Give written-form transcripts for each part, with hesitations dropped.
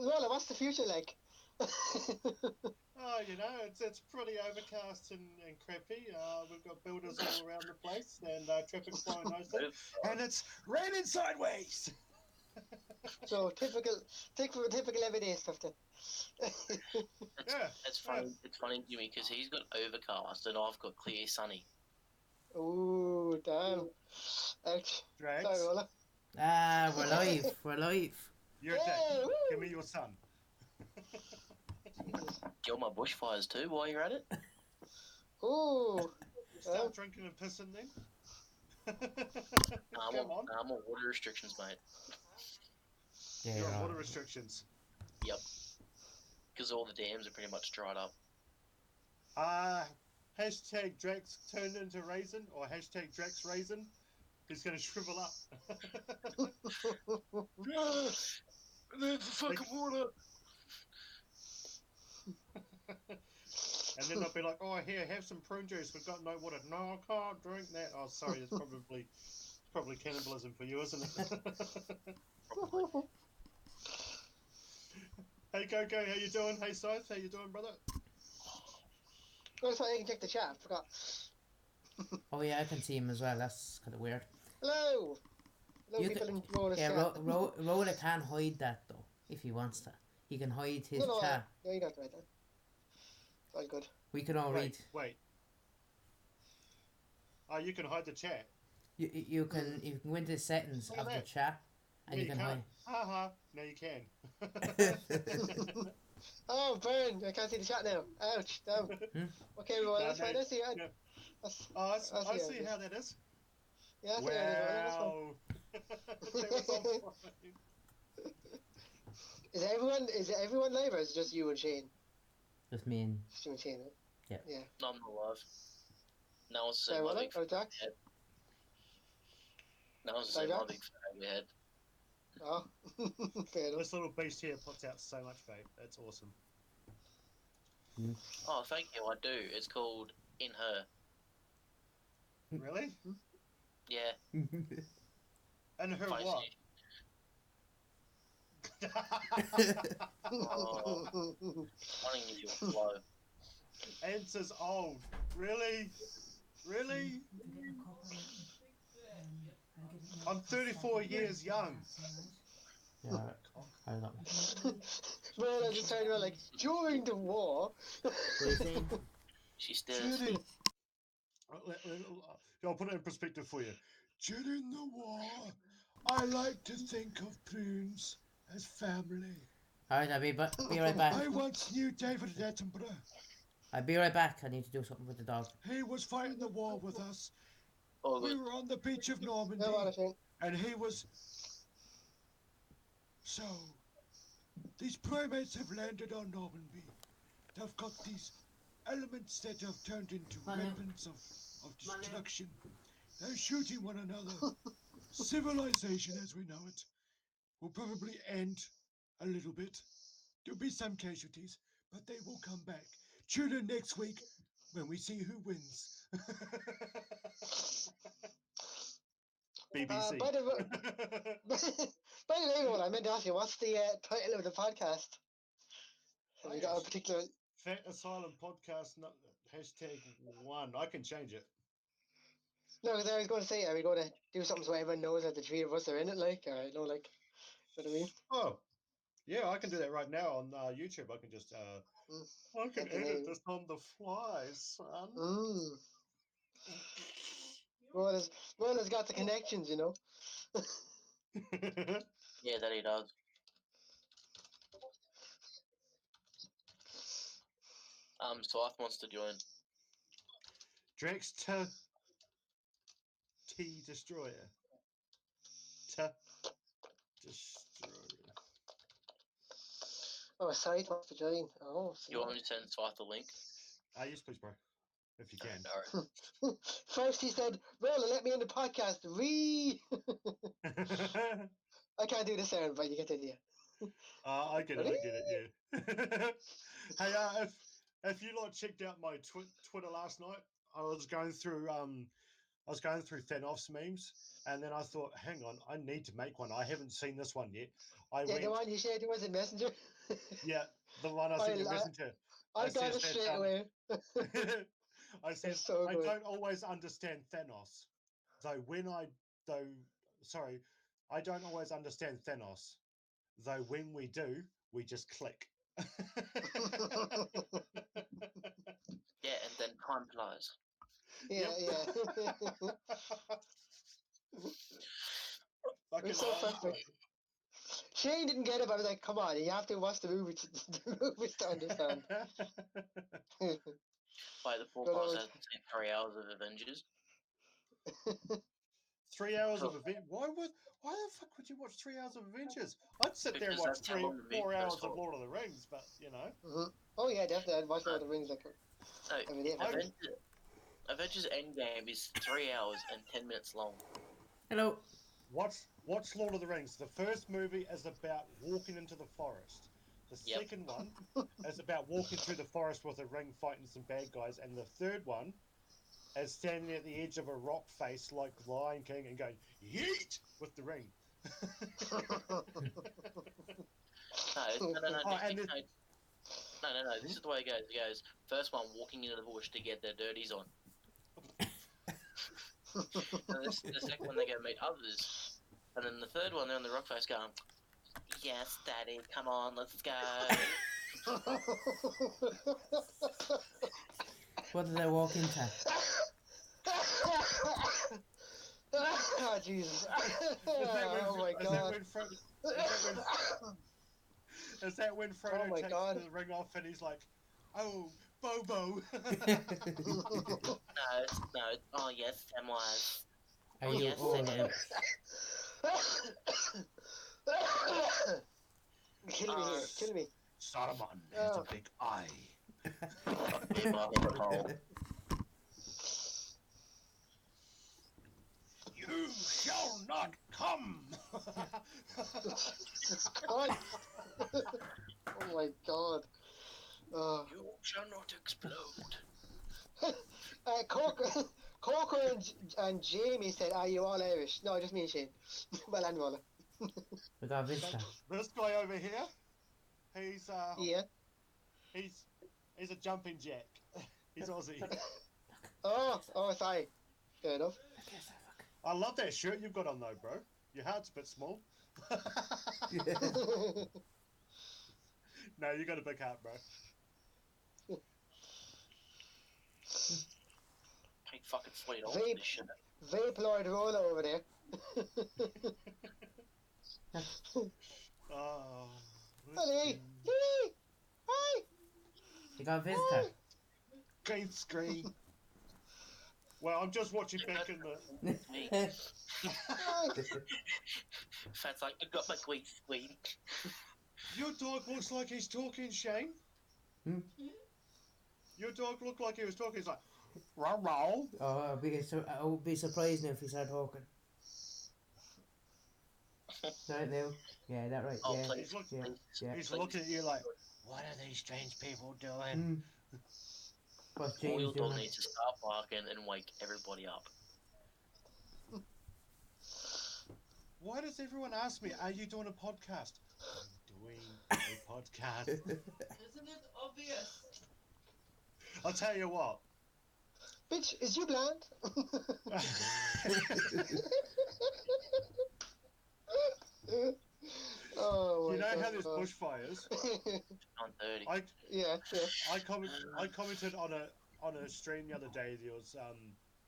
Well, what's the future like? Oh, it's pretty overcast and crappy. We've got builders all around the place and traffic flowing nicely. And it's raining sideways. So typical everyday stuff then. Yeah. It's funny. It's funny, Jimmy, because he's got overcast and I've got clear sunny. Ooh, damn. Ouch. Drags. Sorry, Rolla. We're live. We're live. You're a dick. Give me your son. Kill my bushfires too while you're at it. Ooh. Start drinking and pissing then. I'm on water restrictions, mate. Yeah, You're on right. water restrictions. Yep. Because all the dams are pretty much dried up. Hashtag Drax turned into raisin or hashtag Drax raisin. He's going to shrivel up. There's fucking water. And then they'll be like, "Oh, here, have some prune juice. We've got no water." No, I can't drink that. Oh, sorry, it's probably cannibalism for you, isn't it? Hey, Coco, how you doing? Hey, Scythe, how you doing, brother? Oh, sorry, I can check the chat. I forgot. Oh yeah, I can see him as well. That's kind of weird. Hello. Hello, You people can- in Rolla's Yeah, chat. Rolla can hide that though if he wants to. He can hide his No, chat. no, you don't have to write that. It's all good. We can all read. Wait. Oh, you can hide the chat. You can go into the settings Look at of the that. chat and Yeah, you can can't. hide. Haha. No, you can. Oh, burn! I can't see the chat now. Ouch, damn. Okay, everyone, that's fine. I see it. no. That's, Oh, I see see how that is. yeah, I see how it is. That's fine. Wow. That was on fine. Is everyone live or is it just you and Shane? Just me and Just you and Shane, right? Yeah. Yeah. No, I'm not alive. No one's Sorry, seen my Rolla? big Or Jack? head. No one's Sorry, seen my Jack? big fat head. Oh, fair enough. This little beast here puts out so much vape. That's awesome. Oh, thank you. I do. It's called In Her. Really? Yeah. And her Spicy. what? Running with your flow. Answer's old. Really? Really? I'm 34 years young. yeah. I don't know. Well, I just turned around like, during the war. She's still. During... I'll put it in perspective for you. During the war, I like to think of prunes as family. Alright, I'll be right back. I once knew David Attenborough. I'll be right back. I need to do something with the dog. He was fighting the war with us. Oh, We good. were on the beach of Normandy, No, what, Shane? and he was... So, these primates have landed on Normandy. They've got these elements that have turned into weapons of destruction. They're shooting one another. Civilization as we know it will probably end a little bit. There'll be some casualties, but they will come back. Tune in next week when we see who wins. BBC. By the way, everyone, I meant to ask you, what's the title of the podcast? Have you got a particular... Fat Asylum Podcast #1. I can change it. No, because I was going to say, are we going to do something so everyone knows that the three of us are in it, like, or, you know, like, what I mean? Oh, yeah, I can do that right now on YouTube. I can just, I can edit this on the fly, son. Rolla's got the connections, you know. Yeah, that he does. Scythe wants to join. Drax T Destroyer. Destroyer. Oh, a site wants to join. Oh, see. You want me to send Scythe the link? Yes, please, bro. If you can. No. First he said, Rolla, let me in the podcast. I can't do the sound, but you get the idea. I get it, yeah. Hey, if you lot checked out my Twitter last night, I was going through I was going through Thanos memes, and then I thought, hang on, I need to make one. I haven't seen this one yet. The one you shared was in Messenger. Yeah, the one I sent in Messenger. I got it straight away. I said, so I good. don't always understand Thanos, though I don't always understand Thanos, though when we do, we just click. Yeah, and then time flies. Yeah. It's so perfect. Shane didn't get it, but I was like, come on, you have to watch the movie to understand. By the poor Good boss old- hasn't seen 3 hours of Avengers. 3 hours of event. Why the fuck would you watch 3 hours of Avengers? I'd sit there and Because watch that's how long the 4 movie hours goes of for. Lord of the Rings, but you know. Oh yeah, definitely. I'd watch Lord of the Rings like. No, I mean, Avengers Endgame is 3 hours and 10 minutes long. Hello. Watch Lord of the Rings. The first movie is about walking into the forest. The second one is about walking through the forest with a ring fighting some bad guys, and the third one is standing at the edge of a rock face like Lion King and going yeet with the ring. No. This is the way it goes. It goes, first one, walking into the bush to get their dirties on. And the second one, they go meet others. And then the third one, they're on the rock face going, yes, daddy, come on, let's go. What did I walk into? Oh, Jesus. Oh, my God. Is that when Frodo Oh, my takes God. the ring off and he's like, oh, Bobo? No, oh yes, Samwise. Are you yes, all Sam. Kill me here, kill me. Saruman has a big eye. Be my hole. You shall not come! Jesus Christ. Oh my God. You shall not explode. Corker and Jamie said, are you all Irish? No, I just mean Shane. Well, anyway. We got Vista. This guy over here, he's Yeah. he's a jumping jack. He's Aussie. Oh, sorry. Fair enough. I love that shirt you've got on though, bro. Your heart's a bit small. No, you got a big heart, bro. Paid fucking $40 for this shit. Vape Lord Roller over there. Oh. Honey! Hi! You got Vista. Green screen. Well, I'm just watching back in the... Fat's like, I got my green screen. Your dog looks like he's talking, Shane. Your dog looked like he was talking. He's like, row row. Oh, I would be surprised now if he started talking. Right now? Yeah, that right. Oh, Yeah. please. He's looking at you like, what are these strange people doing? What's All James your doing? dog needs to start barking and wake everybody up. Why does everyone ask me, are you doing a podcast? I'm doing a podcast. Isn't it obvious? I'll tell you what. Bitch, is you blind? Oh, you know God. how there's bushfires? 9:30. Yeah. I commented on a stream the other day.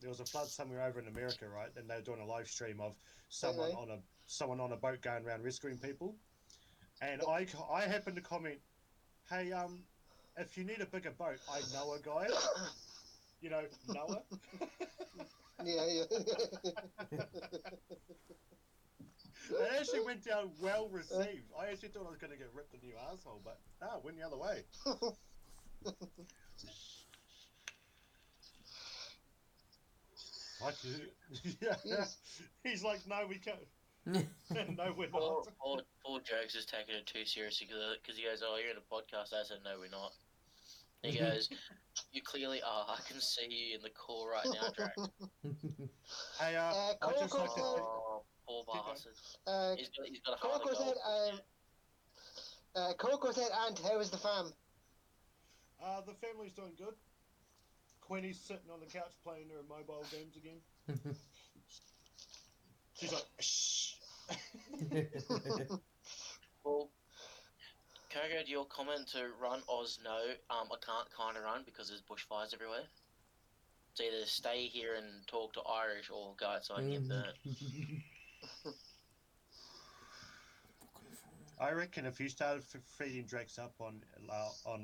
There was a flood somewhere over in America, right? And they were doing a live stream of someone on a boat going around rescuing people. And I happened to comment, hey, if you need a bigger boat, I know a guy. You know, Noah. Yeah. It actually went down well received. I actually thought I was going to get ripped a new asshole, but no, it went the other way. Like, yeah. Yes. He's like, no, we can't. No, we're not. Poor Jokes is taking it too seriously because he goes, oh, you're in a podcast. I said, no, we're not. He goes, you clearly are. I can see you in the core right now, Drax. Hey, I'd just Coco like to. Oh, poor Keep going. bastard. Uh, He's got a heart Coco of gold. said, Coco said, Aunt, how is the fam? The family's doing good. Queenie's sitting on the couch playing her mobile games again. She's like, shh. Well, Coco, do your comment to run Oz no? I can't kind of run because there's bushfires everywhere. So either stay here and talk to Irish or go outside and get burnt. I reckon if you started feeding Drax up on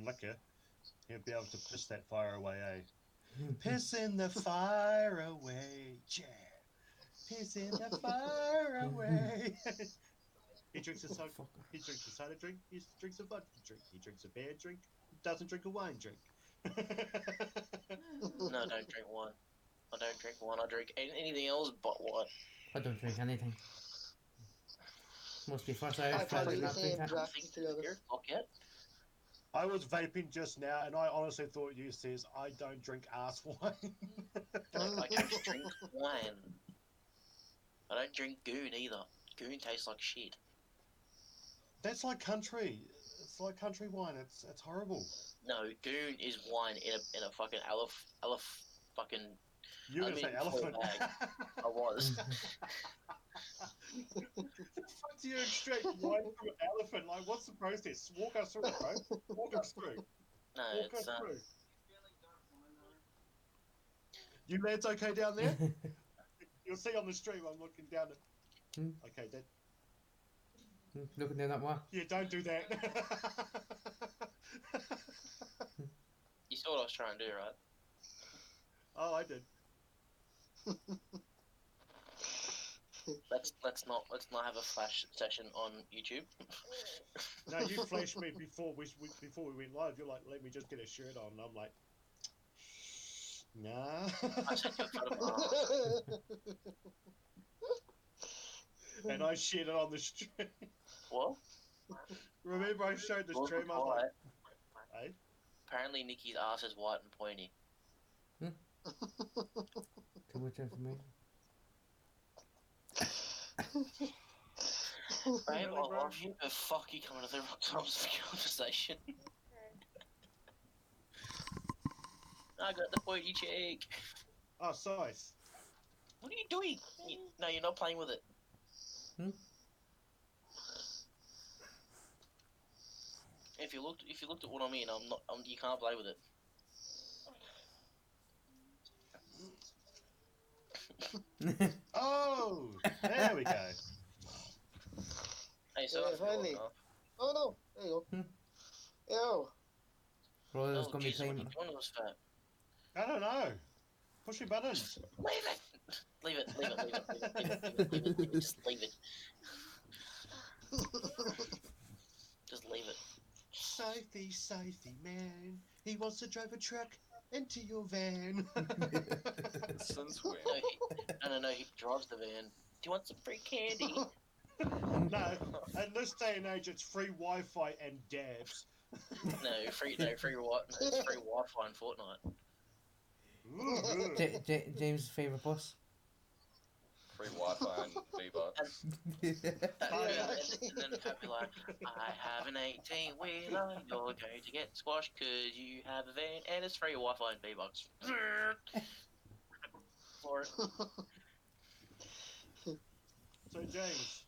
liquor, he'll be able to piss that fire away, eh? Pissing the fire away, yeah. Pissing the fire away. He drinks a soda. He drinks a soda drink. He drinks a vodka drink. He drinks a beer drink. Doesn't drink a wine drink. No, I don't drink wine. I don't drink wine. I drink anything else but wine. I don't drink anything. Must be first I Irish probably fella the not same drink Drax, Think to be honest. beer, fuck it. I was vaping just now, and I honestly thought you says I don't drink ass wine. I don't drink wine. I don't drink goon either. Goon tastes like shit. That's like country. It's like country wine. It's horrible. No, goon is wine in a fucking fucking. You're gonna say elephant. I was. The fuck do you extract wine from an elephant? Like, what's the process? Walk us through it, bro. Walk us through. No, Walk it's us through. You lads okay down there? You'll see on the stream I'm looking down at. Okay, that. Looking down that what? Yeah, don't do that. You saw what I was trying to do, right? Oh, I did. Let's not have a flash session on YouTube. No, you flashed me before we went live. You're like, let me just get a shirt on, and I'm like, nah. I said you put them on. And I shared it on the stream. What? Remember, I showed the Look stream. I was white. like, hey. Apparently, Nikki's ass is white and pointy. Too much information. Babe, Really, I bro? love you, but fuck you coming to the wrong times of the conversation. I got the pointy cheek. Oh, sorry. What are you doing? No, you're not playing with it. If you looked at what I mean, you can't play with it. Oh, there we go. Hey, so Yeah, that's finally. cool, Oh no, there you go. Yo. Brother's Oh, gonna be Jesus, what are playing. you doing to us, fat? I don't know. Push your buttons. Leave it! Leave it. Just leave it. Just leave it. Scythe, man. He wants to drive a truck into your van. Since when? No, he drives the van. Do you want some free candy? No, in this day and age, it's free Wi-Fi and dabs. No, free Wi-Fi in Fortnite. Ooh. James' favourite bus. Free Wi-Fi and V-Bucks. And then I'd be like, I have an 18-wheeler, you're going to get squashed because you have a van and it's free Wi-Fi and V-Bucks. For it. So James,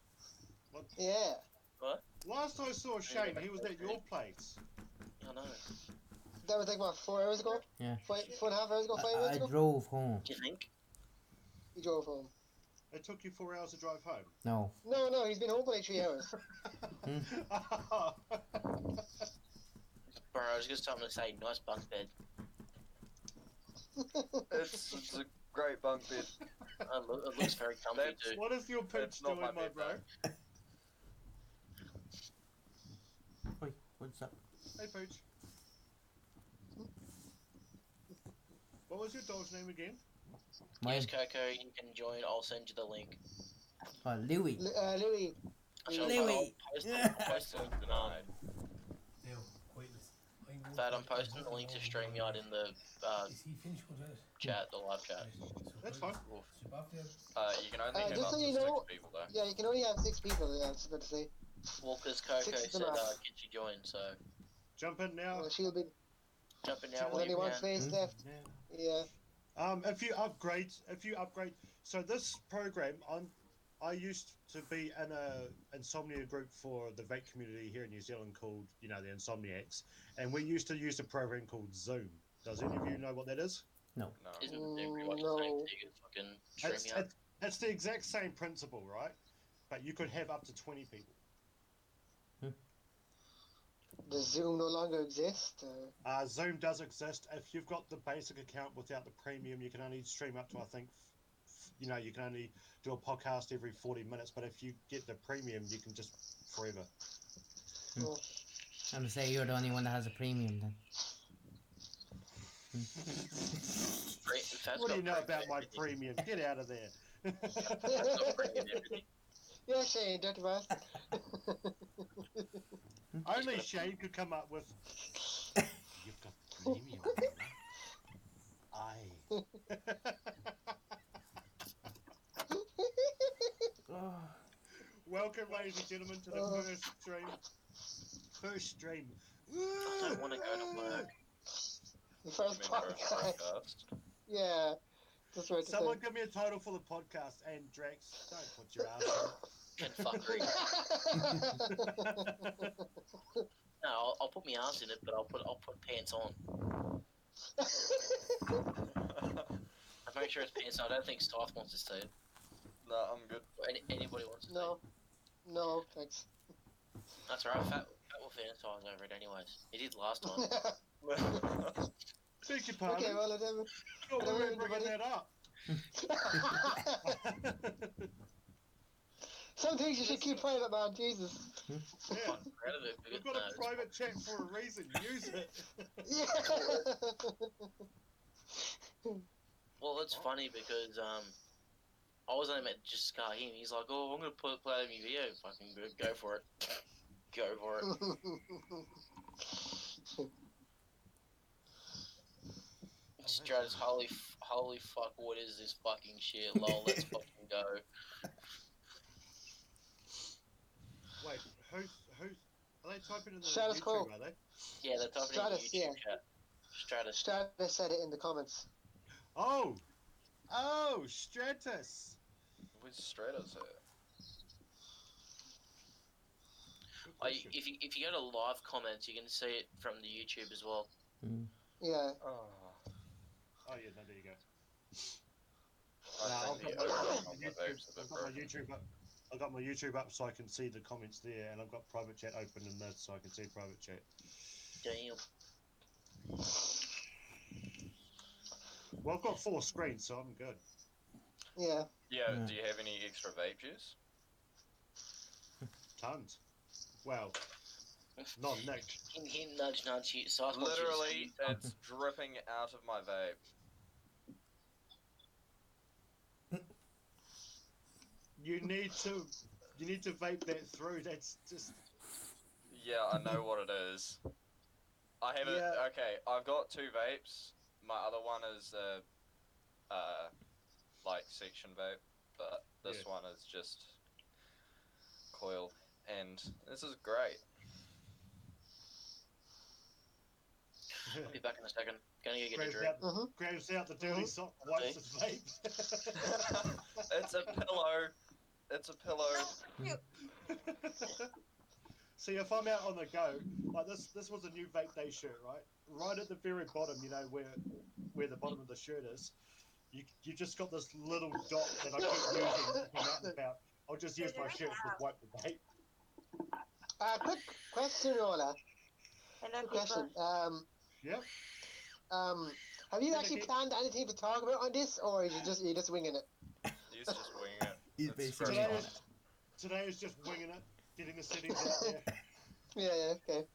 Yeah. What? last I saw Shane, he was at your place. I know. That was like, what, 4 hours ago? Yeah. 4.5 hours ago, 5 hours I ago? drove home. Do you think? He drove home. It took you 4 hours to drive home. No. No, he's been home for like 3 hours. Bro, I was just something to say, nice bunk bed. It's a great bunk bed. It looks very comfy too. What is your pooch That's not doing, my my bed, bro? Oi, what's up? Hey, pooch. What was your dog's name again? Yes, Coco, you can join. I'll send you the link. Louis. Louis. I'll Louis. post it on Denied. That I'm posting the link to StreamYard in the chat, the live chat. That's fine. You can only have Just up so to you 6 know, people though. yeah, you can only have 6 people. Yeah, I was about to say. Walker's Coco Six is the said, max. can she join? So Jump in now. Well, she'll be. jumping now There's while There's you only one can. space left. Yeah. If you upgrade, so this program, I used to be in a insomnia group for the vape community here in New Zealand called, the Insomniacs, and we used to use a program called Zoom. Does any of you know what that is? No. No. Isn't everybody No. saying to you fucking StreamYard? It's the exact same principle, right? But you could have up to 20 people. Does Zoom no longer exist? Zoom does exist. If you've got the basic account without the premium, you can only stream up to, I think, you can only do a podcast every 40 minutes. But if you get the premium, you can just forever. Oh. I'm gonna say you're the only one that has a premium then. What do you know about my premium? Get out of there. Yeah, Shane, Dr. Bass. Only Shane could come up with. You've got premium. Welcome, ladies and gentlemen, to the first stream. First stream. I don't want to go to work. The first You mean our podcast. podcast? Yeah. That's right to say. Someone give me a title for the podcast, and Drax, don't put your ass Can fuckery. No, I'll put my ass in it, but I'll put pants on. I'm make sure it's pants on. I don't think Starth wants to say it. No, I'm good. Anybody wants to say No. No, thanks. it. That's alright. Fat will fantasize over it anyways. He did last time. Beg your pardon. Okay, well, then. You're hello, bringing everybody. that up. Some things you should keep private, man. Jesus. Yeah. Fucking proud of it, We've but got a private chat for a reason. Use it. Yeah. Well, it's funny because I was only meant to just scar him. He's like, "Oh, I'm gonna play my video." Fucking good, go for it. Go for it. Stratus, holy fuck, what is this fucking shit? Lol, let's fucking go. Wait, who's are they typing in the Status YouTube, quo. are they? Yeah, they're typing in the Stratus, YouTube yeah. chat. Stratus. Stratus said it in the comments. Oh, Stratus. Where's Stratus at? Good question. If you go to live comments, you can see it from the YouTube as well. Yeah. Oh yeah, no, there you go. I I've think got the my overlap on my vape's a bit broken. YouTube up. I've got my YouTube up so I can see the comments there, and I've got private chat open in this so I can see private chat. Damn. Well, I've got 4 screens, so I'm good. Yeah. Yeah, Yeah. do you have any extra vape juice? Tons. Well, not Nick. He nudge you. So I want Literally, it's dripping out of my vape. You need to vape that through. That's just. Yeah, I know what it is. I have it. Yeah. Okay, I've got 2 vapes. My other one is like section vape, but this Yeah. one is just coil, and this is great. I'll be back in a second. Gonna go get a grabs drink. out, grabs out the dirty sock, wipes his vape. It's a pillow. It's a pillow. See, if I'm out on the go, like this was a new vape day shirt, right? Right at the very bottom, where the bottom of the shirt is, you just got this little dot that I keep using when I'm out and about. I'll just use my shirt to wipe the vape. Quick question, Ola. Hello, Quick question. Yep. Have you actually planned anything to talk about on this, or are you just winging it? He's just winging it. He's It's basically fresh Today on is, it. today is just winging it, getting the settings out there. Yeah, okay.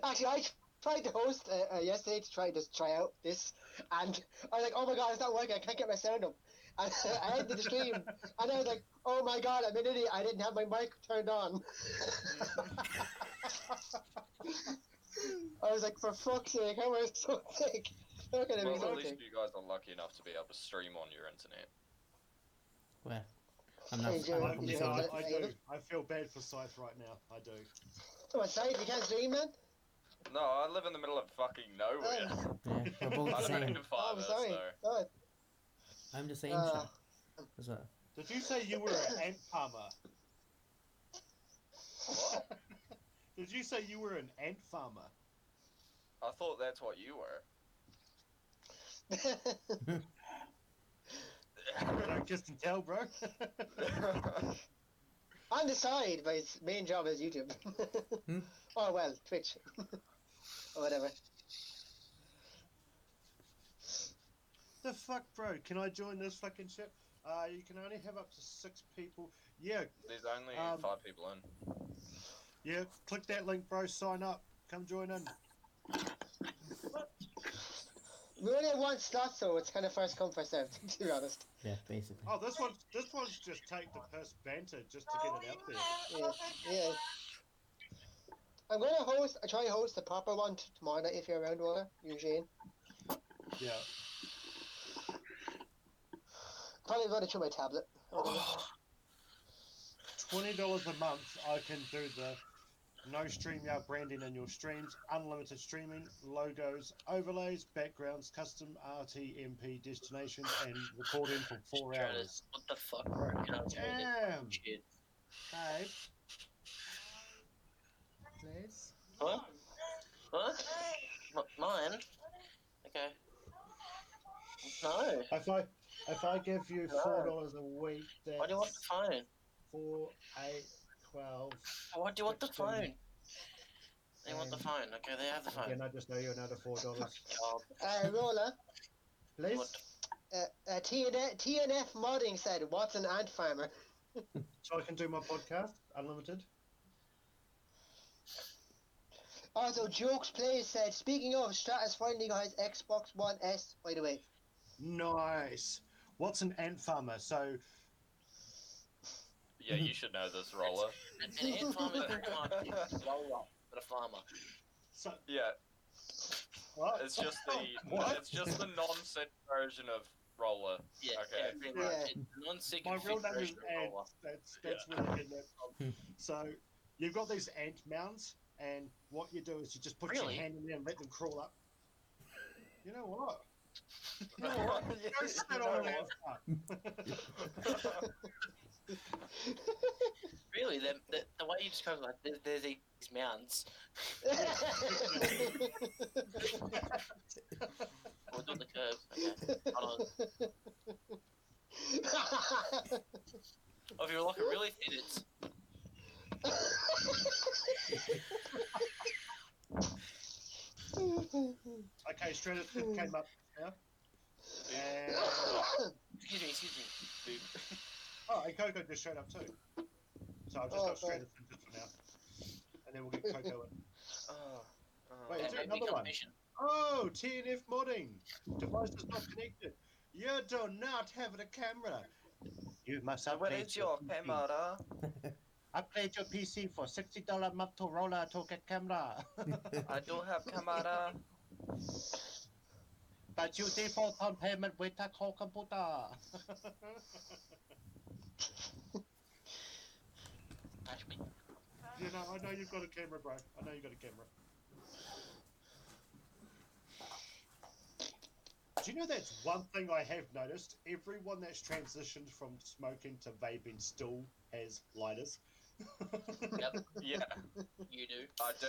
Actually, I tried to host yesterday to try out this, and I was like, oh my god, it's not working, I can't get my sound up. And I ended the stream, and I was like, oh my god, I'm an idiot, I didn't have my mic turned on. I was like, for fuck's sake, how am I so thick? How can I Well, be so at least thick? you guys are lucky enough to be able to stream on your internet. Well, I'm not. Hey, Joe, I'm did you saying have it. that? I do. I feel bad for Scythe right now. I do. Oh, side, you can't stream, man? No, I live in the middle of fucking nowhere. Yeah, we're both I the don't same. need Oh, fiber, I'm sorry. so. God. I'm the same Uh, shot as well. Did you say you were an ant farmer? What? Did you say you were an ant farmer? I thought that's what you were. I don't kiss and tell, bro. On the side, but his main job is YouTube. Oh, well, Twitch. Or whatever. The fuck, bro? Can I join this fucking shit? You can only have up to 6 people. Yeah, There's only 5 people in. yeah. Click that link, bro. Sign up. Come join in. We only have one slot, so it's kind of first come, first served, to be honest. Yeah, basically. Oh, this one's just take the piss banter just to get it out there. Yeah. I'm going to try host the proper one tomorrow night if you're around, Water. You and Shane. Yeah. Probably going to through my tablet. $20 a month, I can do the no StreamYard branding in your streams, unlimited streaming, logos, overlays, backgrounds, custom RTMP destinations, and recording for 4 hours. What the fuck, bro? Can I tell you Damn! this shit? Babe. Please? What? What? Mine? Okay. No. If I give you $4 a week, that's Why do you want the phone? 4, 8, 12. Why do you want the 16. phone? They want the phone. Okay, they have the phone. Again, I just know you another $4. Roller, Please? TNF Modding said, what's an ant farmer? So I can do my podcast, unlimited. Also, Jokes Plays said, speaking of, Stratus finally got his Xbox One S, by the way. Nice. What's an ant farmer? So, Yeah, you should know this, Roller. An ant farmer is pretty much a roller, but a farmer. so Yeah, what? it's just What? it's just the non-set version of Roller. Yeah, Okay. yeah, pretty much. Yeah. It's non-sick My and real fit name is version of Ant. roller. That's where I get that from. So you've got these ant mounds, and what you do is you just put Really? your hand in there and let them crawl up. You know what? You know what? Yeah, Go sit you on know an ant farm. Really, the way you describe it, like there's these mounds. We're doing the curve. Okay, hold on. Oh, if you're like a really thin, it's Okay, Stratus came up now. And excuse me. Boop. oh, and Coco just showed up too. So I've just got Stratus in just for now, and then we'll get Coco in. Wait, is there Maybe another one? competition. Oh, TNF modding. Device is not connected. You do not have the camera. You must So where upgrade is your PC. camera? Upgrade your PC for $60 Motorola to get camera. I do have camera. But you default on payment with a whole computer. Touch me. You know, I know you've got a camera, bro. I know you've got a camera. Do you know that's one thing I have noticed? Everyone that's transitioned from smoking to vaping still has lighters. Yep, Yeah, you do. I do,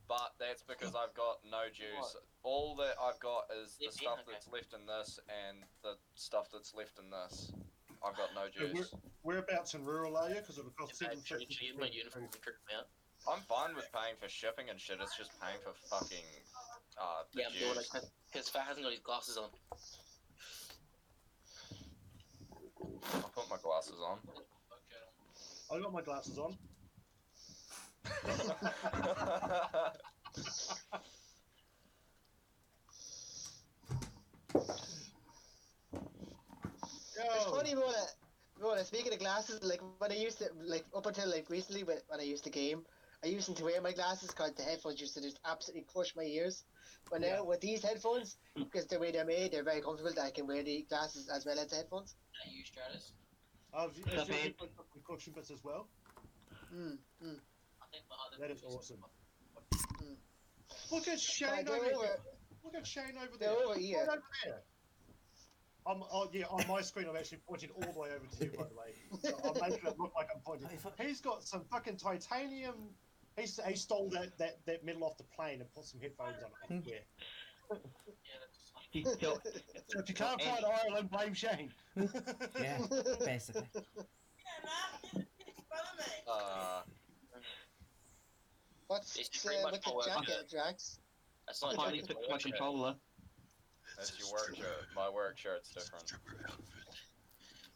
but that's because I've got no juice. All that I've got is the Yeah, stuff okay. that's left in this and the stuff that's left in this. I've got no So juice. whereabouts in rural are you? Because it would cost You paid $7.50. for my uniform and trip out. I'm fine with paying for shipping and shit. It's just paying for fucking the Yeah, I'm doing juice. it because Fat hasn't got his glasses on. I'll put my glasses on. I got my glasses on. It's funny, Rola, speaking of glasses, like, when I used to, like, up until, like, recently, when I used to game, I used to wear my glasses because the headphones used to just absolutely crush my ears. But now Yeah. with these headphones, because the way they're made, they're very comfortable that I can wear the glasses as well as the headphones. Are you Stratus? Is your headphones got some cushion bits as well? Mm. I think my other That is producer- awesome. Mm. Look at Shane They're over over. here. Look at Shane over there. They're over here. Right over there. On my screen, I'm actually pointing all the way over to you, by the way. So I'm making it look like I'm pointing. He's got some fucking titanium. He stole that metal off the plane and put some headphones on it. Yeah. So if you can't find Ireland, blame Shane. Yeah, basically. What's It's pretty much with the my work jacket, shirt. Drax? That's I not a finally jacket, fixed it's my work shirt. controller. That's your work shirt. My work shirt's different.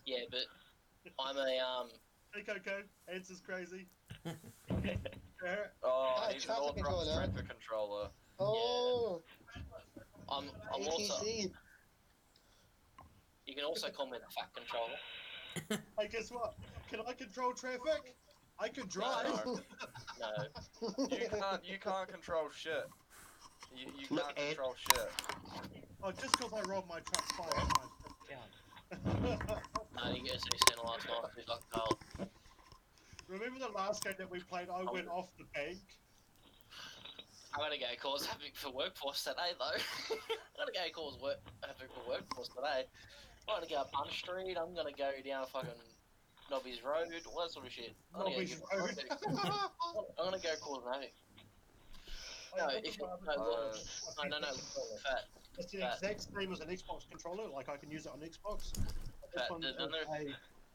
Yeah, but I'm a Hey Coco, answer's crazy. Oh, Ah, he's an traffic Orthodox controller. traffic controller. Oh, I'm also. ATC. You can also call me the fat controller. Hey, guess what? Can I control traffic? I can drive. No. You can't control shit. You Look, can't Ed. control shit. Oh, just because I robbed my truck 5 times doesn't count. No, you get a 16 last night. Too fucking cold. Remember the last game that we played? I went off the bank. I'm gonna go cause havoc for workforce today, though. I'm gonna go cause havoc for workforce today. I'm gonna go up Punch Street. I'm gonna go down fucking Nobby's Road, all that sort of shit. I'm Nobby's Road. gonna go cause havoc. No, if you, no, fat. It's the exact same as an Xbox controller. Like I can use it on Xbox. This Fat, one is a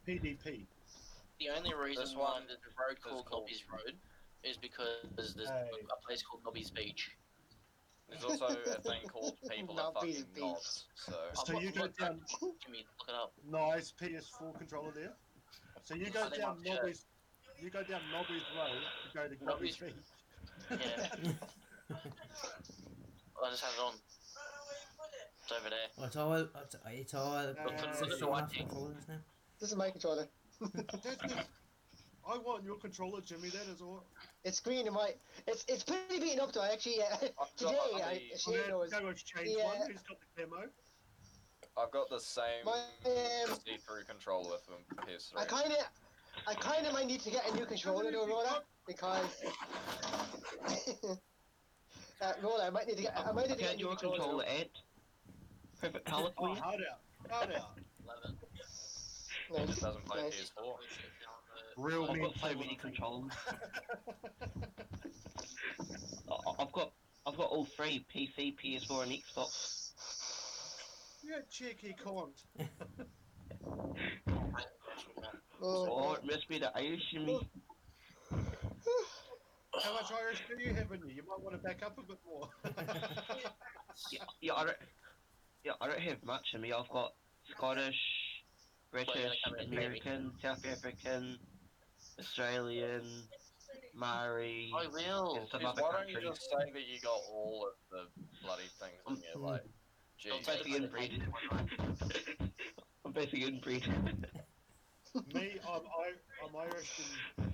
PDP. The only reason This why one there's a road is called called- Nobby's Road is because there's a place called Nobby's Beach. There's also a thing called people are Nobby's fucking beach. knobs. So So you go down. Jimmy, look it up. Nice PS4 controller there. So you go I think down I'll check. Nobby's. You go down Nobby's Road to go to Nobby's Beach. Yeah. I just have it on. It's over there. Well, it's all showing off controllers now. This is my controller. I want your controller, Jimmy. That is all. It's green and white. It's pretty beaten up though. Actually, today Shane knows. Go with Shane's Yeah. one. Who's got the demo? I've got the same My, see-through controller from PS3. I kind of might need to get a new controller though, Roller, because Roller, I might need to get a Get new your controller. controller, Ed. Perfect colour for Oh, you. hard out. 11. It Nice. doesn't play Nice. PS4. Real I've men got so many controllers. I've got all three: PC, PS4, and Xbox. You cheeky cunt. Oh, Oh, it must be the Irish in me. How much Irish do you have in you? You might want to back up a bit more. Yeah, I don't have much in me. I've got Scottish, British, American, South African, Australian, Maori, I will. and some Why other don't you countries. just say that you got all of the bloody things in you? Like, Don't geez. take Basically inbreed. I'm basically inbreed. Me, I'm Irish and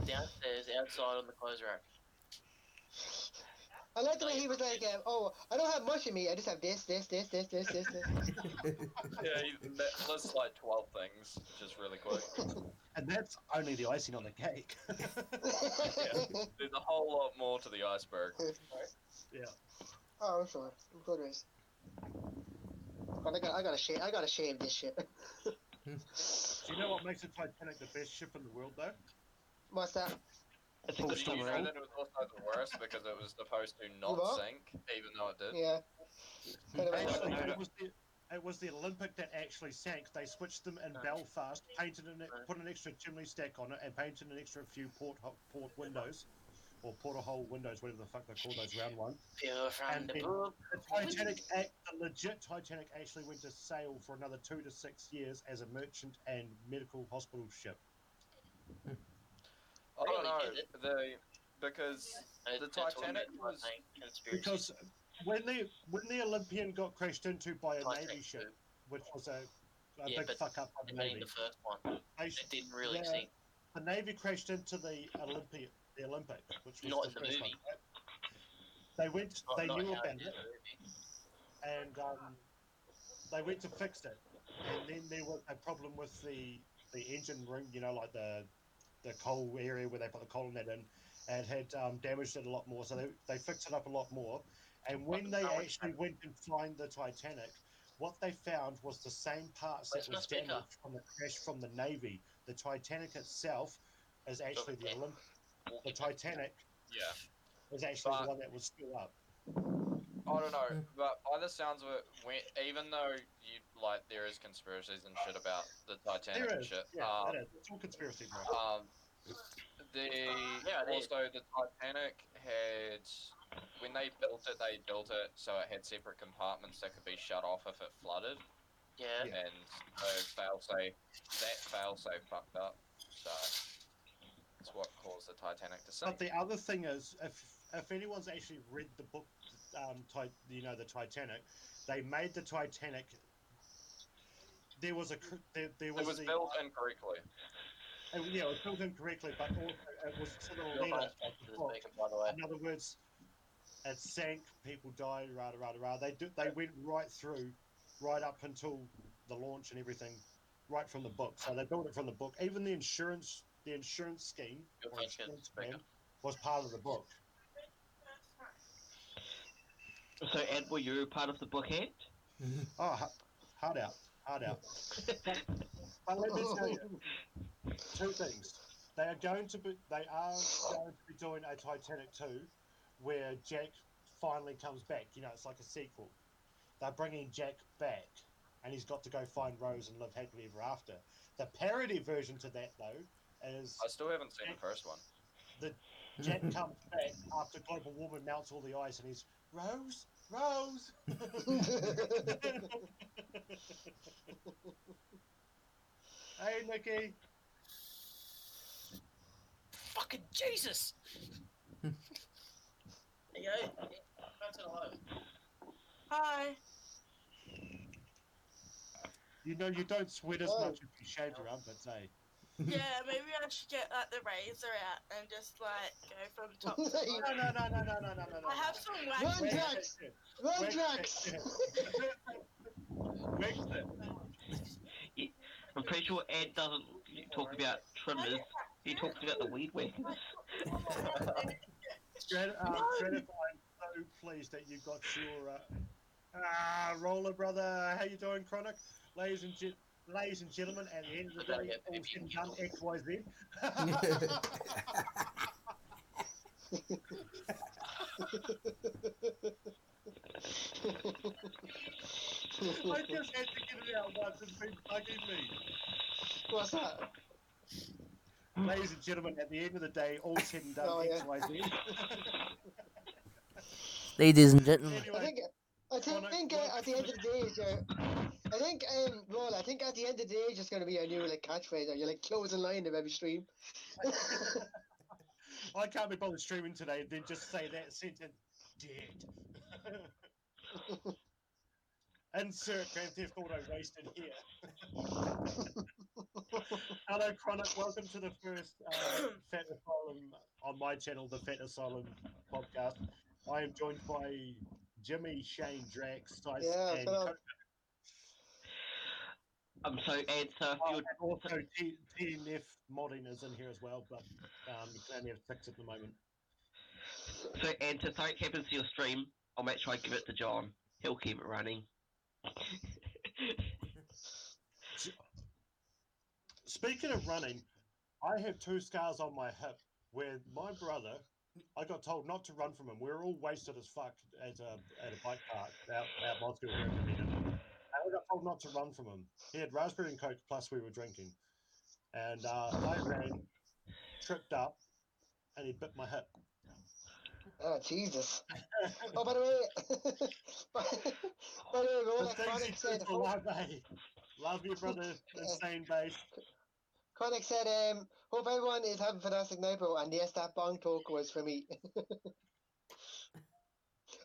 Downstairs, outside on the clothes rack. I like the way he was like, oh, I don't have much in me. I just have this. Yeah, that lists like 12 things, just really quick. and that's only the icing on the cake. There's a whole lot more to the iceberg. Yeah. Oh, I'm sure. Good race. But I gotta shave this shit. Do you know what makes the Titanic the best ship in the world, though? What's that? It's a Did good you know submarine. that it was also the worst because it was supposed to not What? sink, even though it did? Yeah. Actually, no. it was the Olympic that actually sank. They switched them in Belfast, painted put an extra chimney stack on it, and painted an extra few port windows, or porthole windows, whatever the fuck they call those round ones. Pure from And the then book. the legit Titanic actually went to sail for another 2 to 6 years as a merchant and medical hospital ship. I don't know, Really, did because the That's what Titanic I'm was... saying, conspiracy. Because when the Olympian got crashed into by a Titanic Navy ship, too. which was a Yeah, big but fuck up of I the mean Navy. the first one. They It didn't really yeah, sink. the Navy crashed into the Olympics, which was Not the in the first movie. one. They went. Not, They not knew how about it is it, in the movie. and they went to fix it. And then there was a problem with the engine room. You know, like the coal area where they put the coal in that in, and had damaged it a lot more. So they fixed it up a lot more. And when they actually went and find the Titanic, what they found was the same parts that Where's my was speaker? damaged from the crash from the Navy. The Titanic itself is actually the Olympic. The Titanic Yeah. is actually But- the one that was still up. I don't know, but by the sounds of it, even though you like there is conspiracies and shit about the Titanic There and is, shit, yeah, it is. It's all conspiracy, bro. Also the Titanic had when they built it so it had separate compartments that could be shut off if it flooded. Yeah. Yeah. And that failsafe fucked up. So that's what caused the Titanic to sink. But the other thing is, if anyone's actually read the book, the Titanic, they made the Titanic. There was It was built incorrectly. Yeah, it was built incorrectly, but also it was to the Your letter phone's of connected to the the book. speaker, by the way. In other words, it sank, people died, rah. They went right through, right up until the launch and everything, right from the book. So they built it from the book. Even the insurance scheme Your or phone's connected to insurance the speaker. plan was part of the book. So, Ed, were you part of the book, Ed? Oh, hard out. But let me tell you, two things. They are going to be doing a Titanic 2 where Jack finally comes back. You know, it's like a sequel. They're bringing Jack back, and he's got to go find Rose and live happily ever after. The parody version to that, though, is I still haven't seen the first one. Jack comes back after global warming melts all the ice, and he's Rose. Hey, Nikki. Fucking Jesus! There you go. That's hello. Hi. You know you don't sweat as much if you shave your armpits, eh? Yeah, maybe I should get like the razor out and just like go from top to bottom. No. I have some Run, wax. Drax! Run, Drax! I'm pretty sure Ed doesn't talk about trimmers. He talks about the weed whackers. Stratif, I'm so pleased that you got your roller, brother. How you doing, Chronic? Ladies and gentlemen, at the end of the day, all said and done, XYZ. I just had to get it out once. It's been bugging me. What's that? Ladies and gentlemen, at the end of the day, all said and done, Oh, yeah. XYZ. Ladies and gentlemen. Anyway, I think at the end of the day, I think at the end of the day, it's just gonna be a new like catchphrase, or you're like closing line of every stream. I can't be bothered streaming today and then just say that sentence. Dead. Insert Grand Theft Auto wasted here. Hello, Chronic. Welcome to the first Fat Asylum on my channel, the Fat Asylum podcast. I am joined by Jimmy, Shane, Drax, Tice, Yeah, and hello. Coco. So, Ed, so if Oh, you and also TNF modding is in here as well, but we can only have 6 at the moment. So, Ed, if something happens to your stream, I'll make sure I give it to John. He'll keep it running. Speaking of running, I have 2 scars on my hip where my brother, I got told not to run from him. We were all wasted as fuck at a bike park out Moscow. I got told not to run from him. He had raspberry and coke, plus we were drinking. And I ran, tripped up, and he bit my hip. Oh Jesus! Oh, by the way, by the way, Roller Chronic said, Love you, brother. Insane base. Chronic said, hope everyone is having a fantastic night, bro. And yes, that bong talk was for me.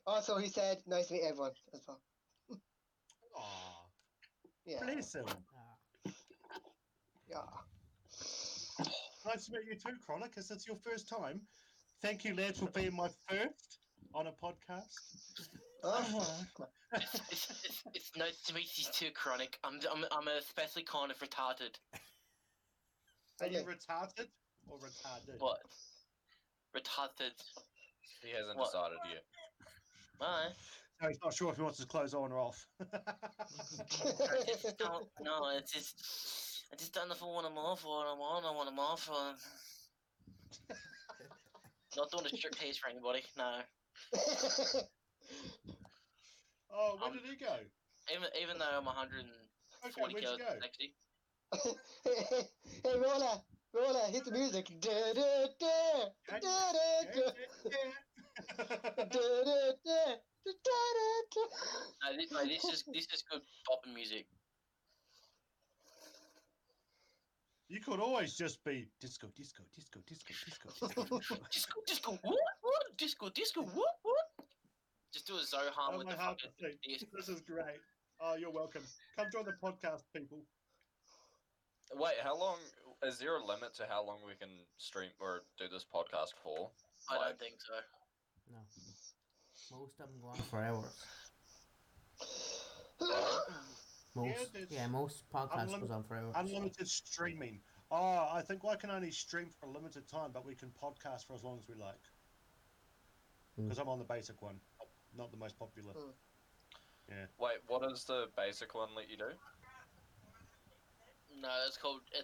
Also, he said, nice to meet everyone as well. Aww. Yeah. Bless him. Yeah. Nice to meet you too, Chronic, because it's your first time. Thank you, lads, for being my first on a podcast. Oh. It's nice to meet you too, Chronic. I'm especially kind of retarded. Are you Okay. retarded or retarded? What? Retarded. He hasn't What? decided yet. Bye. So he's not sure if he wants his clothes on or off. No, it's just I just don't know if I want them off or I want them off. Not doing a strict taste for anybody. No. Oh, where did he go? Even though I'm 140 Okay, where'd you kilos go? 60. Hey, Roller, hit the music. Da, da, da, da, da, da, da, da, da, da. No, this is good popping music. You could always just be disco, disco, disco, disco, disco, disco. Disco, what? Disco, what? Just do a Zohan Oh, with my the heart fucking to think. disc. This is great. Oh, you're welcome. Come join the podcast, people. Wait, how long? Is there a limit to how long we can stream or do this podcast for? I don't think so. No. Most of them go on for hours. Most podcasts goes on for hours. Unlimited streaming. Oh, I think I can only stream for a limited time, but we can podcast for as long as we like. Because I'm on the basic one, not the most popular. Yeah. Wait, what does the basic one let you do? No, it's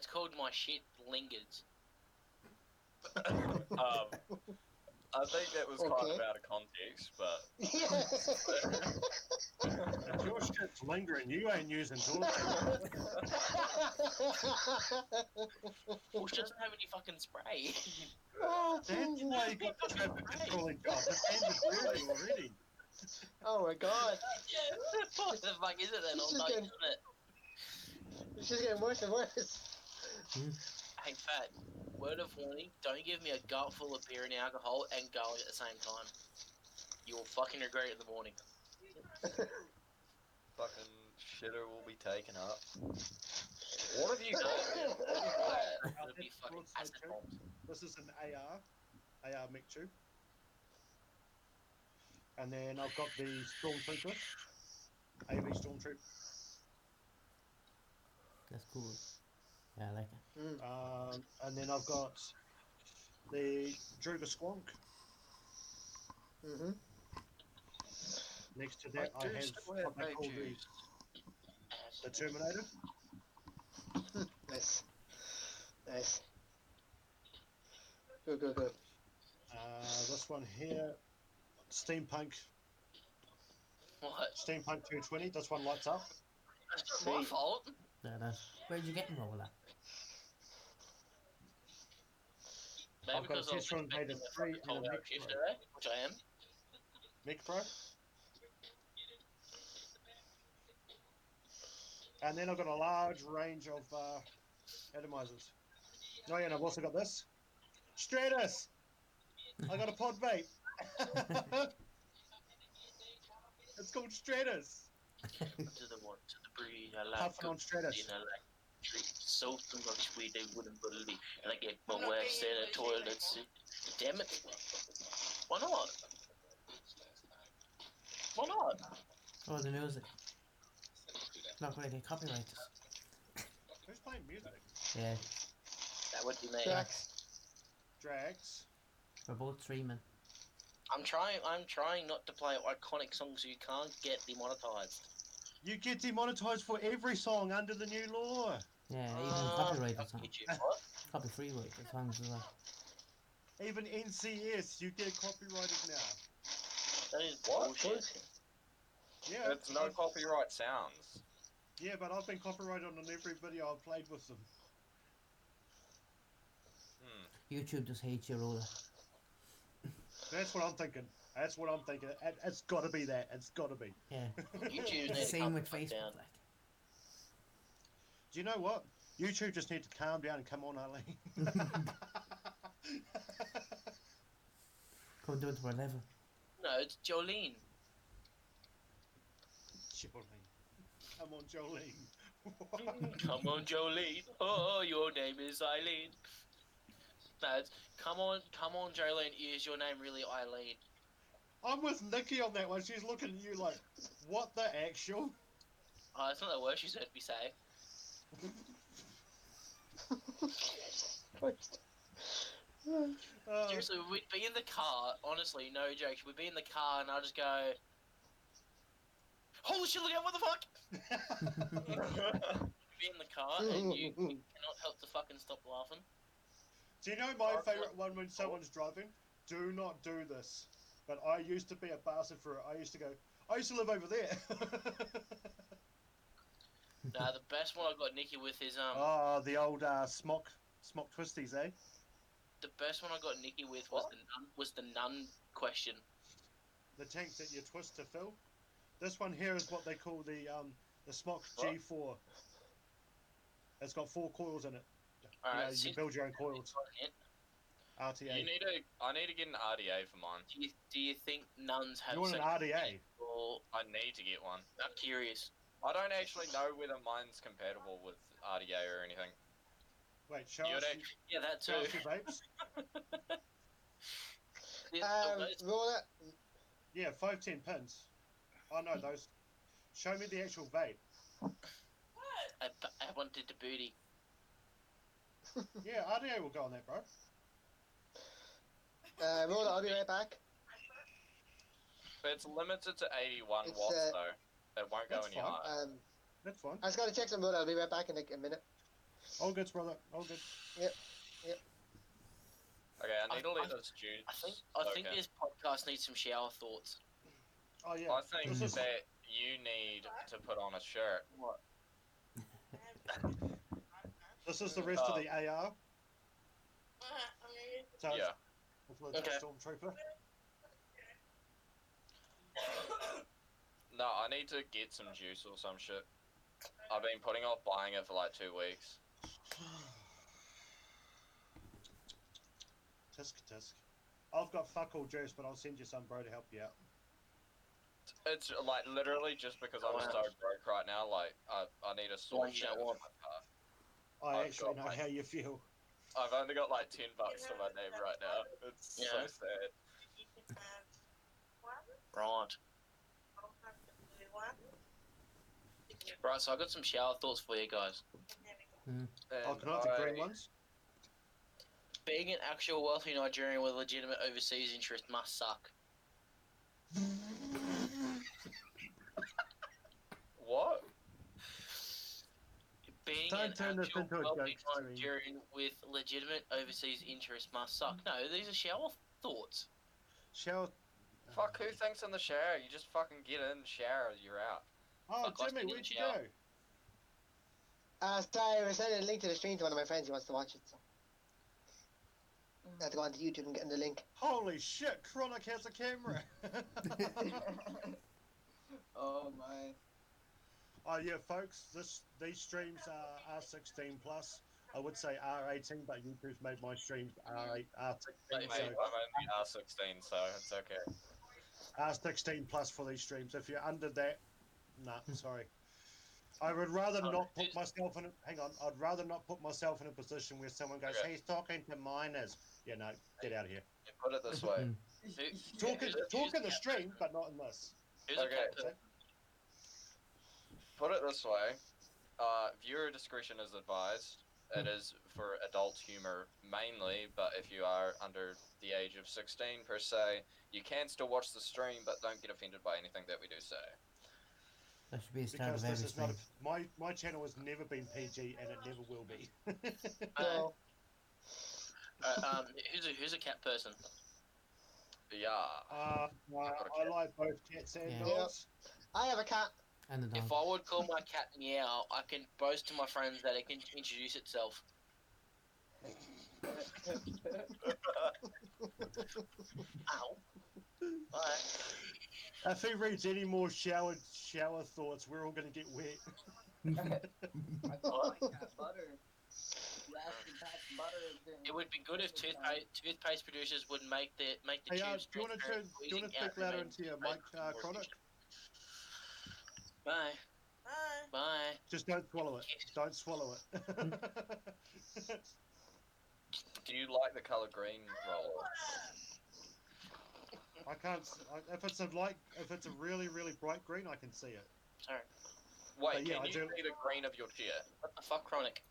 called my shit lingers. I think that was kind of out of context, but If your shit's lingering, you ain't using torture. Well, she doesn't have any fucking spray. That's why you got the traffic controlling job. The hands are dirty already. Oh my god. What the fuck is it then? I'm not using it. It's just getting worse and worse. Hey, Fat, word of warning, don't give me a gut full of beer and alcohol and going at the same time. You will fucking regret it in the morning. fucking shitter will be taken up. What have you got? It'll be fucking acid bombs. This is an AR mixture. And then I've got the Stormtrooper, AV Stormtrooper. That's cool. Yeah, I like it. And then I've got the Druga Squonk. Next to that, I have what they call the Terminator. Nice. Good. This one here, Steampunk. What? Steampunk 220. This one lights up. That's not my fault. Yeah, that's. Where'd you get them, Roller? Maybe I've got a because I was test run made expecting of a 3 fucking and a 12-hour Mech shift Pro. today, which I am. Mech Pro. And then I've got a large range of atomizers. Oh yeah, and I've also got this. Stratus! I got a pod vape. It's called Stratus. To the one, to the breed, I like Puffing on Stratus. I like treat so much weed they wouldn't believe. And I get my wife's in a toilet seat. Damn it. Why not? Why not? Oh, the music. Not going to get copyrighted. Who's playing music? Yeah, That would be me. Drags. we're both streaming. I'm trying not to play iconic songs so you can't get demonetized. You get demonetized for every song under the new law. Yeah, even copyrighted songs. YouTube, what? Copy free songs as well. Even NCS, you get copyrighted now. That is What? bullshit. Yeah, It's no copyright sounds. yeah, but I've been copyrighted on every video I've played with them. YouTube just hates you, Roller. That's what I'm thinking. It's got to be that. It's got to be. Yeah. YouTube need to Same come with the fuck Facebook. down. Like. Do you know what? YouTube just need to calm down and come on, Arlene. Come do it to our level. No, it's Jolene. Jolene. Come on, Jolene. Come on, Jolene. Oh, your name is Eileen. No, it's come on, Jolene. Is your name really Eileen? I'm with Nikki on that one. She's looking at you like, what the actual? Oh, that's not the word she's heard me say. Seriously, we'd be in the car. Honestly, no joke. We'd be in the car, and I'll just go, "Holy shit! Look out! What the fuck!" Be in the car, and you cannot help to fucking stop laughing. Do you know my favourite one when someone's driving? Do not do this. But I used to be a bastard for it. I used to go, I used to live over there. Nah, the best one I got Nicky with is Oh, the old smock twisties, eh? the best one I got Nicky with was the nun question. The tanks that you twist to fill. This one here is what they call the smock G4. It's got 4 coils in it. Alright, you build your own coils. RTA. I need to get an RDA for mine. Do you think nuns have? You want an RDA? Or I need to get one. I'm curious. I don't actually know whether mine's compatible with RDA or anything. Wait, show us. Yeah, that too. Show us your vapes. Roll it. Yeah, 510 pins. Oh no, those. Show me the actual vape. I wanted the booty. Yeah, RDA will go on that, bro. Roll it. I'll be right back. It's limited to 81 It's, watts though. It won't go that's any fine. higher. That's fine. I just gotta check some roll. I'll be right back in a minute. All good, brother. All good. Yep. Okay, I need to let this juice. I think this podcast needs some shower thoughts. Oh yeah. I think that you need to put on a shirt. What? This is the rest of the AR. So Yeah. Okay. Stormtrooper. No, I need to get some juice or some shit. I've been putting off buying it for like 2 weeks. Tisk tisk. I've got fuck all juice, but I'll send you some, bro, to help you out. It's like literally just because I'm so broke right now. Like I need a sort shit for my car. I actually know how you feel. I've only got like $10 to my name right now. It's so sad. Right. Right, so I got some shower thoughts for you guys. Oh, can I have the green ones? Being an actual wealthy Nigerian with legitimate overseas interest must suck. What? Being Don't an turn this actual into a wealthy joke stream. Nigerian with legitimate overseas interest must suck. No, these are shower thoughts. Shower. Fuck, who thinks in the shower? You just fucking get in, shower, you're out. Oh, Fuck, I Jimmy, still where'd you shower. go? Sorry, I sent a link to the stream to one of my friends who wants to watch it. So I have to go onto YouTube and get in the link. Holy shit, Chronic has a camera. Oh my. Oh yeah, folks, these streams are R16 plus. I would say R18, but YouTube's made my streams R8, R16. Mate, I'm only R16, so it's okay. R16 plus for these streams. If you're under that, nah, sorry. I would rather not put myself in. Hang on, I'd rather not put myself in a position where someone goes, Okay. "He's talking to minors." Yeah, no, get out of here. You put it this way. Talk in the stream, but not in this. Okay. Put it this way. Viewer discretion is advised. It is for adult humor mainly, but if you are under the age of 16 per se, you can still watch the stream, but don't get offended by anything that we do say. That should be a start Because of this every is not stream. my channel has never been PG and it never will be. No. Who's a cat person? Yeah. I like both cats and Yeah. dogs. I have a cat. And the dog. If I would call my cat Meow, I can boast to my friends that it can introduce itself. Ow. Bye. If he reads any more shower thoughts, we're all gonna get wet. I call my cat Butter. Rascal Patch Butter has been. It would be good if toothpaste producers would make the Hey, tubes do you want to transparent, speak louder into your mic, Chronic? Bye. Bye. Bye. Just don't swallow it. Don't swallow it. Do you like the color green, Roller? I can't. If it's a really bright green, I can see it. Sorry. Wait, But yeah, can I you do- see the green of your chair? What the fuck, Chronic?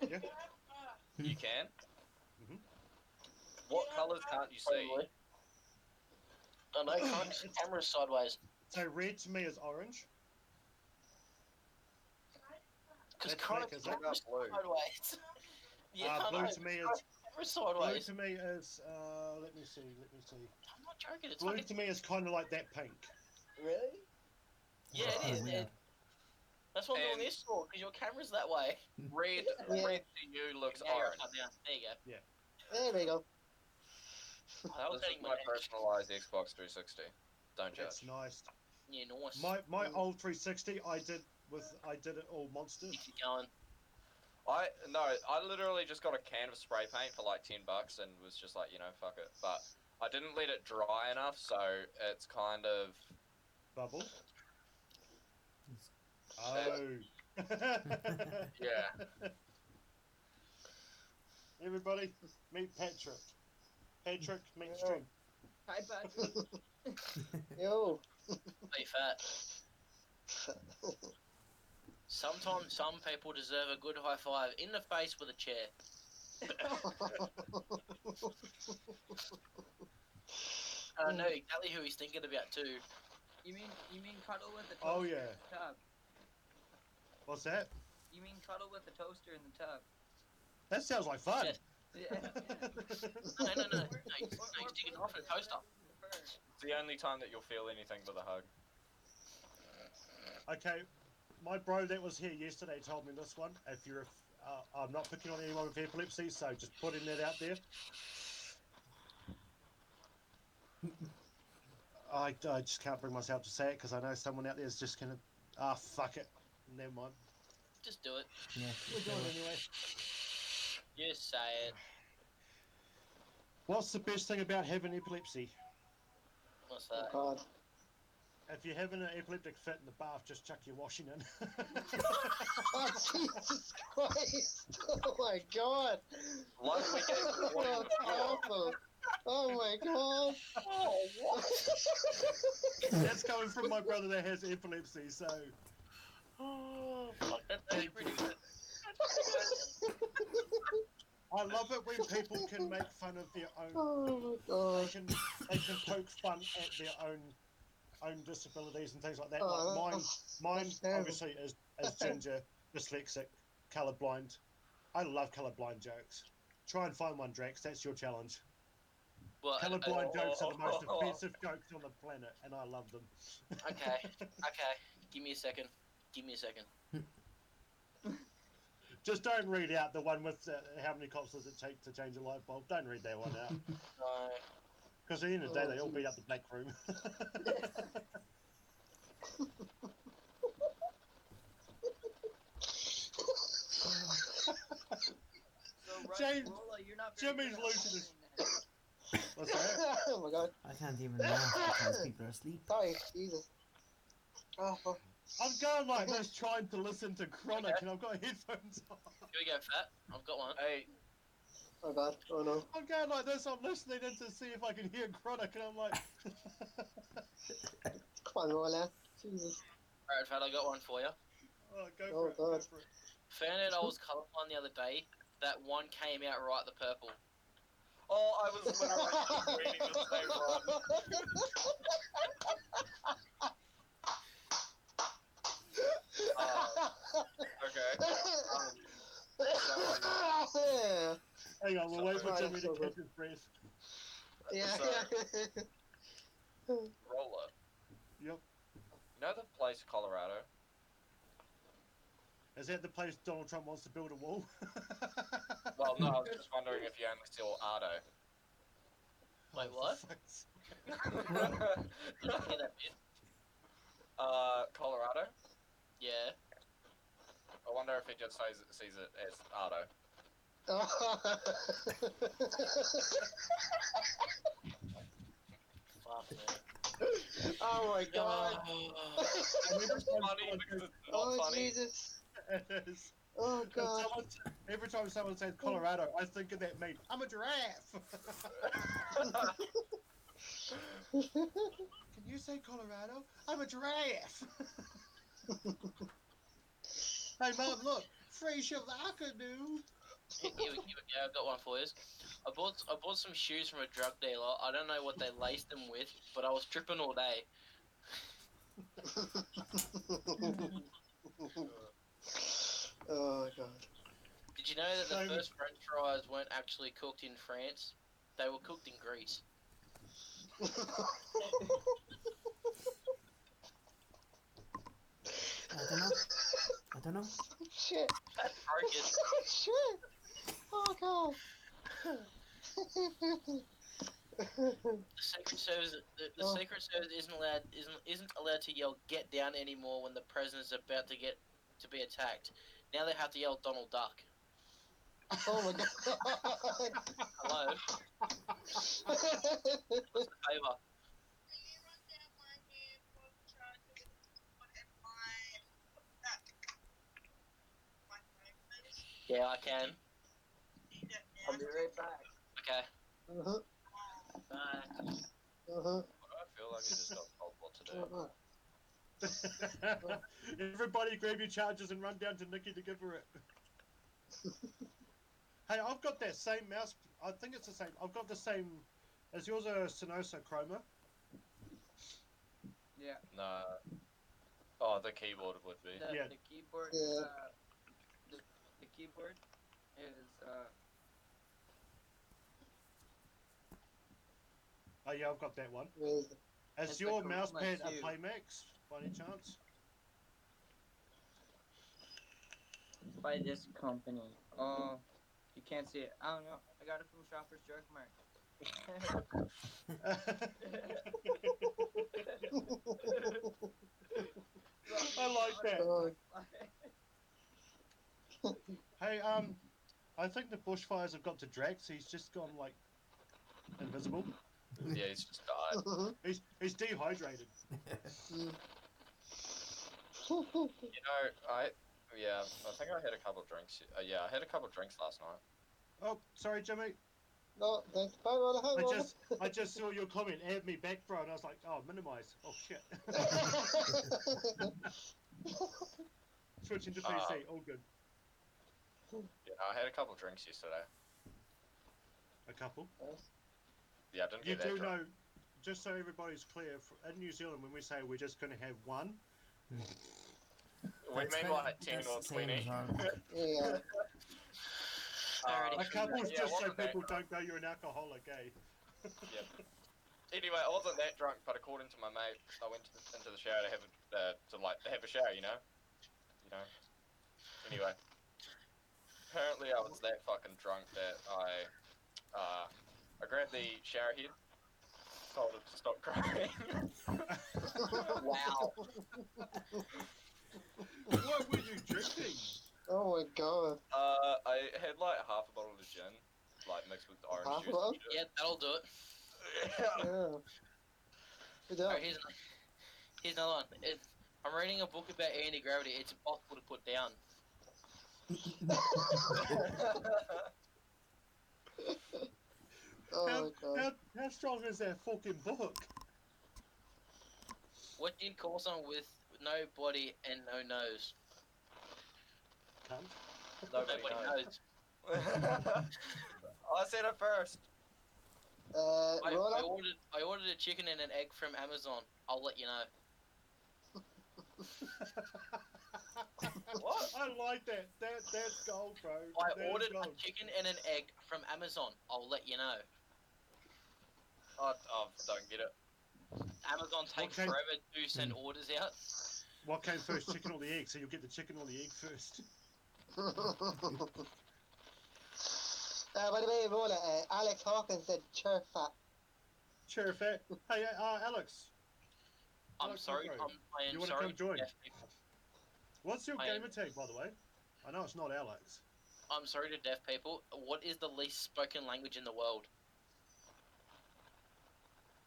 Yeah. You can? Mhm. What colors can't you see? Probably. I know, Chronic's camera's sideways. So red to me is orange. Because That's Chronic's black, is it? camera's Blue. sideways. Yeah, I Blue know, to me Chronic's is camera's blue sideways. to me is. Let me see. I'm not joking, it's Blue fucking... to me is kind of like that pink. Really? Yeah, it is. Weird. That's what I'm doing And- this for, because your camera's that way. Red, Yeah. red to you looks Now you're orange. upside down. There you go. There we go. Oh, that was This is hitting my my neck. personalized Xbox 360. Don't That's judge. nice. Yeah, nice. My old 360, I did it all monsters. Keep it going. I literally just got a can of spray paint for like $10 and was just like, fuck it. But I didn't let it dry enough, so it's kind of Bubble. Oh. yeah. Everybody, meet Patrick. Patrick, meet Stream. Hi, Patrick. Yo. Be fat. Sometimes some people deserve a good high five in the face with a chair. I know exactly who he's thinking about too. You mean cuddle with the toaster Oh, in yeah. the tub? What's that? You mean cuddle with the toaster in the tub? That sounds like fun. Yes. Yeah. No, he's sticking off in a toaster. It's the only time that you'll feel anything but a hug. Okay, my bro that was here yesterday told me this one. If you're, I'm not picking on anyone with epilepsy, so just putting that out there. I just can't bring myself to say it because I know someone out there is just gonna, fuck it, never mind. Just do it. Yeah. We're doing it anyway. Just say it. What's the best thing about having epilepsy? What's Oh that? God. If you're having an epileptic fit in the bath, just chuck your washing in. Oh, Jesus Christ. Oh my God. Last weekend, That's awful. Oh my God. Oh, what? That's coming from my brother that has epilepsy, so... Oh, fuck, that's actually pretty good. I love it when people can make fun of their own... Oh my They God. can poke fun at their own disabilities and things like that. Oh, Like mine that's terrible. obviously is ginger, dyslexic, colourblind. I love colourblind jokes. Try and find one, Drax. That's your challenge. Well, Colourblind jokes are the most offensive jokes on the planet, and I love them. okay. Give me a second. Just don't read out the one with how many cops does it take to change a light bulb. Don't read that one out. No. Because at the end of the day, they all beat up the black room. So, James- Rolla, you're not very Jimmy's good at losing his- holding that. What's that? Oh my God. I can't even laugh because people are asleep. Sorry, Jesus. Oh, fuck. I'm going like this trying to listen to Chronic, and I've got headphones on. Here we go, Fat. I've got one. Hey, Oh God. Oh no. I'm going like this, I'm listening in to see if I can hear Chronic, and I'm like... Come on, Rolla. Jesus. Alright, Fat, I got one for you. Oh, go Oh, for it, go God. for it. Found out I was colorblind the other day. That one came out right, the purple. oh, I was literally just reading the same one. Okay. Hang on, we'll wait for Right, Jimmy to so catch his breath. Yeah. Roller. Yep. You know the place Colorado? Is that the place Donald Trump wants to build a wall? Well, no, I was just wondering if you only saw Ardo. Wait, Oh, what? for fuck's Didn't hear that bit. Colorado? Yeah. I wonder if he just sees it as Ardo. Fuck me. Oh my God. Oh, It's funny because it's not Oh funny. Jesus. It is. Oh god. Every time someone says Colorado, I think of that meme. I'm a giraffe. Can you say Colorado? I'm a giraffe. Hey, Mum, look. Free Shavaka, Here we go. I've got one for you. I bought some shoes from a drug dealer. I don't know what they laced them with, but I was tripping all day. Oh god. Did you know that the first French fries weren't actually cooked in France? They were cooked in Greece. I don't know. Shit. That's broken. Shit. Oh god. The Secret Service, the Secret Service isn't allowed to yell "Get down" anymore when the president is about to be attacked. Now they have to yell "Donald Duck." Oh my god. Hello. What's the favour? Yeah, I can. I'll be right back. Okay. Uh-huh. Bye. Uh-huh. I feel like I just got told what to do. Uh-huh. Everybody grab your chargers and run down to Nikki to give her it. Hey, I've got that same mouse. I think it's the same. I've got the same. Is yours a Synosa Chroma? Yeah. No. Oh, the keyboard would be. The, Yeah. the keyboard. Yeah. The keyboard is Oh yeah, I've got that one. Amazing. Is It's your the mouse Chroma pad a 2. Playmax by any chance? by this company. Oh, you can't see it. I don't know. I got it from Shoppers Drug Mart. I like that. Oh, Hey, I think the bushfires have got to Drax. He's just gone like invisible. Yeah, he's just died. He's dehydrated. You know, I think I had a couple drinks. Yeah, I had a couple drinks last night. Oh, sorry, Jimmy. No, thanks. Bye, Roller. Hi, Roller. I just saw your comment. Add me back, bro, and I was like, oh, minimize. Oh shit. Switching to PC. All good. Yeah, I had a couple drinks yesterday. A couple. Yeah, I didn't You get that do drunk. know, just so everybody's clear, in New Zealand, when we say we're just going to have one, We mean like 10 or 20. Yeah. a couple's Yeah, just so wasn't that people drunk. don't know you're an alcoholic, eh? Yeah. Anyway, I wasn't that drunk, but according to my mate, I went into the shower to have a shower, you know. Anyway, apparently I was that fucking drunk that I grabbed the shower head, told it to stop crying. Wow. What were you drinking? Oh my god. I had like half a bottle of gin, like mixed with orange Half a juice. bottle? And shit. Yeah, that'll do it. Yeah. Good job. Alright, here's another one. I'm reading a book about anti-gravity. It's impossible to put down. Oh my god. How strong is that fucking book? What do you call someone with no body and no nose? Cunt. Nobody knows. I said it first. I Roller? ordered a chicken and an egg from Amazon. I'll let you know. What? I like that. That's gold, bro. I That is ordered gold. a chicken and an egg from Amazon. I'll let you know. I don't get it. Amazon takes Okay. forever to send orders out. What came first, chicken or the egg? So you'll get the chicken or the egg first. By the way, Roller, Alex Hawkins said chirp fat. Sure, fat. Hey, Alex. I'm Alex, sorry. bro. I You am wanna sorry. come join? Deaf people. What's your I am- gamer tag, by the way? I know it's not Alex. I'm sorry to deaf people. What is the least spoken language in the world?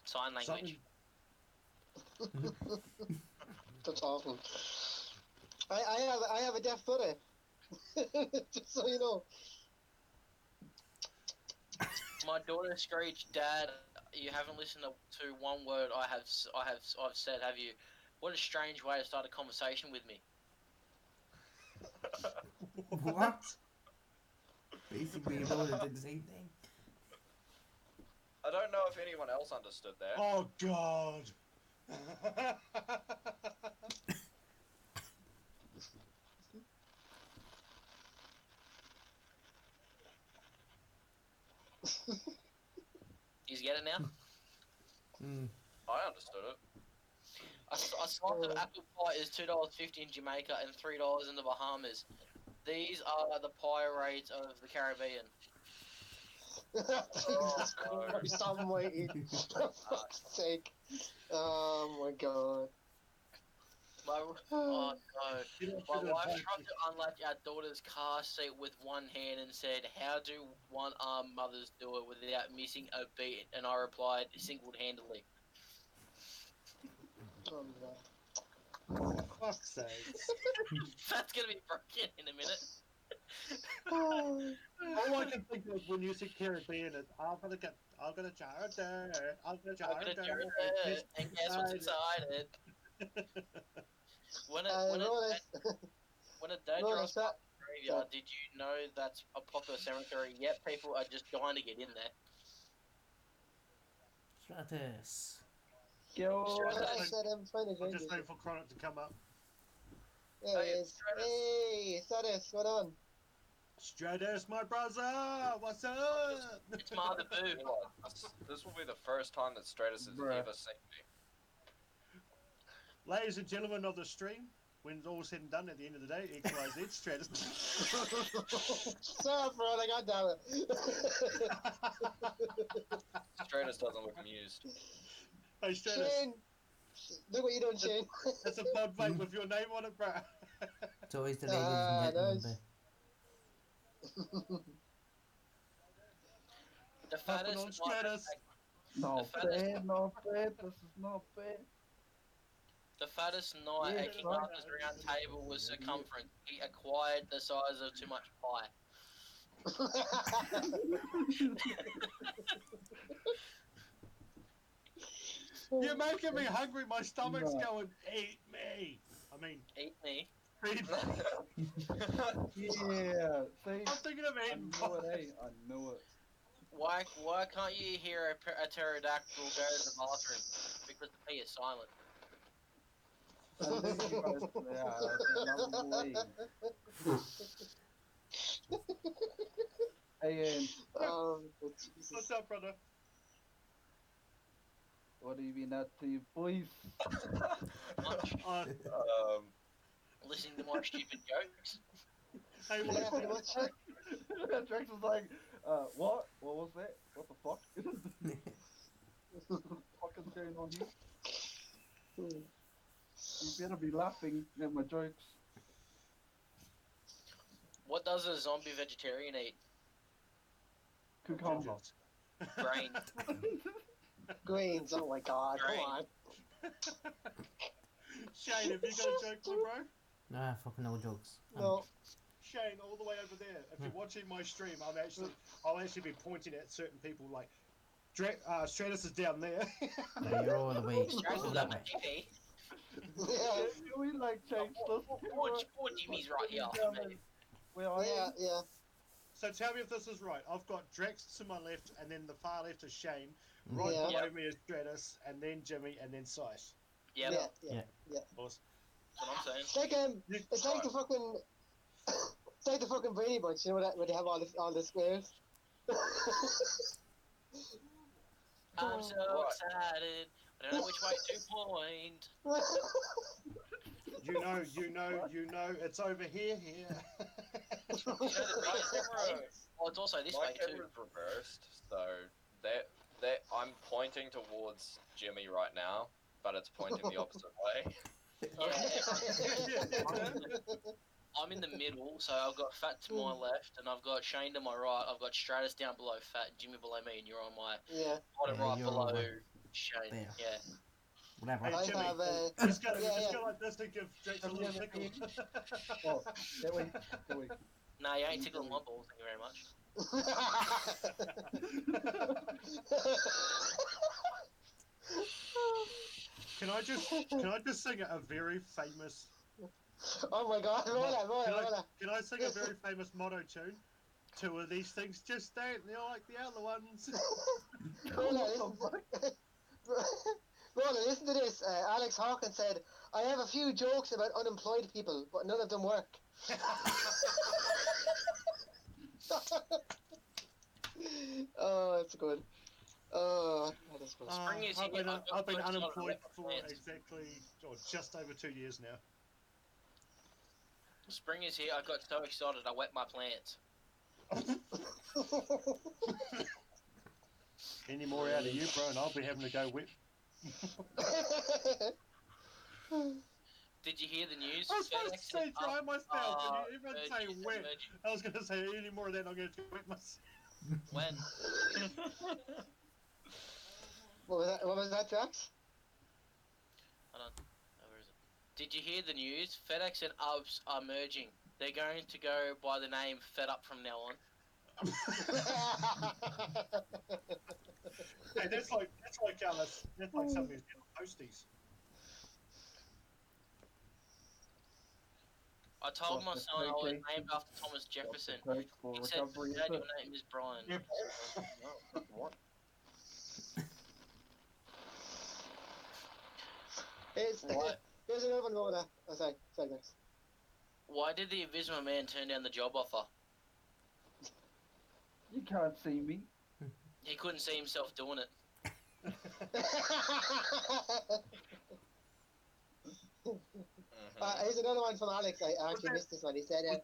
Sign language. That's awesome. I have a deaf brother. Just so you know. My daughter screeched, "Dad, you haven't listened to one word I've said, have you? What a strange way to start a conversation with me." What? Basically, your daughter did the same thing. I don't know if anyone else understood that. Oh God. Do you get it now? I understood it. A slice of apple pie is $2.50 in Jamaica and $3 in the Bahamas. These are the pie rates of the Caribbean. Jesus Christ almighty. For fuck's sake. Oh my god. Oh no. My wife tried to unlatch our daughter's car seat with one hand and said, "How do one-armed mothers do it without missing a beat?" And I replied, "Single-handedly." Oh no. Fuck's sakes. That's gonna be broken in a minute. All I can think of when you said Caribbean is I'm gonna jar of dirt. I'm gonna jar I'm of gonna dirt. jar it, and guess what's inside it? When a dad drives past the graveyard, did you know that's a popular cemetery? Yet people are just dying to get in there. Stratus. I said I'm trying to I'm drink just this. waiting for Chronic to come up. There he is. Hey, Stratus, what on? Stratus, my brother, what's up? It's Mother Boo. This will be the first time that Stratus has ever seen me. Ladies and gentlemen of the stream, when it's all said and done at the end of the day, XYZ, Stratus. Shut up, bro, God damn it. Stratus doesn't look amused. Hey, Stratus. Shane! Look what you done, Shane. That's a pod vape with your name on it, bro. It's always the ladies and gentlemen. nice. The fattest on Stratus. No fair, no fair, this is not fair. The fattest knight at King Arthur's round table was circumference. He acquired the size of too much pie. You're making me hungry. My stomach's going. Eat me. I mean, eat me. Feed me. Yeah, see, I'm thinking of eating I know it, eh? I know it. Why can't you hear a pterodactyl go to the bathroom? Because the P is silent. I knew you guys, yeah, another way. Hey, what's up, brother? What have you been up to, boys? Listening to my stupid jokes. Hey, Drax was like, what? What was that? What the fuck? What the fuck is going on here? You better be laughing at my jokes. What does a zombie vegetarian eat? Cucumber. Grain. Grains, oh my god, Grain. come on. Shane, have you got a joke, my bro? Nah, fucking no jokes. No. Shane, all the way over there. If you're watching my stream, I'll actually be pointing at certain people like Stratus is down there. No, you're all the way Stratus all is that up way. at TV. Yeah, Can we like change this? Poor Jimmy's right here after me. Where I am? yeah. So tell me if this is right. I've got Drax to my left, and then the far left is Shane. Right Yeah. below me is Stratus, and then Jimmy, and then Sice. Yep. Yeah. Awesome. That's what I'm saying. It's like it's like the fucking, it's like the fucking Brady Bunch, you know, where they have all the squares. I'm so excited. I don't know which way to point. You know, it's over here. You know the right way. Well, it's also this My way too. camera's reversed, so that I'm pointing towards Jimmy right now, but it's pointing the opposite way. I'm in the middle, so I've got Fat to my left, and I've got Shane to my right. I've got Stratus down below Fat, Jimmy below me, and you're on my bottom right you're below over Shane. there. Yeah. Whatever. Hey, I Jimmy, have, just go, yeah, just yeah. go like this to give Drax a Have you little ever tickle. seen- Oh, get away, get away. Nah, you ain't tickling my balls, thank you very much. Can I just sing a very famous? Oh my god, roll. Can I sing a very famous motto tune? Two of these things just ain't like the other ones. Roland, listen to this. Alex Hawkins said, I have a few jokes about unemployed people, but none of them work. Oh, that's good. Oh, that is good. Spring is I've here. I've been I've got unemployed my for plans. exactly just over 2 years now. Spring is here. I got so excited I wet my plants. Any more out of you, bro, and I'll be having to go wet. Did you hear the news? I was supposed to say dry myself, and you even say emergency, wet. emergency. I was going to say any more of that, I'm going to wet myself. When? What was that, Drax? Hold on. Oh, where is it? Did you hear the news? FedEx and UPS are merging. They're going to go by the name Fed Up from now on. Hey, that's like some New Zealand posties. I told my What's son I was okay? named after Thomas Jefferson. Thanks for He said, recovery. Dad, your name is Brian. Yep. What? Here's another one, Roland. Oh, sorry, Drax. Why did the Invisible Man turn down the job offer? You can't see me. He couldn't see himself doing it. Here's another one from Alex. I actually missed this one. He said,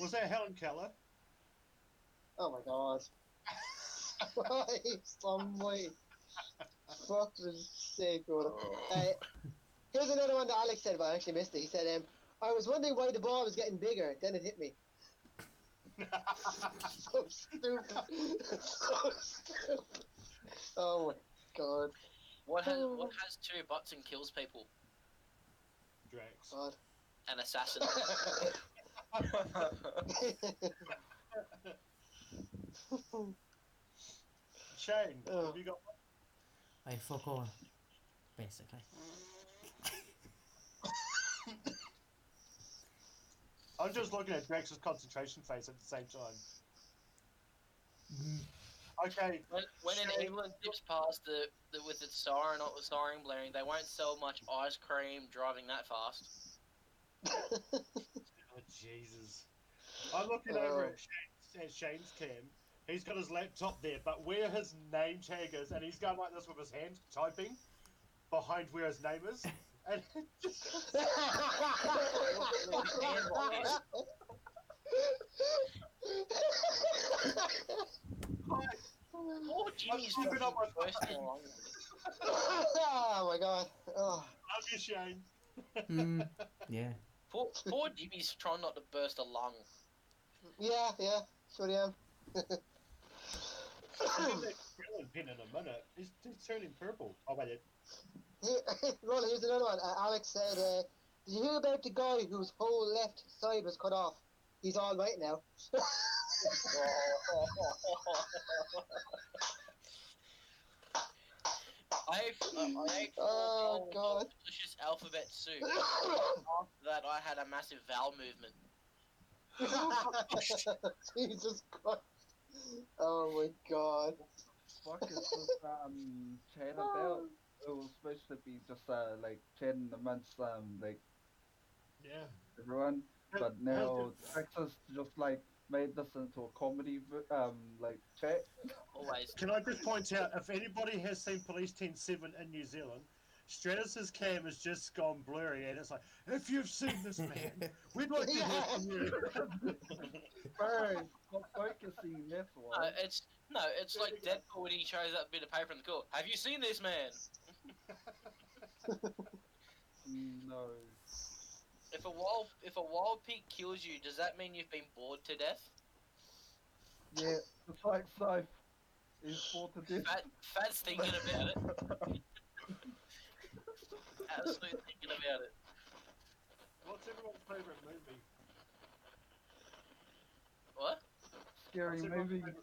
Was that Helen Keller? oh my god. Somebody. Fuck's sake, Roland. Here's another one that Alex said, but I actually missed it. He said, I was wondering why the ball was getting bigger, then it hit me. So stupid. So stupid. Oh my god. What has two butts and kills people? Drax. God. An assassin. Shane, have you got one? I fuck all, basically. I'm just looking at Drax's concentration face at the same time. Okay. When an ambulance zips past with its siren blaring, they won't sell much ice cream driving that fast. Oh, Jesus. I'm looking over at Shane's cam. He's got his laptop there, but where his name tag is, and he's going like this with his hand, typing behind where his name is. And Oh, Jimmy's keeping up my first one. Oh my god. Oh. love you, Shane. Yeah. Poor Jimmy's trying not to burst a lung. Yeah, sure am. I'll get that grilling pin in a minute. He's turning purple. Oh, wait. Roland, here's another one. Alex said, did you hear about the guy whose whole left side was cut off? He's all right now. I ate Oh, God. delicious alphabet soup. After that, I had a massive vowel movement. Jesus Christ. Oh my god. Fuck is this chat about? It was supposed to be just like chatting amongst like Yeah. everyone, but now Texas just like made this into a comedy like chat. Always. Can I just point out, if anybody has seen Police 10-7 in New Zealand, Stratus's cam has just gone blurry, and it's like, if you've seen this man, we'd like to hear from you. Bro, not focusing, that's why. It's like Deadpool when he shows that bit of paper in the court. Have you seen this man? No. If a wild pig kills you, does that mean you've been bored to death? Yeah, it's like Scythe. He's bored to death. Fat's thinking about it. absolutely thinking about it. What's everyone's favourite movie? What? Scary What's everyone's movie.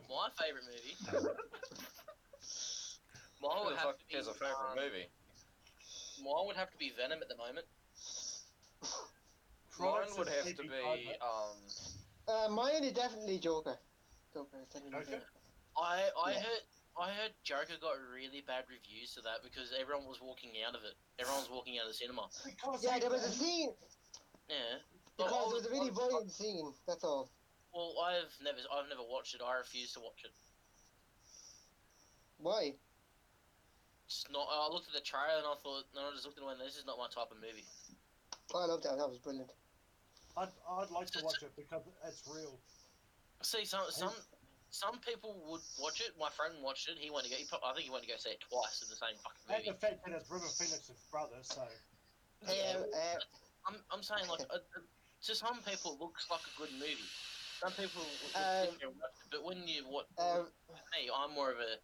My favourite movie? Mine Who would the have fuck to be, has a favorite movie? mine would have to be Venom at the moment. Mine Chronicles would of have to Creepy be Tiger. Mine is definitely Joker. Joker is definitely Joker? I Yeah. heard Joker got really bad reviews to that because everyone was walking out of it. Everyone was walking out of the cinema. Because Yeah, there was a scene Yeah. because Well, there was a really violent scene. That's all. well, I've never watched it. I refuse to watch it. Why? It's not. I looked at the trailer and I thought, no, I just looked at it and went, this is not my type of movie. I loved it. That was brilliant. I'd like to watch it because it's real. See, some people would watch it. My friend watched it. He went to go. I think he went to go see it twice in the same fucking And movie. the fact that it's River Phoenix's brother, so. I'm saying like to some people it looks like a good movie. Some people would sit there and watch it, but when you watch me, I'm more of a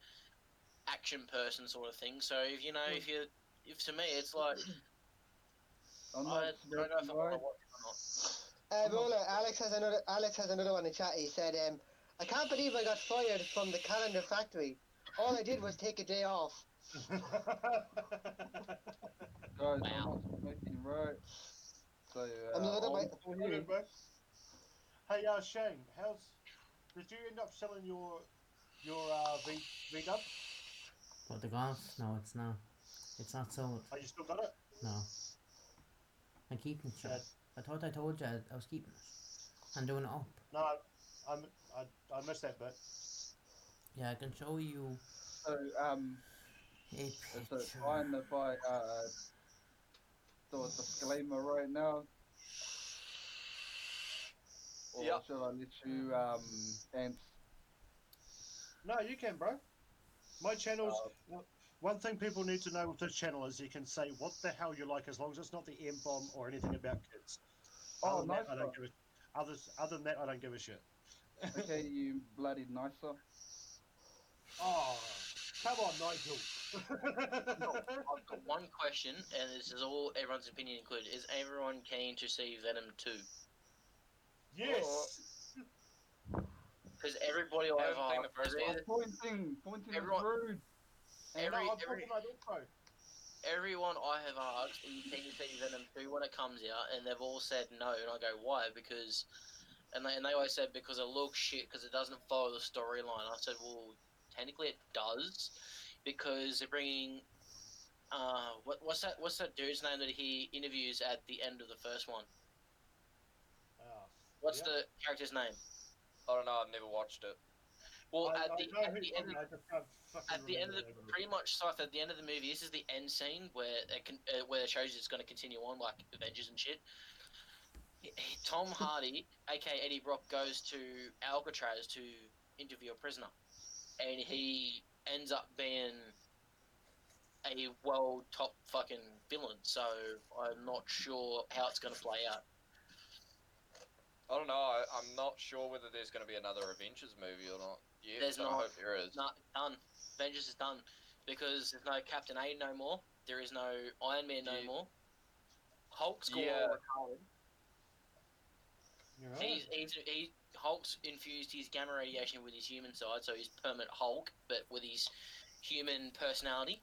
action person sort of thing. So if to me it's like I'm I not don't know if I want to right. watch it or not. Roller, Alex has another one in chat. He said, I can't believe I got fired from the calendar factory. All I did was take a day off. Guys, Wow. I'm not smoking, right? So, I'm not I'm about- still here. Bro. Hey, Shane, did you end up selling your V-Dub? But the golf? No, it's not. It's not sold. Oh, you still got it? No. I'm keeping it. Shit. I thought I told you I was keeping it. I'm doing it up. No, I missed that bit. Yeah, I can show you So, a is picture. it fine if I do a disclaimer right now? Or Yeah. should I let you answer? No, you can, bro. My channel's... one thing people need to know with this channel is you can say what the hell you like as long as it's not the M-bomb or anything about kids. Oh, Other than nice that, I don't give a... Other than that, I don't give a shit. Okay, you bloody nicer. Oh, come on, Nigel. I've got one question, and this is all everyone's opinion included. Is everyone keen to see Venom 2? Yes. Because everybody I I've haven't seen the first one. Pointing Everyone- is rude. everyone I have asked, are you keen to see Venom 2 when it comes out? And they've all said no, and I go, why? Because... And they always said because it looks shit, because it doesn't follow the storyline. I said, well, technically it does, because they're bringing... what's that dude's name that he interviews at the end of the first one? What's the character's name? I don't know. I've never watched it. Well, I at the know end who you're talking about, I just can't fucking at the end of the remember pretty much so at the end of the movie, this is the end scene where it shows it's going to continue on like Avengers and shit. Tom Hardy, aka Eddie Brock, goes to Alcatraz to interview a prisoner, and he ends up being a world top fucking villain. So I'm not sure how it's going to play out. I don't know. I'm not sure whether there's going to be another Avengers movie or not. Yeah, There's but not. I hope there is. Nah, done. Avengers is done because there's no Captain A no more. There is no Iron Man no more. Hulk's gone all retarded. Hulk's infused his gamma radiation with his human side, so he's permanent Hulk, but with his human personality.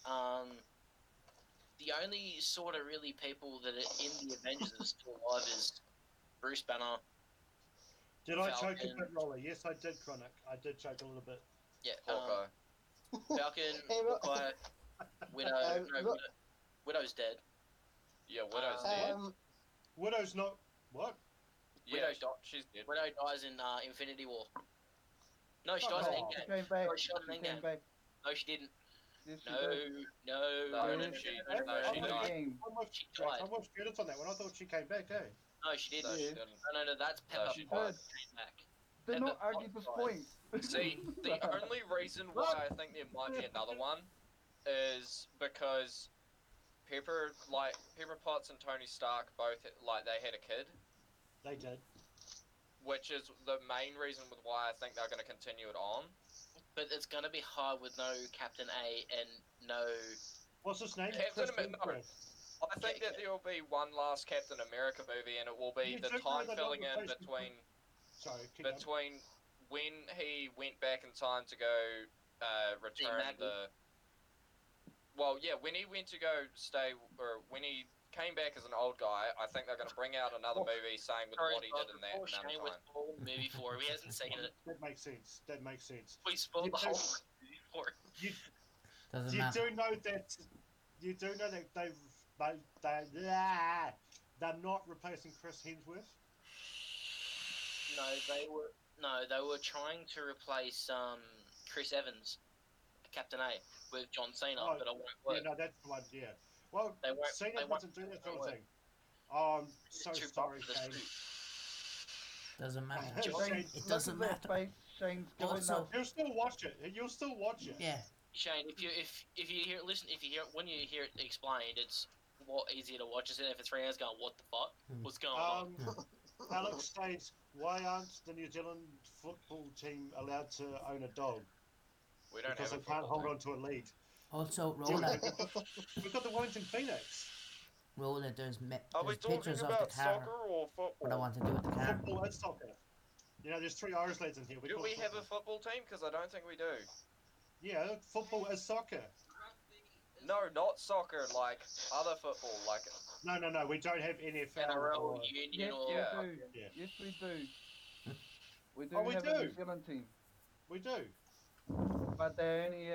The only sort of really people that are in the Avengers that are still alive is Bruce Banner. Did I choke a Falcon. bit, Roller? Yes, I did, Chronic. I did choke a little bit. Yeah, Hawkeye. Falcon, Hawkeye, Widow's dead. Yeah, Widow's dead. Widow's not... What? Yeah, she's dead. Widow dies in Infinity War. No, she dies in Oh. Endgame. She came back. No, she died in She came Endgame. back. No, she didn't. Yes, she No, did. no, she no. died. Game. She died. I watched credits on that one. I thought she came back, eh? No, she didn't. No, she Yeah. didn't. No, that's No, Pepper she Potts died. came back. Did Pepper not argue Potts this died. point. See, the only reason why I think there might be another one is because Pepper Potts and Tony Stark both they had a kid, They did. which is the main reason with why I think they're going to continue it on. But it's going to be hard with no Captain A and no What's his name? Captain Chris America. No, Hemsworth. I think that there will be one last Captain America movie, and it will be You the do know time they're not filling in replacing between Sorry, keep going. between when he went back in time to go return Maggie. the. Well, yeah, when he went to go stay, or when he came back as an old guy, I think they're going to bring out another movie saying with what he did in that amount of Shane was time. spoiled the movie for him. He hasn't seen it. That makes sense. That makes sense. We spoiled You the do- whole movie for him. Doesn't You matter. do know that. You do know that they're not replacing Chris Hemsworth. No, they were trying to replace Chris Evans, Captain A, with John Cena, Oh, but it won't work. Yeah, no, that's the one. Yeah. Well, They won't- Cena they won't- doesn't do that sort of won't. thing. Oh, I'm so Too sorry, buff for the Shane. suit. Doesn't matter. Shane, It doesn't Look at that matter. face Shane's giving Also- us. You'll still watch it. You'll still watch it. Yeah. Shane, if you hear when you hear it explained, it's a lot easier to watch. Isn't it? If it's 3 hours going, what the fuck? What's going on? Alex states, why aren't the New Zealand football team allowed to own a dog? We don't Because have they a can't football hold team. on to a lead. Also, Roller, We've got the Wellington Phoenix. Roller, there's Are we talking pictures of about the car. soccer or football? What I want to do with the car. Football and soccer. You know, there's 3 Irish lads in here. Do we have a football team? Because I don't think we do. Yeah, football is soccer. No, not soccer, like other football, like... No, we don't have NFL. NRL, or- Union, Yes, or Yeah. we do. Yeah. Yes, we do. We do Oh, we have do? a New Zealand team, We do. but they're only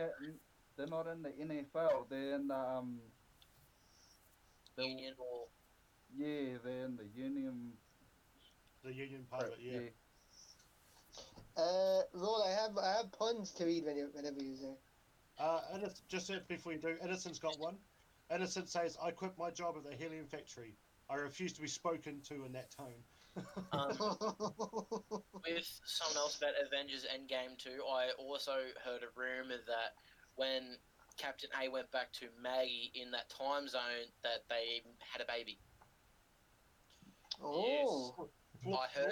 they're not in the NFL. They're in the Union, or yeah, they're in the Union. The union part of it, yeah. Roll, I have puns to read whenever you're there. Just before you do, Innocent's got one. Innocent says, I quit my job at the helium factory. I refuse to be spoken to in that tone. with someone else about Avengers Endgame 2, I also heard a rumor that when Captain A went back to Maggie in that time zone, that they had a baby. Oh. I heard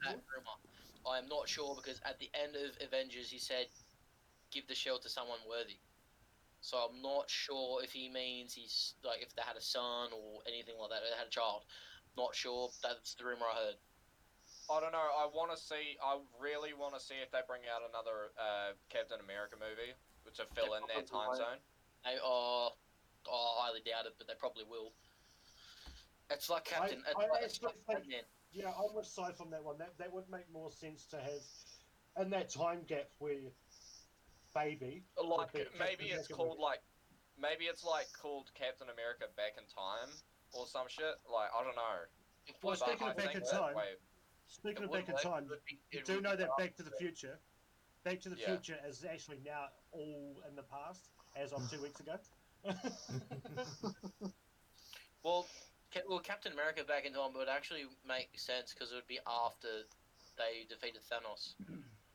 that rumor. I am not sure because at the end of Avengers he said, "Give the shield to someone worthy." So I'm not sure if he means he's like if they had a son or anything like that. They had a child. Not sure. That's the rumor I heard. I don't know, I really want to see if they bring out another Captain America movie to fill in that time zone. I highly doubt it, but they probably will. It's like Captain. It's like Batman. Yeah, I'm with Scythe on that one. That would make more sense to have in that time gap where baby. Like would be maybe Captain it's America called movie. like maybe it's like called Captain America Back in Time or some shit. Like I don't know. Well, But speaking I of Back think in that Time, way- speaking It of would Back in work, Time, it you would do be know that after Back to the Future, Back to the Yeah. Future is actually now all in the past as of 2 weeks ago. Well, Captain America Back in Time would actually make sense because it would be after they defeated Thanos.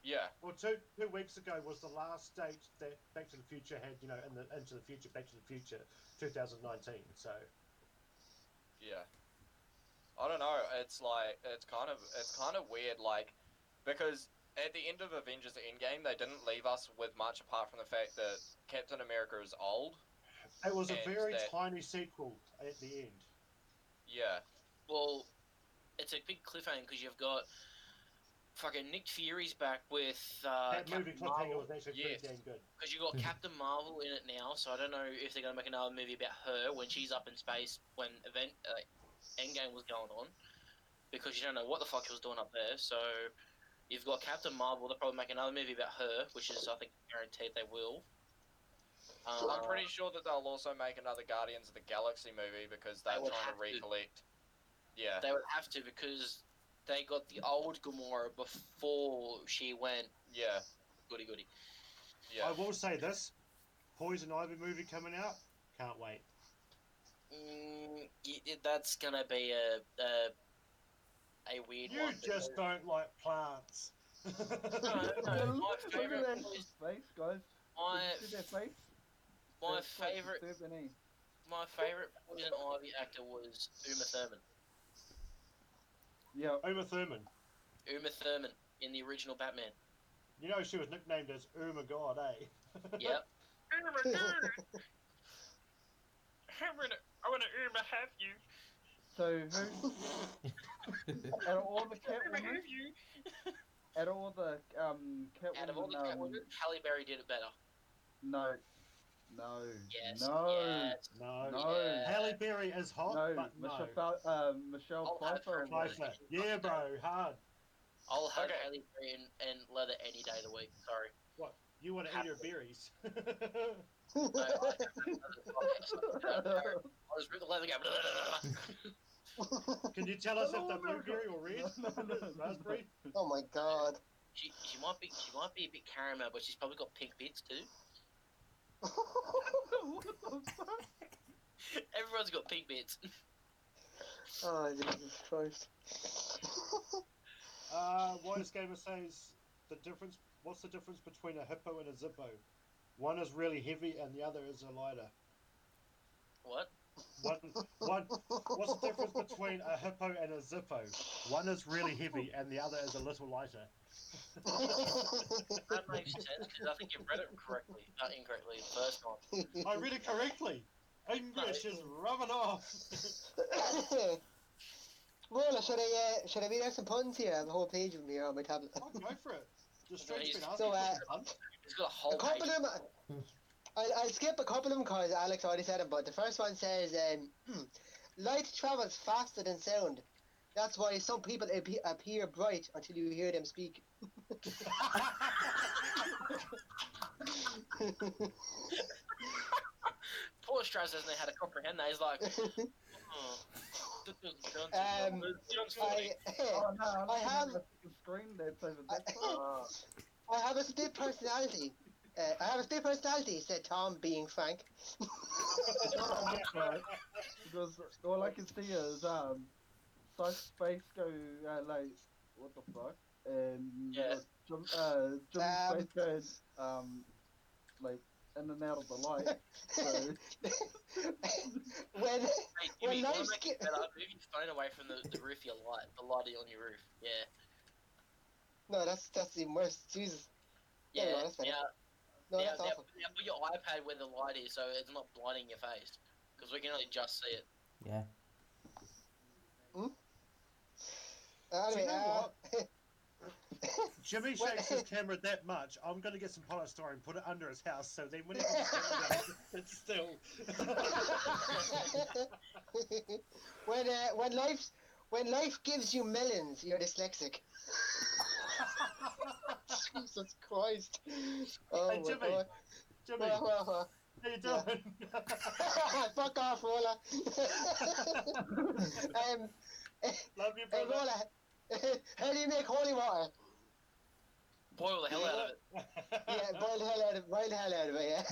Yeah. Well, two weeks ago was the last date that Back to the Future had, you know, Into the Future, Back to the Future, 2019. So Yeah. I don't know. It's like it's kind of weird, like because at the end of Avengers Endgame, they didn't leave us with much apart from the fact that Captain America is old. it was a And very that- tiny sequel at the end. Yeah. Well, it's a big cliffhanger because you've got fucking Nick Fury's back with That movie Captain cliffhanger Marvel. was actually Yes. pretty damn good. Because you've got Captain Marvel in it now, so I don't know if they're going to make another movie about her when she's up in space when Endgame was going on. Because you don't know what the fuck she was doing up there. So you've got Captain Marvel, they'll probably make another movie about her, which is, I think, guaranteed they will. I'm pretty sure that they'll also make another Guardians of the Galaxy movie because they're would trying have to to. recollect. Yeah. They would have to because they got the old Gamora before she went Yeah. goody. Yeah. I will say this: Poison Ivy movie coming out. Can't wait. That's gonna be a weird You one. just don't like plants. No, Look my at favorite that is face, guys. my Did you see that face? my That's quite favorite disturbing, eh? my favorite Poison Ivy actor was Uma Thurman. Yeah. Uma Thurman. Uma Thurman in the original Batman. You know she was nicknamed as Uma God, eh? Yep. I wanna have you. So who? Out of all the Catwoman, out of all the Out of all Catwoman, the Catwomen, Halle Berry did it better. no, Yes. no, Yes. No. no, Yeah. Halle Berry is hot, no. but no. Michelle I'll have Pfeiffer her was. Pfeiffer. Yeah, bro, hard. I'll have Okay. Halle Berry and leather any day of the week. Sorry. What? You want to eat her berries? No, I I'll just rip the leather go. Can you tell us if Hello, they're America. blueberry or red? No. Raspberry? Oh my god. She might be a bit caramel, but she's probably got pink bits too. What the fuck? Everyone's got pink bits. Oh, Jesus Christ. Wise Gamer says the difference. What's the difference between a hippo and a zippo? One is really heavy and the other is a lighter. What? One. What's the difference between a hippo and a zippo? One is really heavy and the other is a little lighter. That makes sense because I think you've read it incorrectly the first time. I read it correctly. English is rubbing off. Rolla, should I read out some puns here? I have a whole page of them here on my tablet. Oh, go for it. The street's been So, asking He's got a whole a couple page. of them, I'll skip a couple of them because Alex already said them, but the first one says, light travels faster than sound. That's why some people appear bright until you hear them speak. Poor Strauss doesn't know how to comprehend that. He's like, I have a screen that's over there. I have a split personality. Said Tom, being frank. Because all I can see is space go like what the fuck, and jump space goes like in and out of the light. So when life move your phone away from the roof of your light, the light on your roof. Yeah. No, that's even worse. Jesus. Yeah. There you go, that's better. No, that's awful. Now put your iPad where the light is, so it's not blinding your face, because we can only just see it. Yeah. Anyway, you know what? Jimmy shakes his camera that much. I'm going to get some polystyrene and put it under his house, so then when he it's still. when life gives you melons, you're dyslexic. Jesus Christ! Oh Hey, my Jimmy. God. Jimmy. How you doing? Fuck off, Rolla. Love you, Hey, brother. Rolla. How do you make holy water? Boil the hell out of it. Yeah, boil the hell out of it, yeah.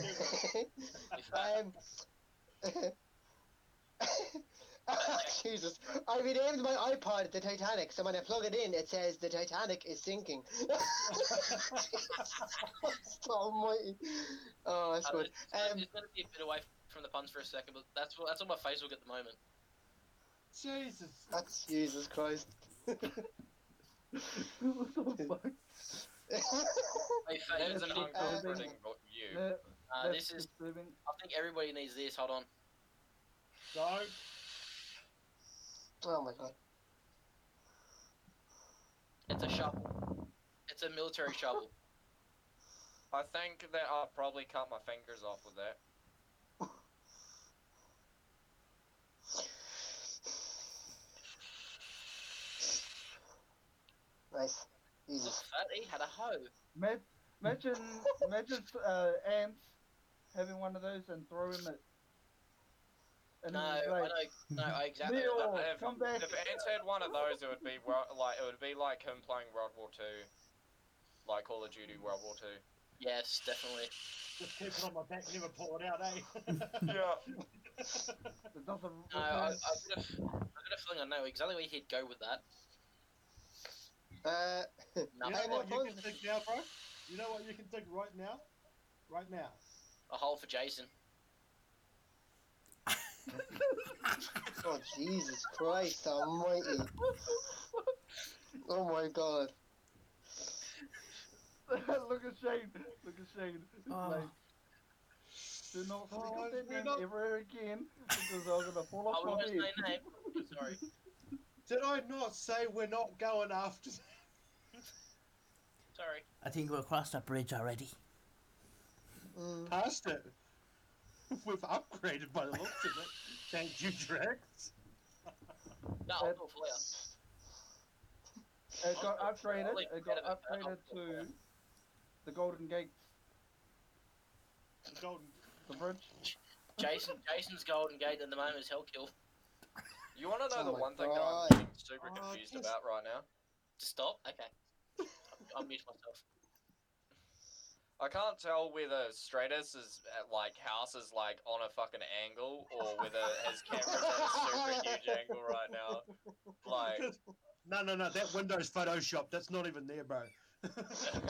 Jesus. I renamed my iPod the Titanic, so when I plug it in, it says the Titanic is sinking. Almighty. Oh, that's good. It's going to be a bit away from the puns for a second, but that's on my Facebook at the moment. Jesus. That's Jesus Christ. What the fuck? Hey, That is an uncomforting view. This is. I think everybody needs this. Hold on. Don't. Oh my God. It's a shovel. It's a military shovel. I think that I'll probably cut my fingers off with that. Nice. Jesus. Look, Fatty had a hoe. Imagine ants having one of those and throwing it. And No, it's like, no, exactly. Neil, come back. If ants had one of those, it would be like him playing World War II, like Call of Duty World War II. Yes, definitely. Just keep it on my back, never pull it out, eh? Yeah. It doesn't. No, I've got a feeling I know exactly where he'd go with that. You know Nothing. what you can think now, bro? You know what you can think right now? Right now. A hole for Jason. Oh, Jesus Christ almighty. Oh my God. Look at Shane. Look at Shane. It's like, Do not speak Oh, of that we're name not- ever again, because I'm gonna fall I off won't my say bed. name. Sorry. Did I not say we're not going after? Sorry. I think we're across that bridge already. Past it. We've upgraded by the looks of it. Thank you, Drax. No, I'll do it for you. It got upgraded. I'll leave It got it at that. upgraded to the Golden Gates, The golden. the bridge. Jason's Golden Gate at the moment is Hellkill. You want to know Oh the my one thing God. that I'm super Oh, confused just- about right now? To stop? Okay. I'll mute myself. I can't tell whether Stratus is at, like, house is like on a fucking angle or whether his camera's at a super huge angle right now. Like, No, that window's Photoshop. That's not even there, bro. It's an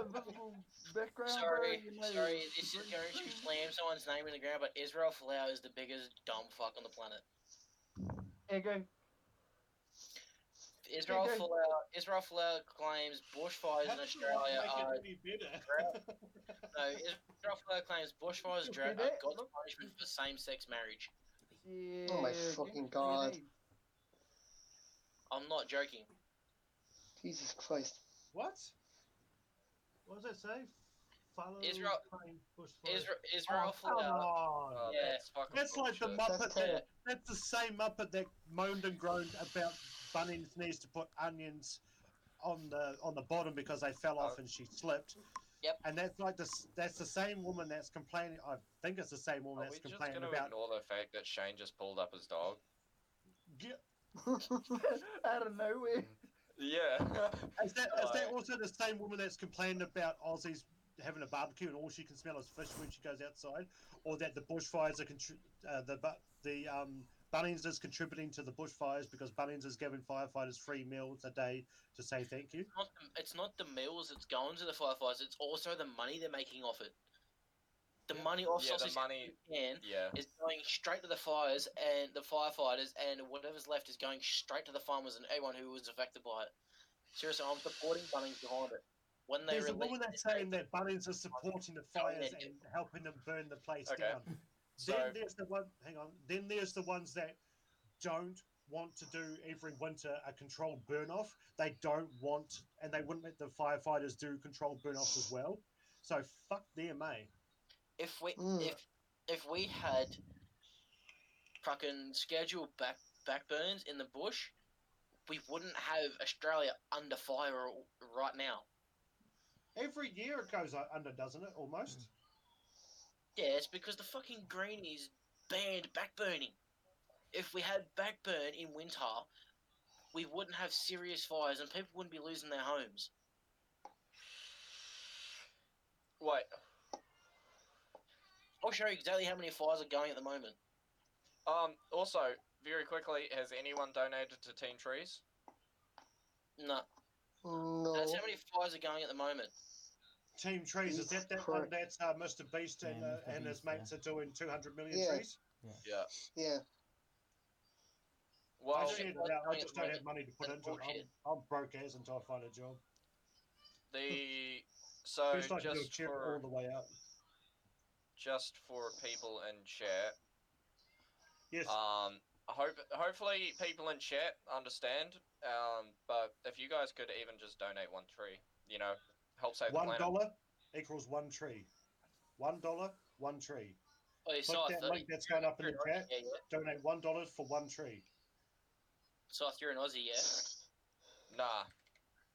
invisible background. Sorry, bro, you know, this is green going to screen. slam someone's name in the ground, but Israel Folau is the biggest dumb fuck on the planet. Ego. Israel Okay. Folau claims bushfires in Australia are any better? no. Israel Folau claims bushfires You are see that? God's Look. punishment for same-sex marriage. Yeah, Oh my fucking God. I'm not joking. Jesus Christ. What? What does that say? Follow Israel- plain bushfire. Israel Come Folau. on. Yeah. that's fucking That's like the bullshit. Muppet. That's That, terrible. that's the same Muppet that moaned and groaned about Bunnings needs to put onions on the bottom because they fell off and she slipped. Yep. And that's like this. That's the same woman that's complaining. I think it's the same woman Are we that's just complaining going to about. ignore the fact that Shane just pulled up his dog? Out of nowhere. Yeah. Is that also the same woman that's complaining about Aussies having a barbecue and all she can smell is fish when she goes outside, or that the bushfires are Bunnings is contributing to the bushfires because Bunnings is giving firefighters free meals a day to say thank you? It's not the meals that's going to the firefighters. It's also the money they're making off it. The money off Yeah, the sausage money. can Yeah. is going straight to the fires and the firefighters, and whatever's left is going straight to the farmers and everyone who was affected by it. Seriously, I'm supporting Bunnings behind it. When they There's a release woman that's saying that Bunnings is supporting the fires and helping them burn the place Okay. down. So, Then there's the one. Hang on. Then there's the ones that don't want to do every winter a controlled burn off. They don't want, and they wouldn't let the firefighters do controlled burn offs as well. So fuck them, eh? if we had fucking scheduled backburns in the bush, we wouldn't have Australia under fire right now. Every year it goes under, doesn't it? Almost. Yeah, it's because the fucking Greenies banned backburning. If we had backburn in winter, we wouldn't have serious fires and people wouldn't be losing their homes. wait. I'll show you exactly how many fires are going at the moment. Also, very quickly, has anyone donated to Team Trees? No. No. That's how many fires are going at the moment. Team Trees, is that one that's Mr. Beast and, Yeah, Mr. and his Beast, mates are doing 200 million Yeah. trees? Yeah. Yeah. Well, I shared it out. I just don't have money to put That's into it. bullshit. I'm broke as until I find a job. so First I can do a just check all for the way out. people in chat, Yes. hopefully people in chat understand. But if you guys could even just donate one tree, help save the planet. $1 equals one tree. $1, one tree. Oh, you Click saw that link that's going up in the chat. Yeah, yeah. Donate $1 for one tree. So if you're an Aussie, yeah? Nah.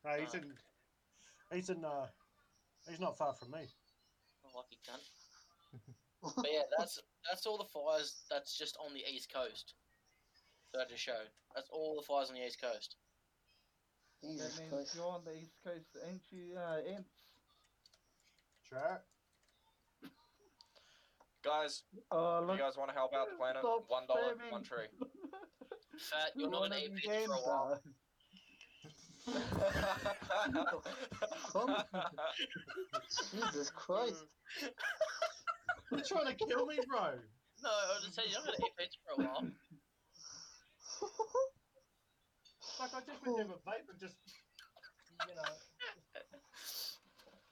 No, he's not far from me. Oh, lucky cunt. But yeah, that's all the fires that's just on the East Coast that I just showed. That's all the fires on the East Coast. Jesus That means Christ. you're on the East Coast, ain't you, Ants? Sure. Guys, Look, you guys want to help out the planet? stop $1, spamming. one tree. Fat, you're not One an of AP the games, for a while. Jesus Christ. You're trying to kill me, bro. No, I was just saying you're not an AP for a while. Like, I just went to have a vape and just,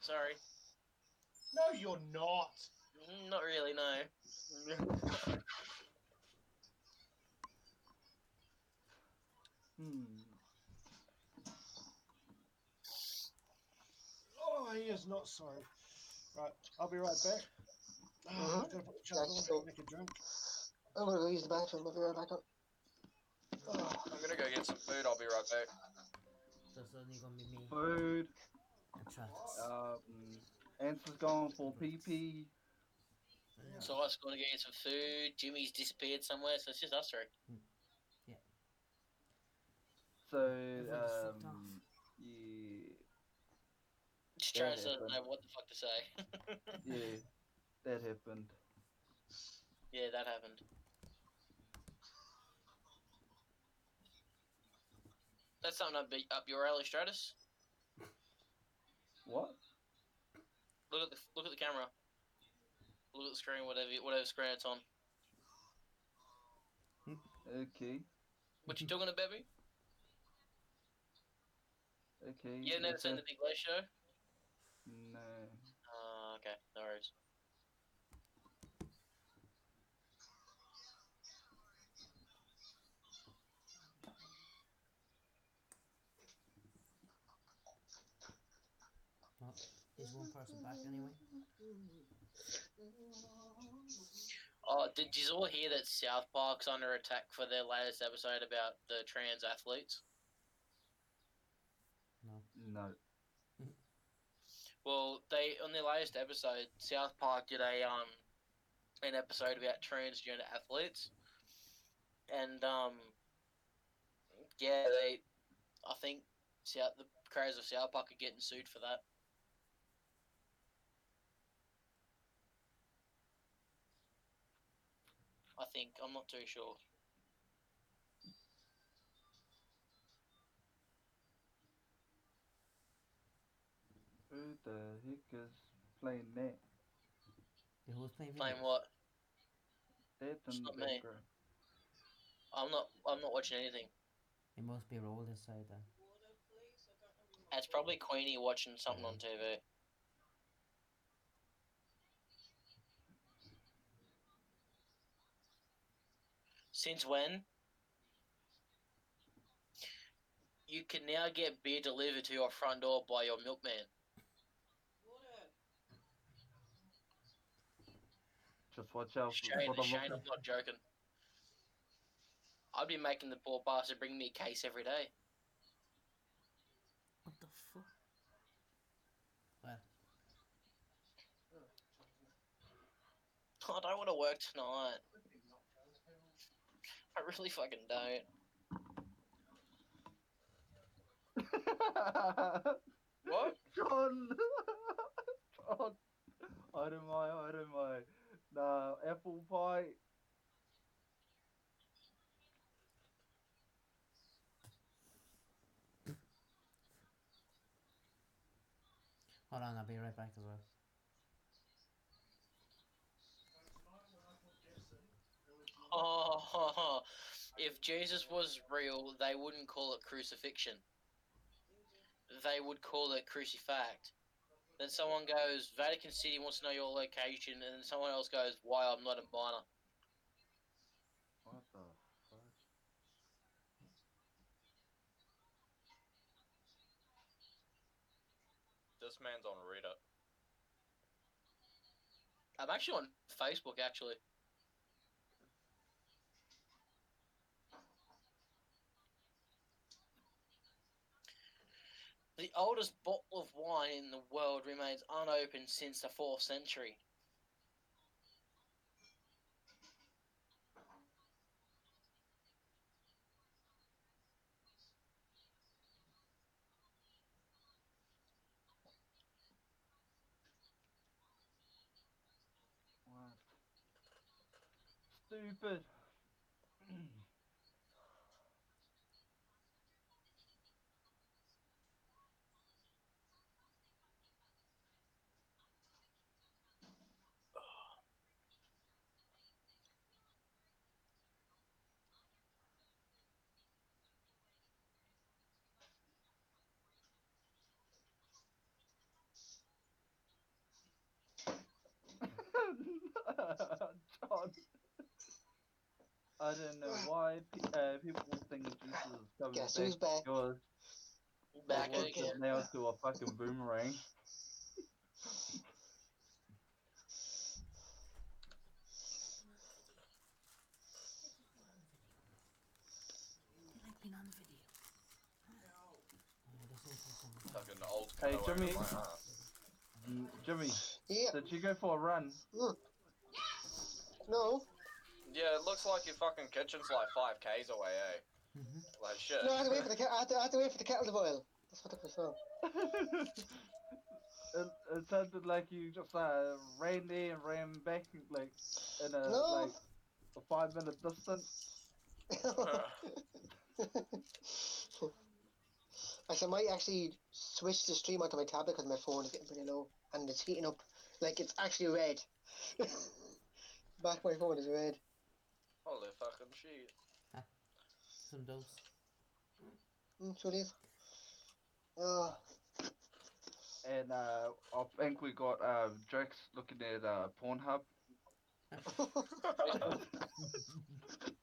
Sorry. No, you're not. Not really, no. Oh, he is not sorry. Right, I'll be right back. Mhm. I've got to put the charger That's on, so- make a drink. I'm gonna go use the bathroom. I'll be right back up. I'm gonna go get some food. I'll be right back. So it's only gonna be me Food. and Travis. Answer's going for PP. So I was going to get some food. Jimmy's disappeared somewhere, so it's just us three. Yeah. So, Everyone's fucked off. yeah. Just That trying to happened. know what the fuck to say. Yeah, that happened. Yeah, that happened. That's something up your alley, Stratus. What? Look at the camera. Look at the screen, whatever screen it's on. Okay. What you talking about, baby? Okay. You never seen the Big Les show? No. Okay, no worries. Well, is one person back anyway? Oh, did you all hear that South Park's under attack for their latest episode about the trans athletes? No. No. Well, on their latest episode, South Park did an episode about transgender athletes, and yeah, I think the creators of South Park are getting sued for that. I think, I'm not too sure. Who the heck is playing that? Yeah, who's playing Playing videos? what? That's It's in not the me. background. I'm not watching anything. It must be rolled inside then. It's probably Queenie watching something on TV. Since when? You can now get beer delivered to your front door by your milkman. Just watch out Shane, for the Shane, look. I'm not joking. I'd be making the poor bastard bring me a case every day. What the fuck? Well, I don't want to work tonight. I really fucking don't. What? John! John! I don't mind. Nah, apple pie. hold on, I'll be right back as well. Oh, if Jesus was real, they wouldn't call it crucifixion. They would call it crucifact. Then someone goes, Vatican City wants to know your location, and then someone else goes, why I'm not a minor. What the fuck? This man's on Reddit. I'm actually on Facebook, actually. The oldest bottle of wine in the world remains unopened since the 4th century. What? Stupid. I don't know why people think Jesus is coming Guess who's back? because Back was again. just nailed to a fucking boomerang. Like being on the video. Fucking old Hey, canoe Jimmy. over my ass. Jimmy, Yeah. did you go for a run? No. Yeah, it looks like your fucking kitchen's like 5Ks away, eh? Like shit. No, I had to wait for the I had to wait for the kettle to boil. That's what I saw. It sounded like you just ran there and ran back like in a No. like a 5-minute distance. I might actually switch the stream onto my tablet because my phone is getting pretty low and it's heating up. Like it's actually red. Back my phone is red. Holy fucking shit. Some dose. So it is. Oh. And I think we got Drax looking at Pornhub.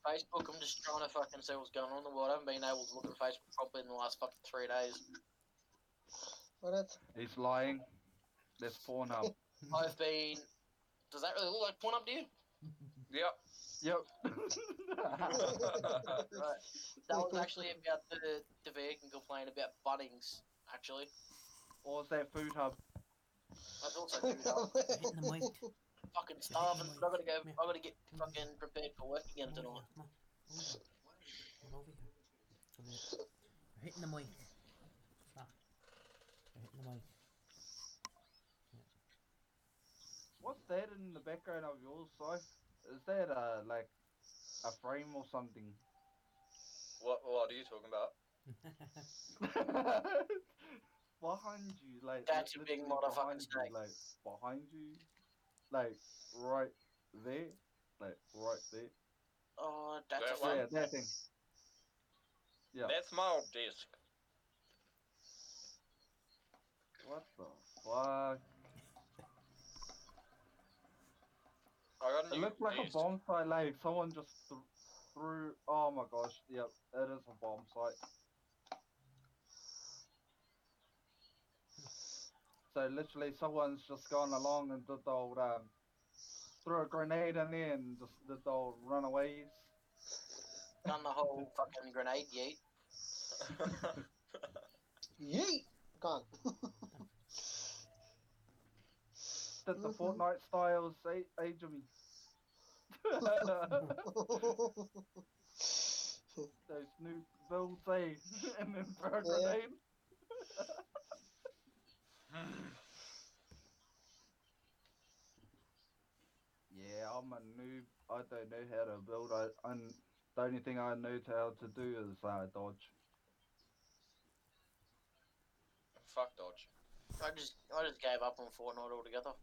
Facebook, I'm just trying to fucking see what's going on in the world. I haven't been able to look at Facebook properly in the last fucking 3 days. What? He's lying. That's Pornhub. I've been. Does that really look like Pornhub to you? Yep. Yep. Right. That was actually about the vegan complaint about Bunnings, actually. Or is that Food Hub? That's also food hub. Hitting the mic. Fucking starving. I gotta go. I gotta get fucking prepared for work again Come tonight. on, come over here. Come here. You're hitting the mic. Stop. You're hitting the mic. What's that in the background of yours, Si? Is that like a frame or something? What are you talking about? Behind you, like That's a big literally motherfucking behind snake. you, like behind you, like right there, like right there. Oh, that's That a one? fun. Yeah, that thing. Yeah. That's my old disc. What the fuck? I got a It new looks like disc. a bomb site. Like someone just threw. Oh my gosh! Yep, it is a bomb site. So literally, someone's just gone along and did the old threw a grenade in there and just did the old runaways. Done the whole fucking grenade yeet. Yeet! Gone. Did the Fortnite styles, age of me. Those new builds, and then throw a grenade. Yeah, I'm a noob. I don't know how to build. The only thing I know how to do is dodge. Fuck dodge. I just gave up on Fortnite altogether.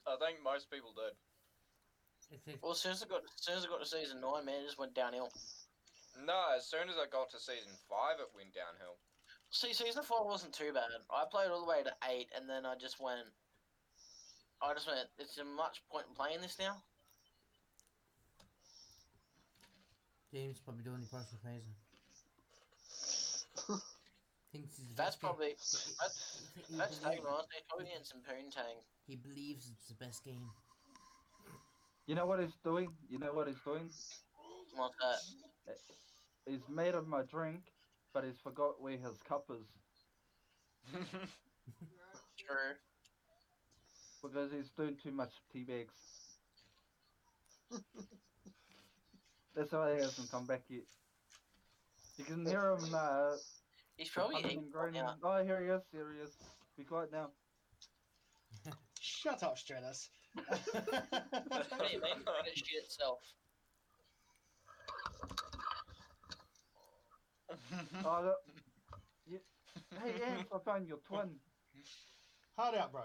I think most people did. Well, as soon as I got to season 9, man, it just went downhill. No, as soon as I got to season 5, it went downhill. See, season 4 wasn't too bad. I played all the way to 8, and then I just went. It's a much point in playing this now. James probably the only person who plays it. Thinks he's the That's best game. probably that's taking on. He's probably getting some poontang. He believes it's the best game. You know what he's doing? What's that? He's made of my drink, but he's forgot where his cup is. True. Because he's doing too much tea bags. That's why he hasn't come back yet. You can hear him He's probably humming eating and groaning. now. Oh, here he is. Be quiet now. Shut up, Stratus. What do you mean? It shit itself. Oh, look. Hey, Ants, I found your twin. Hard out, bro.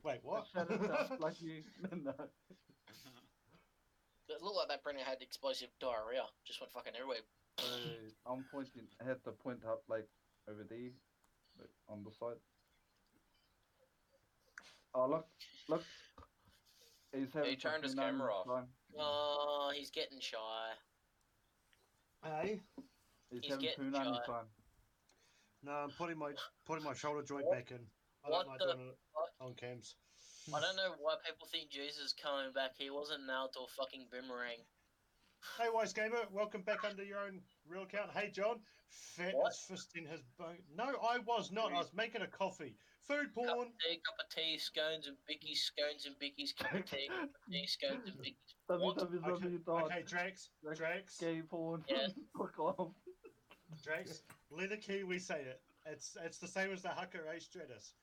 Wait, what? Shut it up, like you. No. It looked like that printer had explosive diarrhea. Just went fucking everywhere. I'm pointing. I had to point up like over there, like, on the side. Oh look! He's having He turned his some punani camera off. fun. Oh, he's getting shy. Hey, He's He's having getting punani shy. fun. no, I'm putting my shoulder joint What- back in. I what don't like the doing it fuck? on cams. I don't know why people think Jesus is coming back. He wasn't nailed to a fucking boomerang. Hey, Wise Gamer, welcome back under your own real account. Hey, John, fat What? as fist in his bone. No, I was not. I was making a coffee. Food porn. Cup of tea, scones and bickies, scones and bickies, cup of tea, scones and bickies. What? Okay, Drax. Yes. Drax, let a Kiwi say it. It's the same as the Haka A Stratus.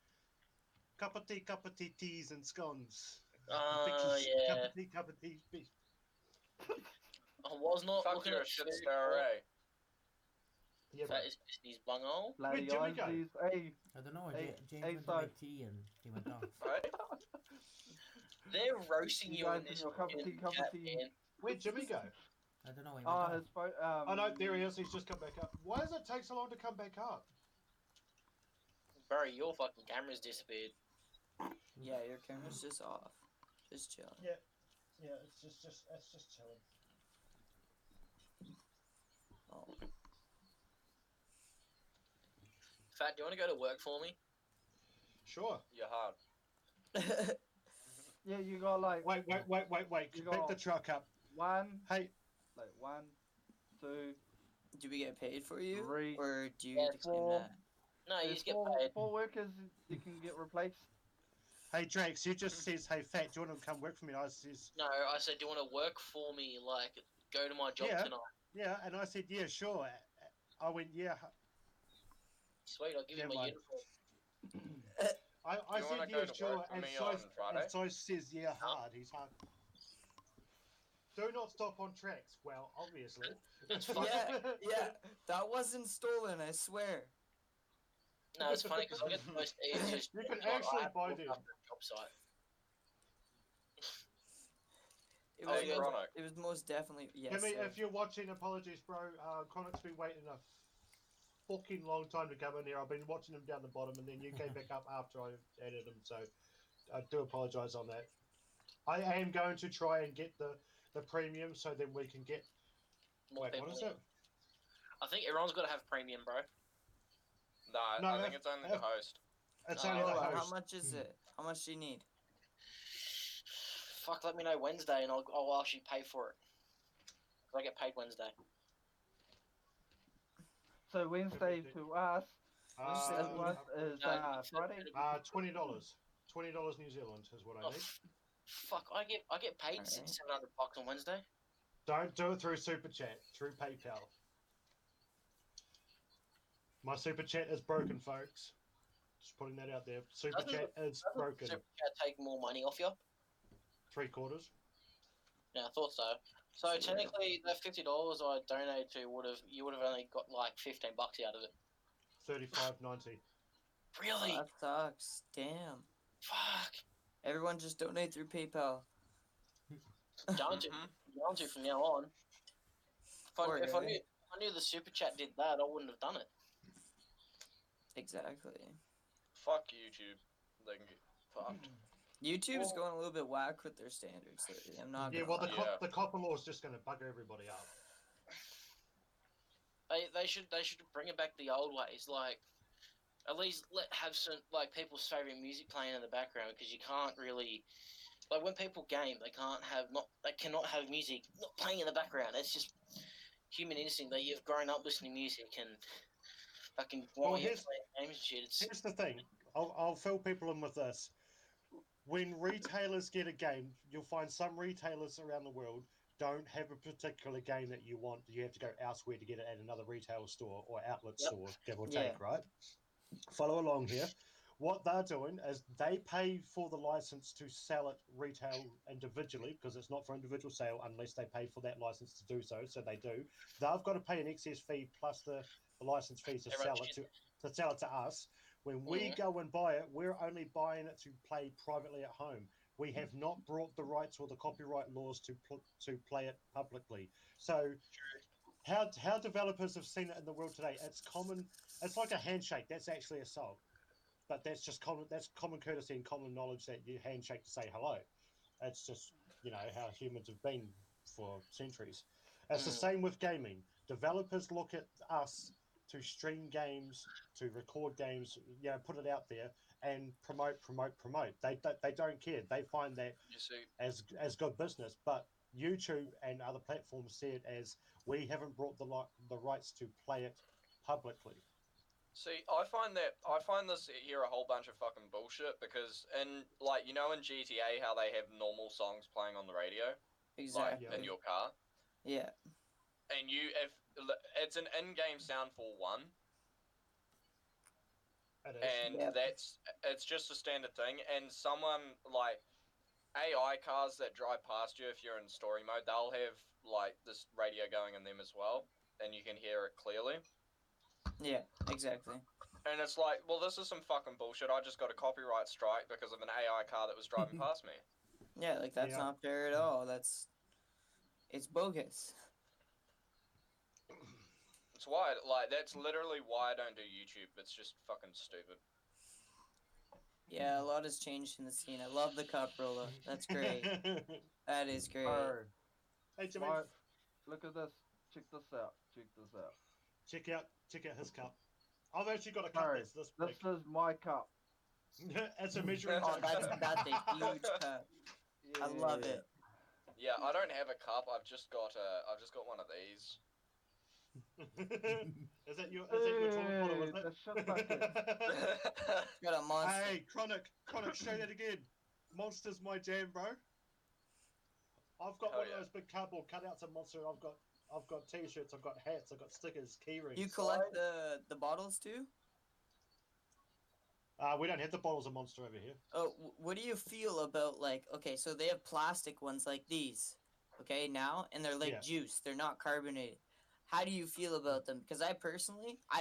Cup of tea, teas and scones. Oh, Bickies, yeah. cup of tea. I was not Fuck, looking you're a at shit food star, porn. eh? Yeah, That is his bunghole. Where'd Jimmy go? Hey, I don't know. Hey, James hey, went to sorry. make tea and he went off. Right? They're roasting You you guys in this in your cup of tea, fucking cup of chat, tea. man. Where'd Jimmy go? I don't know. He went off. his phone. Oh no, there he is. He's just come back up. Why does it take so long to come back up? Bro, your fucking camera's disappeared. Yeah, your camera's just off. Just chilling. Yeah, it's just chilling. Oh. Fat, do you want to go to work for me? Sure. You're hard. Yeah, you got like Wait. You Pick got- the truck up. one, Hey, like 1, 2, Do we get paid for you? 3, Or do you Yeah, get to claim 4. that? No, you There's just get 4, paid. 4 workers you can get replaced. hey, Drax. You just says, "Hey, Fat, do you want to come work for me?" And I says, No, I said, do you want to work for me? Like, go to my job Yeah. tonight. "Yeah," and I said, "Yeah, sure." I went, "Yeah." Sweet, I'll give you Never my mind. uniform. I You said, wanna "Yeah, go to sure," work for and me so on Friday? and so says, "Yeah, hard." He's hard. Do not stop on tracks. Well, obviously. It's funny. Yeah, that wasn't stolen, I swear. No, it's funny because I get the most easiest. You can job. I actually have to buy look them. after a job site. It Oh, was, yeah. most, it was most definitely yes. Give me, sir. if you're watching, apologies, bro. Chronic's been waiting a fucking long time to come in here. I've been watching him down the bottom, and then you came back up after I added him, so I do apologise on that. I am going to try and get the premium, so then we can get. More Wait, people what is in. it? I think everyone's got to have premium, bro. No, I No, think it's only the host. It's Oh, only the Oh, host. how much is it? How much do you need? Fuck, let me know Wednesday and I'll actually pay for it. 'Cause I get paid Wednesday. So Wednesday to us, Uh, is Friday. $20. $20 New Zealand is what I Oh, need. fuck, I get paid Alright. $700 on Wednesday. Don't do it through Super Chat, through PayPal. My Super Chat is broken, folks. Just putting that out there. Super Chat is broken. Super Chat take more money off you? 3/4. Yeah, I thought so. So technically, the $50 I donated to you would have only got like $15 out of it. $35.90. Really? Oh, that sucks. Damn. Fuck. Everyone just donate through PayPal. Going to from now on. If I knew the super chat did that, I wouldn't have done it. Exactly. Fuck YouTube. They can get fucked. YouTube's going a little bit whack with their standards lately. I'm not. Yeah, gonna well, lie. the copper law is just going to bugger everybody up. They should bring it back the old ways, like at least have some like people's favorite music playing in the background, because you can't really like when people game they cannot have music not playing in the background. It's just human instinct that you've grown up listening to music and fucking while you're playing games and shit. Here's the thing. I'll fill people in with this. When retailers get a game, you'll find some retailers around the world don't have a particular game that you want. You have to go elsewhere to get it at another retail store or outlet store, give or take, right? Follow along here. What they're doing is they pay for the license to sell it retail individually, because it's not for individual sale unless they pay for that license to do so. So they do. They've got to pay an excess fee plus the license fee to sell it to us. When we go and buy it, we're only buying it to play privately at home. We have not brought the rights or the copyright laws to play it publicly. So how developers have seen it in the world today, it's common. It's like a handshake. That's actually assault. But that's just common. That's common courtesy and common knowledge that you handshake to say hello. It's just, how humans have been for centuries. It's the same with gaming. Developers look at us to stream games, to record games, put it out there and promote. They don't care. They find that as good business. But YouTube and other platforms see it as we haven't brought the rights to play it publicly. See, I find this here a whole bunch of fucking bullshit because in in GTA how they have normal songs playing on the radio, Exactly. in your car. Yeah. And if it's an in-game sound for one, and it's just a standard thing. And someone like AI cars that drive past you, if you're in story mode, they'll have this radio going in them as well, and you can hear it clearly. Yeah, exactly. And it's like, well, this is some fucking bullshit. I just got a copyright strike because of an AI car that was driving past me. Yeah, that's not fair at all. It's bogus. It's why, that's literally why I don't do YouTube. It's just fucking stupid. Yeah, a lot has changed in the scene. I love the cup, Rolo. That's great. That is great. Hey, Jimmy. Look at this. Check this out. Check out his cup. I've actually got a cup that's this big. This is my cup. It's a measuring cup. cup. That's a huge cup. I love it. Yeah, I don't have a cup. I've just got one of these. Is that your toilet bottle? Got a monster. Hey, Chronic, show that again. Monster's my jam, bro. I've got one of those big cardboard cutouts of Monster. I've got t-shirts, I've got hats, I've got stickers, key rings. You collect the bottles too? We don't have the bottles of Monster over here. Oh, what do you feel about okay, so they have plastic ones like these, okay, now, and they're like juice. They're not carbonated. How do you feel about them? Because I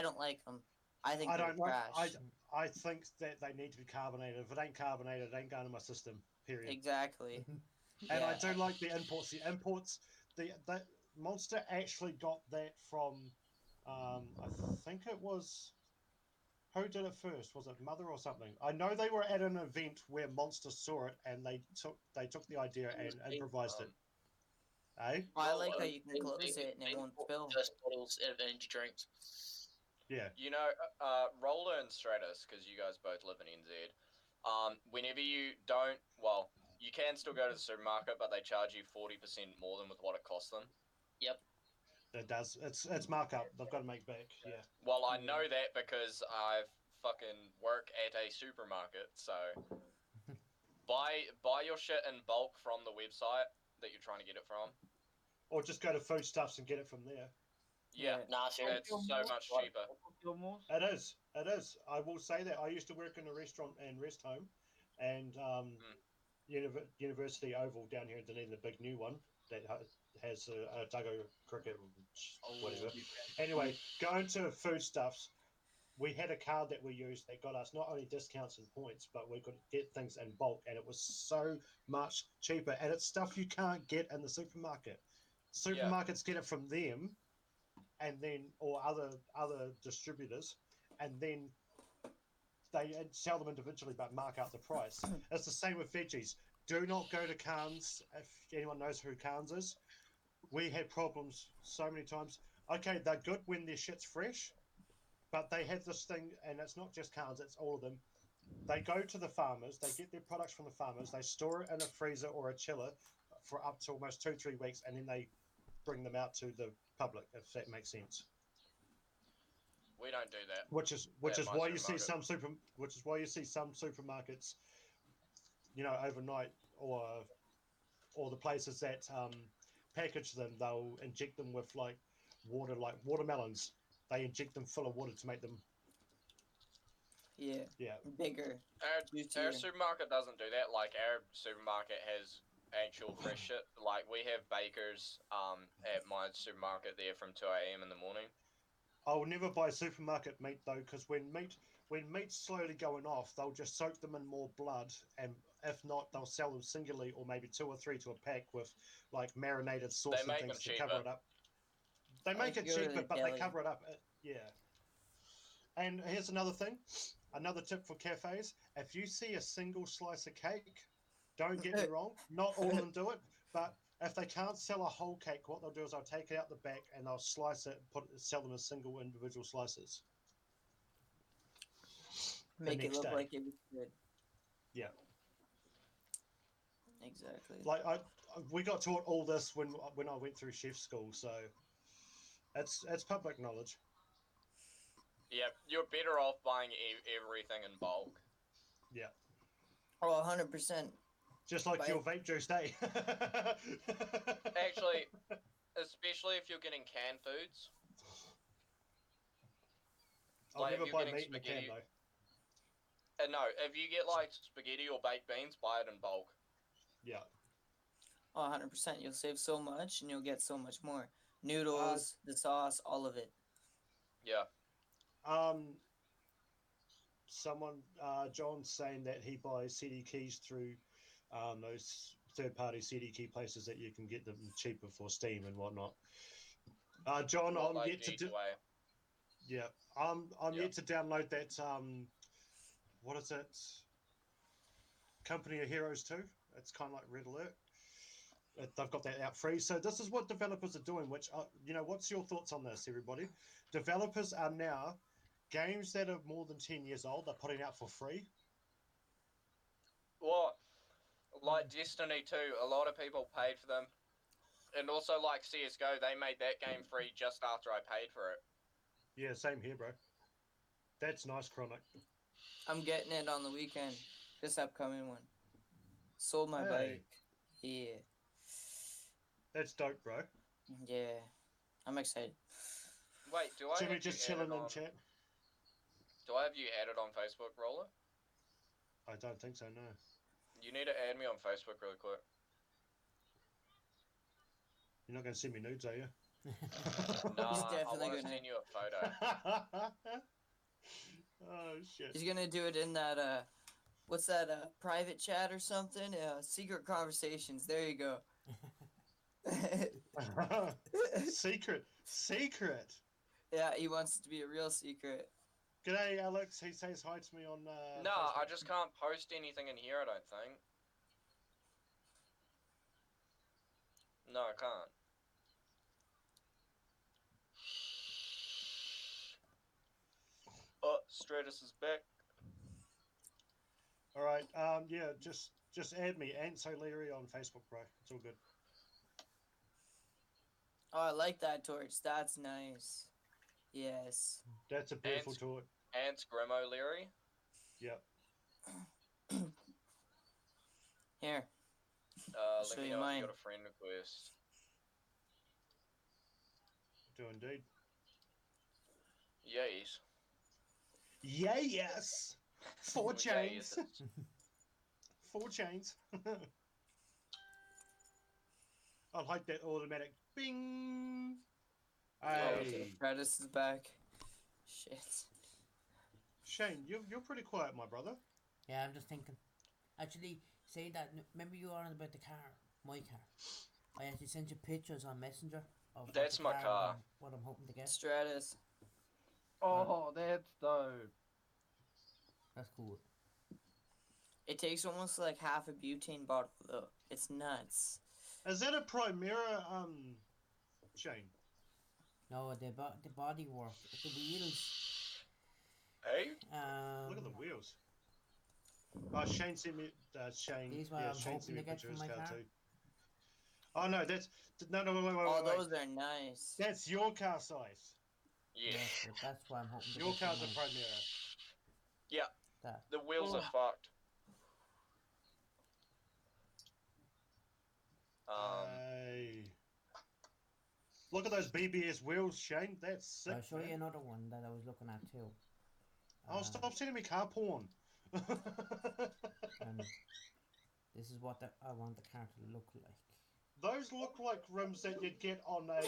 don't like them. I think they're trash. I think that they need to be carbonated. If it ain't carbonated, it ain't going in my system, period. Exactly. And I do like the imports. The imports, the Monster actually got that from, I think it was, who did it first? Was it Mother or something? I know they were at an event where Monster saw it and they took the idea and improvised it. Eh? I like how you can close it and it won't spill. First bottles of energy drinks. Yeah. Roller and Stratus, because you guys both live in NZ, whenever you can still go to the supermarket, but they charge you 40% more than with what it costs them. Yep. It does. It's markup. They've got to make back. Yeah. Well, I know that because I fucking work at a supermarket, so buy your shit in bulk from the website that you're trying to get it from. Or just go to Foodstuffs and get it from there. Yeah, it's so much cheaper. It is. I will say that. I used to work in a restaurant and rest home, and University Oval down here in Dunedin, the big new one that has a Duggo cricket, whatever. Anyway, going to Foodstuffs, we had a card that we used that got us not only discounts and points, but we could get things in bulk, and it was so much cheaper. And it's stuff you can't get in the supermarket. Supermarkets get it from them, and then or other distributors, and then they sell them individually, but mark out the price. It's the same with veggies. Do not go to Cairns if anyone knows who Cairns is. We had problems so many times. Okay, they're good when their shit's fresh, but they have this thing, and it's not just Cairns, it's all of them. They go to the farmers, they get their products from the farmers, they store it in a freezer or a chiller for up to almost 2-3 weeks, and then they bring them out to the public, if that makes sense. We don't do that. Which is why you see some supermarkets, overnight, or the places that package them, they'll inject them with water, like watermelons. They inject them full of water to make them bigger. Our supermarket doesn't do that. Like, our supermarket has actual fresh shit. Like, we have bakers at my supermarket there from 2 a.m. in the morning. I'll never buy supermarket meat though, because when meat's slowly going off, they'll just soak them in more blood, and if not, they'll sell them singularly or maybe 2 or 3 to a pack with marinated sauce and things to cover it up. They make it cheaper, but they cover it up. And here's another thing, another tip for cafes: if you see a single slice of cake, Don't get me wrong, not all of them do it, but if they can't sell a whole cake, what they'll do is they'll take it out the back and they'll slice it, sell them as single individual slices. Make it look like it was good. Yeah. Exactly. Like we got taught all this when I went through chef school, so it's public knowledge. Yeah, you're better off buying everything in bulk. Yeah. Oh, 100%. Just like your vape juice, eh? Actually, especially if you're getting canned foods. I'll never buy meat in a can, though. No, if you get like spaghetti or baked beans, buy it in bulk. Yeah. Oh, 100%. You'll save so much and you'll get so much more. Noodles, the sauce, all of it. Yeah. Someone, John's saying that he buys CD keys through those third-party CD key places that you can get them cheaper for Steam and whatnot. John, I'm yet to do. Yeah, I'm yet to download that. What is it? Company of Heroes 2. It's kind of like Red Alert. They've got that out free. So this is what developers are doing. Which, what's your thoughts on this, everybody? Developers are now games that are more than 10 years old. They're putting out for free. Well, like Destiny 2, a lot of people paid for them, and also like CS:GO, they made that game free just after I paid for it. Yeah, same here, bro. That's nice, Chronic. I'm getting it on the weekend. This upcoming one. Sold my bike. Yeah. That's dope, bro. Yeah. I'm excited. Wait, do I Jimmy have just you chilling added in on... chat? Do I have you added on Facebook, Roller? I don't think so, no. You need to add me on Facebook really quick. You're not going to send me nudes, are you? No, I want to send you a photo. Oh, shit. He's going to do it in that, what's that, private chat or something? Secret conversations. There you go. Secret. Yeah, he wants it to be a real secret. G'day, Alex. He says hi to me on. No, Facebook. I just can't post anything in here. I don't think. No, I can't. Oh, Stratus is back. All right. Yeah. Just add me, Ants O'Leary on Facebook, bro. It's all good. Oh, I like that torch. That's nice. Yes. That's a beautiful torch. Ants Grim O'Leary. Yep. Here. Let me know if you got a friend request. Do indeed. Yes. Yeah, yes. 4 chains. 4 chains. I like that automatic bing. Hey. Stratus is back. Shit. Shane, you're pretty quiet, my brother. Yeah, I'm just thinking. Actually, saying that, remember you were on about the car, my car. I actually sent you pictures on Messenger of that's my car. What I'm hoping to get. Stratus. Oh, that's dope. That's cool. It takes almost like half a butane bottle though. It's nuts. Is that a Primera, Shane? No, the body work, the wheels. Hey. Look at the wheels. Oh, Shane sent me. Shane. These Shane sent me a picture of his car car too. Oh no, that's no. Wait. Oh, those are nice. That's your car size. Yeah. That's why I'm hoping. Your car's a Primera. Yeah. That. The wheels are fucked. Hey. Look at those BBS wheels, Shane. That's sick. I'll show you another one that I was looking at too. Oh, stop sending me car porn. And this is what I want the car to look like. Those look like rims that you'd get on a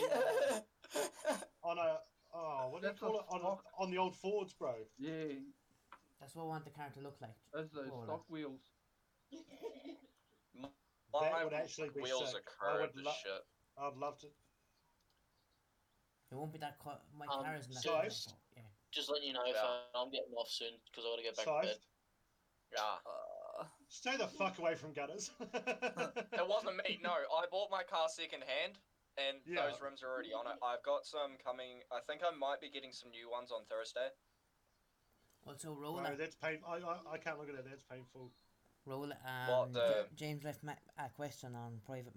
what do you call it? On the old Fords, bro. Yeah. That's what I want the car to look like. Those are those stock wheels. That would actually be wheels sick. are curved as shit. I'd love to. It won't be that. My car isn't that. Sized? Yeah. Just letting you know, I'm getting off soon because I got to go back to bed. Yeah. Stay the fuck away from gutters. It wasn't me. No, I bought my car second hand, and those rims are already on it. I've got some coming. I think I might be getting some new ones on Thursday. Also, roll Bro, it. that's painful. I can't look at it. That's painful. Roll it. James left a question on private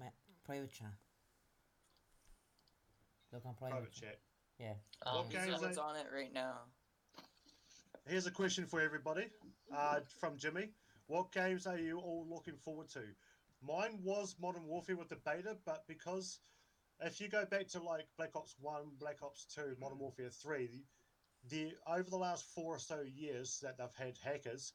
chat. Look on private chat. Yeah. What's on it right now? Here's a question for everybody. From Jimmy. What games are you all looking forward to? Mine was Modern Warfare with the beta, but because if you go back to like Black Ops 1, Black Ops 2, Modern Warfare 3, the over the last 4 or so years that they've had hackers,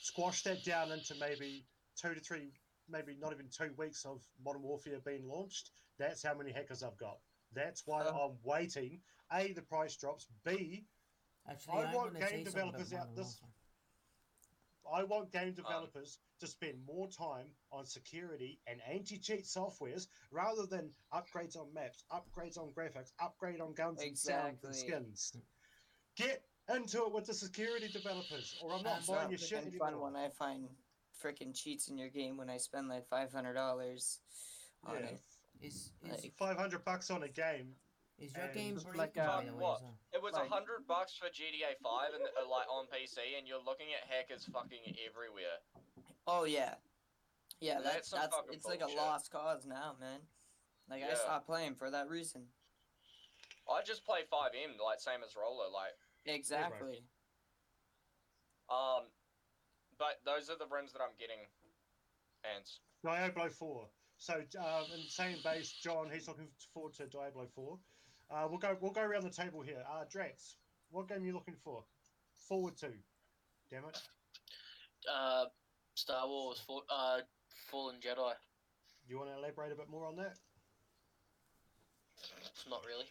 squash that down into maybe 2 to 3, maybe not even 2 weeks of Modern Warfare being launched. That's how many hackers I've got. That's why I'm waiting. A, the price drops. B, actually, I want game developers out this. I want game developers to spend more time on security and anti-cheat softwares rather than upgrades on maps, upgrades on graphics, upgrade on guns and sounds and skins. Get into it with the security developers, or I'm not buying your shit anymore. Fun when I find freaking cheats in your game when I spend like $500 on it. Is $500 on a game? Is your game like what? It was $100 for GTA 5 and like on PC, and you're looking at hackers fucking everywhere. Oh yeah, yeah. That's it's like a lost cause now, man. Like I stopped playing for that reason. I just play 5M, like same as Roller, like. Exactly. But those are the rims that I'm getting. Ants. Diablo 4. So in the same base, John, he's looking forward to Diablo 4. We'll go around the table here. Drax, what game are you looking forward to? Damn it. Star Wars Fallen Jedi. You want to elaborate a bit more on that? Not really.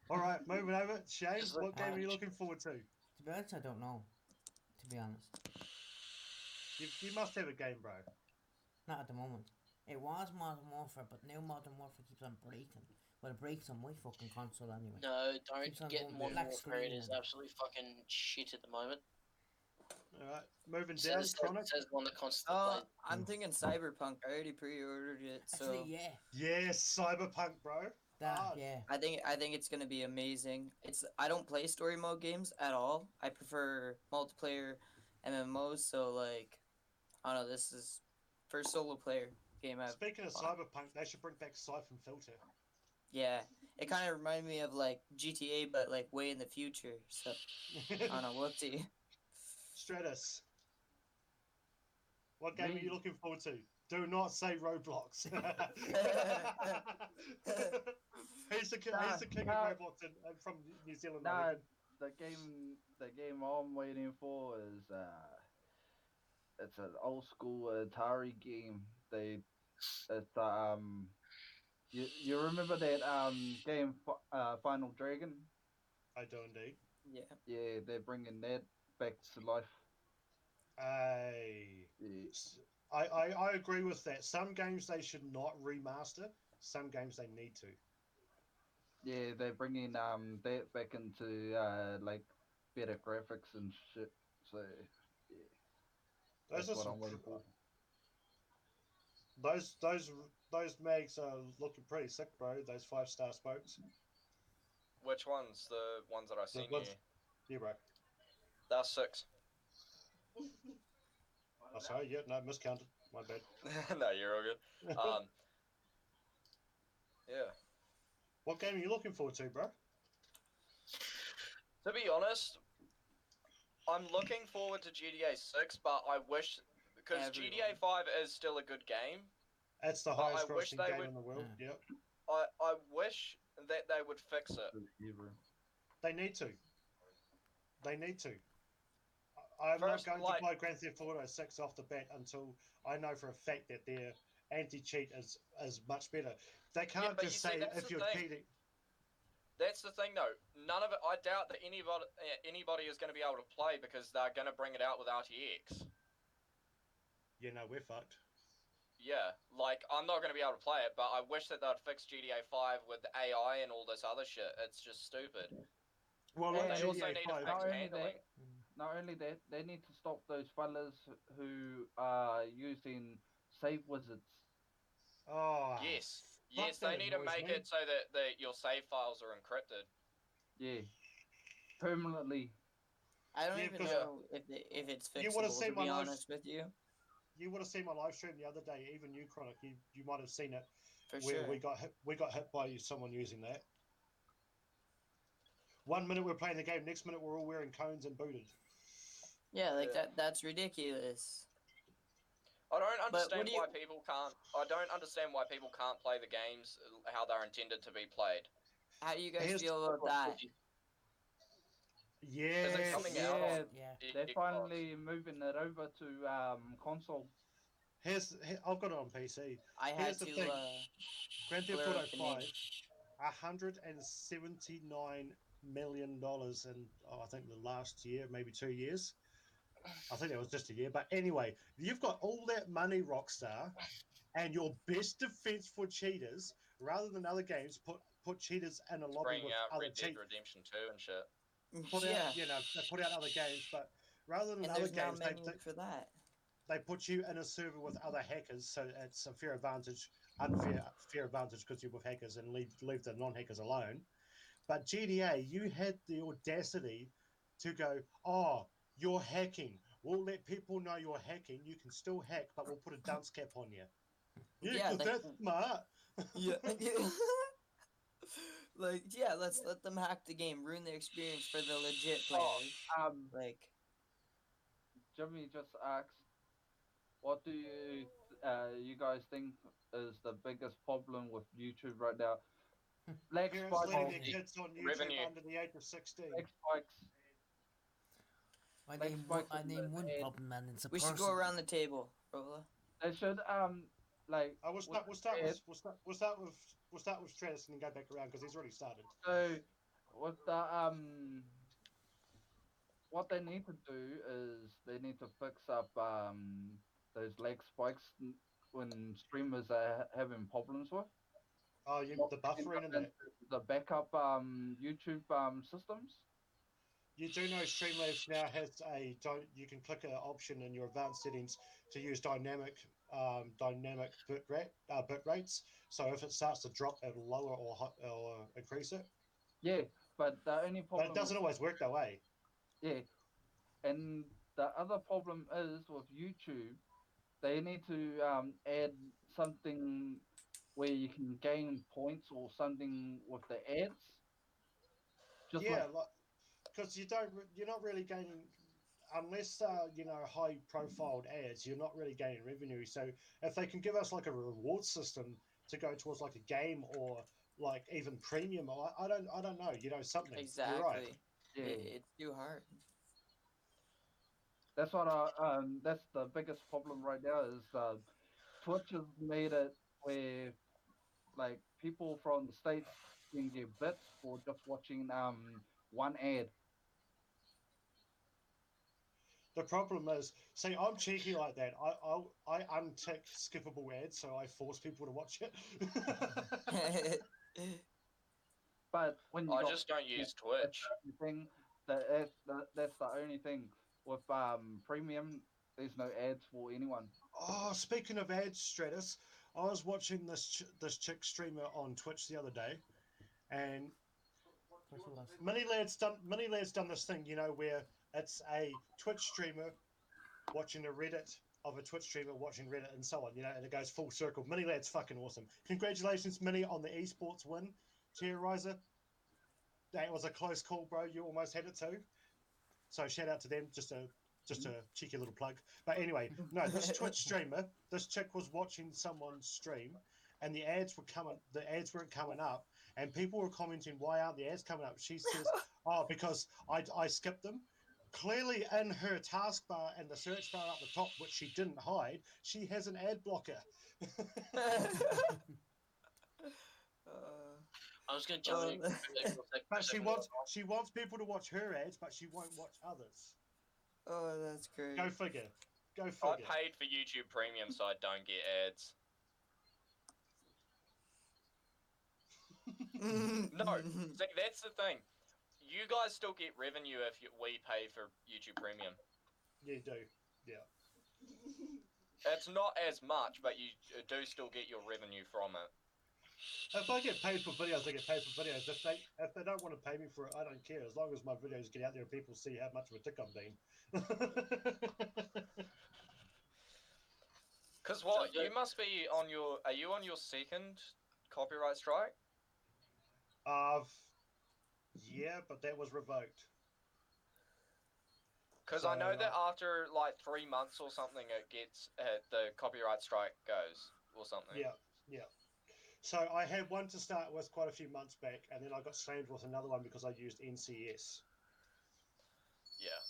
All right, moving over. Shane, what game are you looking forward to? To be honest, I don't know. To be honest. You must have a game, bro. Not at the moment. It was Modern Warfare, but now Modern Warfare keeps on breaking. Well, it breaks on my fucking console anyway. No, don't get Modern Warfare. It is absolutely fucking shit at the moment. Alright, moving down. Chronic. Says one that constantly I'm thinking Cyberpunk. I already pre-ordered it. So. Actually, yeah. Yes, Cyberpunk, bro. Yeah. I think it's gonna be amazing. I don't play story mode games at all. I prefer multiplayer MMOs. So like, I don't know. This is first solo player game I've. Speaking of Cyberpunk, they should bring back Siphon Filter. Yeah, it kind of reminded me of like GTA, but like way in the future. So I don't know. Whoopsie. Stratus, what game are you looking forward to? Do not say Roblox. he's the king of Roblox from New Zealand. Nah, the game I'm waiting for is it's an old school Atari game. You remember that game Final Dragon? I do indeed. Yeah. Yeah, they're bringing that back to life. I agree with that. Some games they should not remaster. Some games they need to. Yeah, they're bringing that back into like better graphics and shit. So yeah, that's what I'm waiting for. Those mags are looking pretty sick, bro. Those 5-star spokes. Which ones? The ones that I seen you? Yeah, bro. That's 6. Oh, sorry. Yeah, no, miscounted. My bad. No, you're all good. Yeah. What game are you looking forward to, bro? To be honest, I'm looking forward to GTA 6, but I wish because GTA 5 is still a good game. It's the highest grossing game in the world. Yep. I wish that they would fix it. They need to. They need to. I'm not going to buy Grand Theft Auto 6 off the bat until I know for a fact that their anti-cheat is much better. They can't just say if you're cheating. That's the thing, though. None of it. I doubt that anybody is going to be able to play because they're going to bring it out with RTX. You know, we're fucked. Yeah, like I'm not going to be able to play it, but I wish that they'd fix GTA 5 with AI and all this other shit. It's just stupid. Well, they also need to fix handling. not only that, they need to stop those fellas who are using save wizards. Oh, Yes, they need to make it so that your save files are encrypted. Yeah, permanently. I don't even know if it's fixable, to be honest with you. You would have seen my live stream the other day, even you, Chronic. You might have seen it, For where sure. we got hit by someone using that. 1 minute we're playing the game, next minute we're all wearing cones and booted. Yeah, like that's ridiculous. I don't understand why people can't. I don't understand why people can't play the games how they're intended to be played. How do you guys feel about that? Yeah, is it coming out on? They're finally moving it over to console. I've got it on PC. I had to Grand Theft blur Auto out the name. 5, $179 million in I think the last year, maybe 2 years. I think it was just a year, but anyway, you've got all that money, Rockstar, and your best defense for cheaters, rather than other games, put cheaters in a lobby Bringing with out other Red Dead Redemption 2 and shit. Put out other games, but rather than and other there's now games, menu for that. They put you in a server with other hackers, so it's a fair advantage, fair advantage because you're with hackers, and leave the non-hackers alone. But GTA, you had the audacity to go, oh, you're hacking. We'll let people know you're hacking. You can still hack, but we'll put a dunce cap on you. Yeah, because that's smart. Yeah. Let's let them hack the game, ruin the experience for the legit players. Jimmy just asked, what do you guys think is the biggest problem with YouTube right now? Lag Parents spikes. letting their kids on YouTube under the age of 16. Lag spikes. I name one problem, and it's a We should go around the table, Rolla. They should we'll start with Travis and then go back around because he's already started. So with the what they need to do is they need to fix up those lag spikes when streamers are having problems with. Oh, the buffering and the backup YouTube systems. You do know Streamlabs now has you can click an option in your advanced settings to use dynamic bit rates. So if it starts to drop, it'll lower or increase it. Yeah, but the only problem. But it doesn't always work that way. Yeah, and the other problem is with YouTube, they need to add something where you can gain points or something with the ads. Because you're not really gaining unless high profiled ads. You're not really gaining revenue. So if they can give us like a reward system to go towards like a game or like even premium, I don't know. Something. Exactly. You're right. Yeah. It's too hard. That's what that's the biggest problem right now is Twitch has made it where like people from the States can get bits for just watching one ad. The problem is, see, I'm cheeky like that. I untick skippable ads, so I force people to watch it. But when you just don't use Twitch. That's the only thing with premium. There's no ads for anyone. Oh, speaking of ads, Stratus, I was watching this chick streamer on Twitch the other day, and Mini Lad's done this thing, where it's a Twitch streamer watching a Reddit of a Twitch streamer watching Reddit and so on, and it goes full circle. Mini Lad's fucking awesome. Congratulations, Mini, on the esports win. Chair Riser. That was a close call, bro. You almost had it too. So shout out to them, just a cheeky little plug. But anyway, no, this Twitch streamer, this chick was watching someone stream, and the ads weren't coming up, and people were commenting, why aren't the ads coming up? She says, oh, because I skipped them. Clearly in her taskbar and the search bar up the top, which she didn't hide, she has an ad blocker. I was going to jump in. But she wants people to watch her ads, but she won't watch others. Oh, that's great. Go figure. I paid for YouTube Premium, so I don't get ads. No, see, that's the thing. you guys still get revenue if we pay for YouTube Premium. You do, yeah. It's not as much, but you do still get your revenue from it. If I get paid for videos, I get paid for videos. If they don't want to pay me for it, I don't care. As long as my videos get out there and people see how much of a dick I'm being. Because what, you must be on your... Are you on your second copyright strike? Yeah, but that was revoked. Because So, I know that after like 3 months or something, it gets... the copyright strike goes, or something. Yeah, yeah. So I had one to start with quite a few months back, and then I got slammed with another one because I used NCS. Yeah.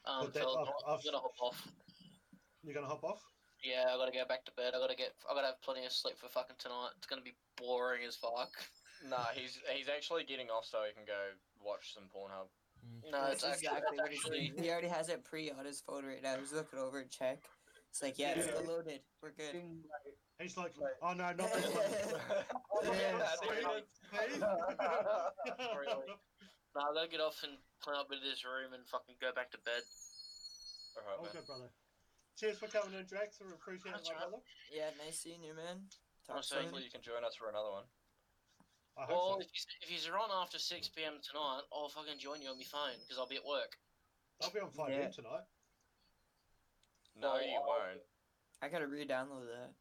But Phil, that, I'm gonna hop off. You're gonna hop off? Yeah, I gotta go back to bed. I gotta have plenty of sleep for fucking tonight. It's gonna be boring as fuck. Nah, he's actually getting off so he can go watch some Pornhub. No, That's exactly what he's doing. He already has it pre on his phone right now. He's looking over and check. It's like, yeah, it's still loaded. We're good. He's like, oh no, not this one. No, I gotta get off and clean up with this room and fucking go back to bed. Alright, man. Okay, brother. Cheers for coming in, Drax. I appreciate it, my brother. Yeah, nice seeing you, man. Talk soon. Hopefully you can join us for another one. I hope Well, so. if you're on after 6 p.m. tonight, I'll fucking join you on my phone because I'll be at work. I'll be on 5 p.m. tonight. No, you won't. I gotta re-download that.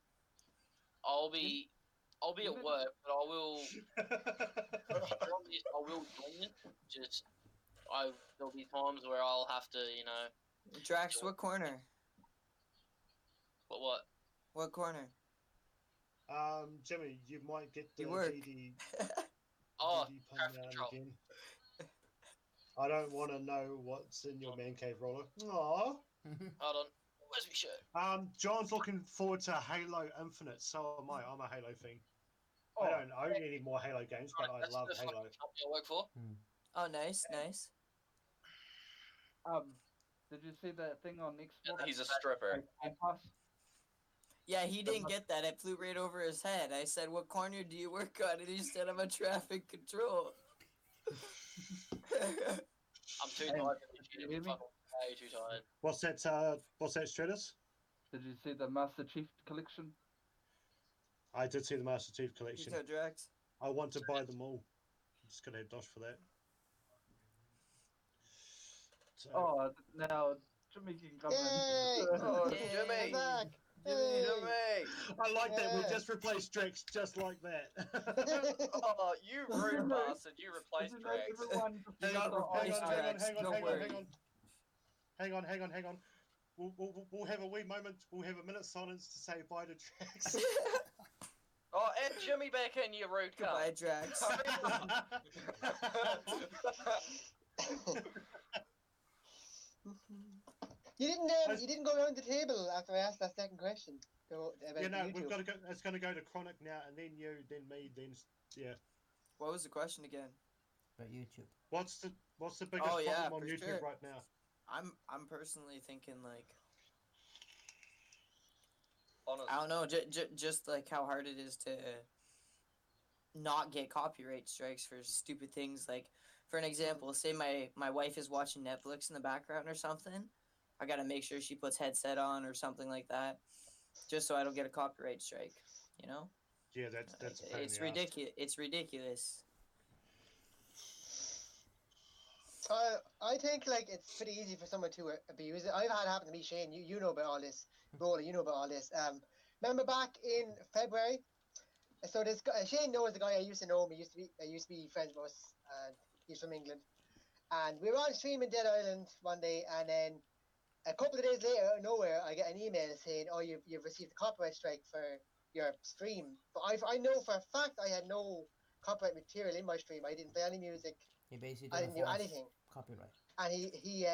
I'll be at work, but I will. I will join you. Just there'll be times where I'll have to, you know. Drax, what corner? What? What corner? Jimmy, you might get the You work. GD. Oh, GD pun traffic now and control. again. I don't want to know what's in your man cave roller. Aww. Hold on. Where's my shirt? John's looking forward to Halo Infinite. So am I. I'm a Halo thing. I don't own any more Halo games, but I love Halo. Company I work for. Oh, nice, nice. Did you see that thing on Xbox? He's a stripper. Yeah, he didn't get that. It flew right over his head. I said, what corner do you work on? And he said, I'm a traffic control. I'm too tired to be fucking way too tired. What's that, Stratus? Did you see the Master Chief collection? I did see the Master Chief collection. You Drax. I want to buy them all. I'm just gonna have Dosh for that. So, Oh, now Jimmy can come Yay! in. Oh, Yay. Jimmy! Back. Jimmy! I like that. We'll Yeah. just replace Drax just like that. Oh, you rude bastard! You replaced Drax. Everyone Hang on. We'll have a wee moment. We'll have a minute's silence to say bye to Drax. Oh, add Jimmy back in, you rude Goodbye, cunt. Drax. You didn't go around the table after I asked that second question. About No, YouTube. we've got to go. It's going to go to Chronic now, and then you, then me, then yeah. What was the question again? About YouTube. What's the biggest Oh, yeah, problem on for YouTube sure. right now? I'm personally thinking like Honestly. I don't know, just like how hard it is to not get copyright strikes for stupid things. Like, for an example, say my wife is watching Netflix in the background or something. I gotta make sure she puts headset on or something like that, just so I don't get a copyright strike. You know? Yeah, that's. A pain It's in the ass. ridiculous. It's ridiculous. I think like it's pretty easy for someone to abuse it. I've had it happen to me, Shane. You know about all this. Roller, you know about all this. Remember back in February? So this guy, Shane knows the guy I used to know. I used to be friends with us, and he's from England. And we were on stream in Dead Island one day, and then a couple of days later, out of nowhere, I get an email saying, "Oh, you've received a copyright strike for your stream." But I know for a fact I had no copyright material in my stream. I didn't play any music. He basically I didn't do anything. Copyright. And he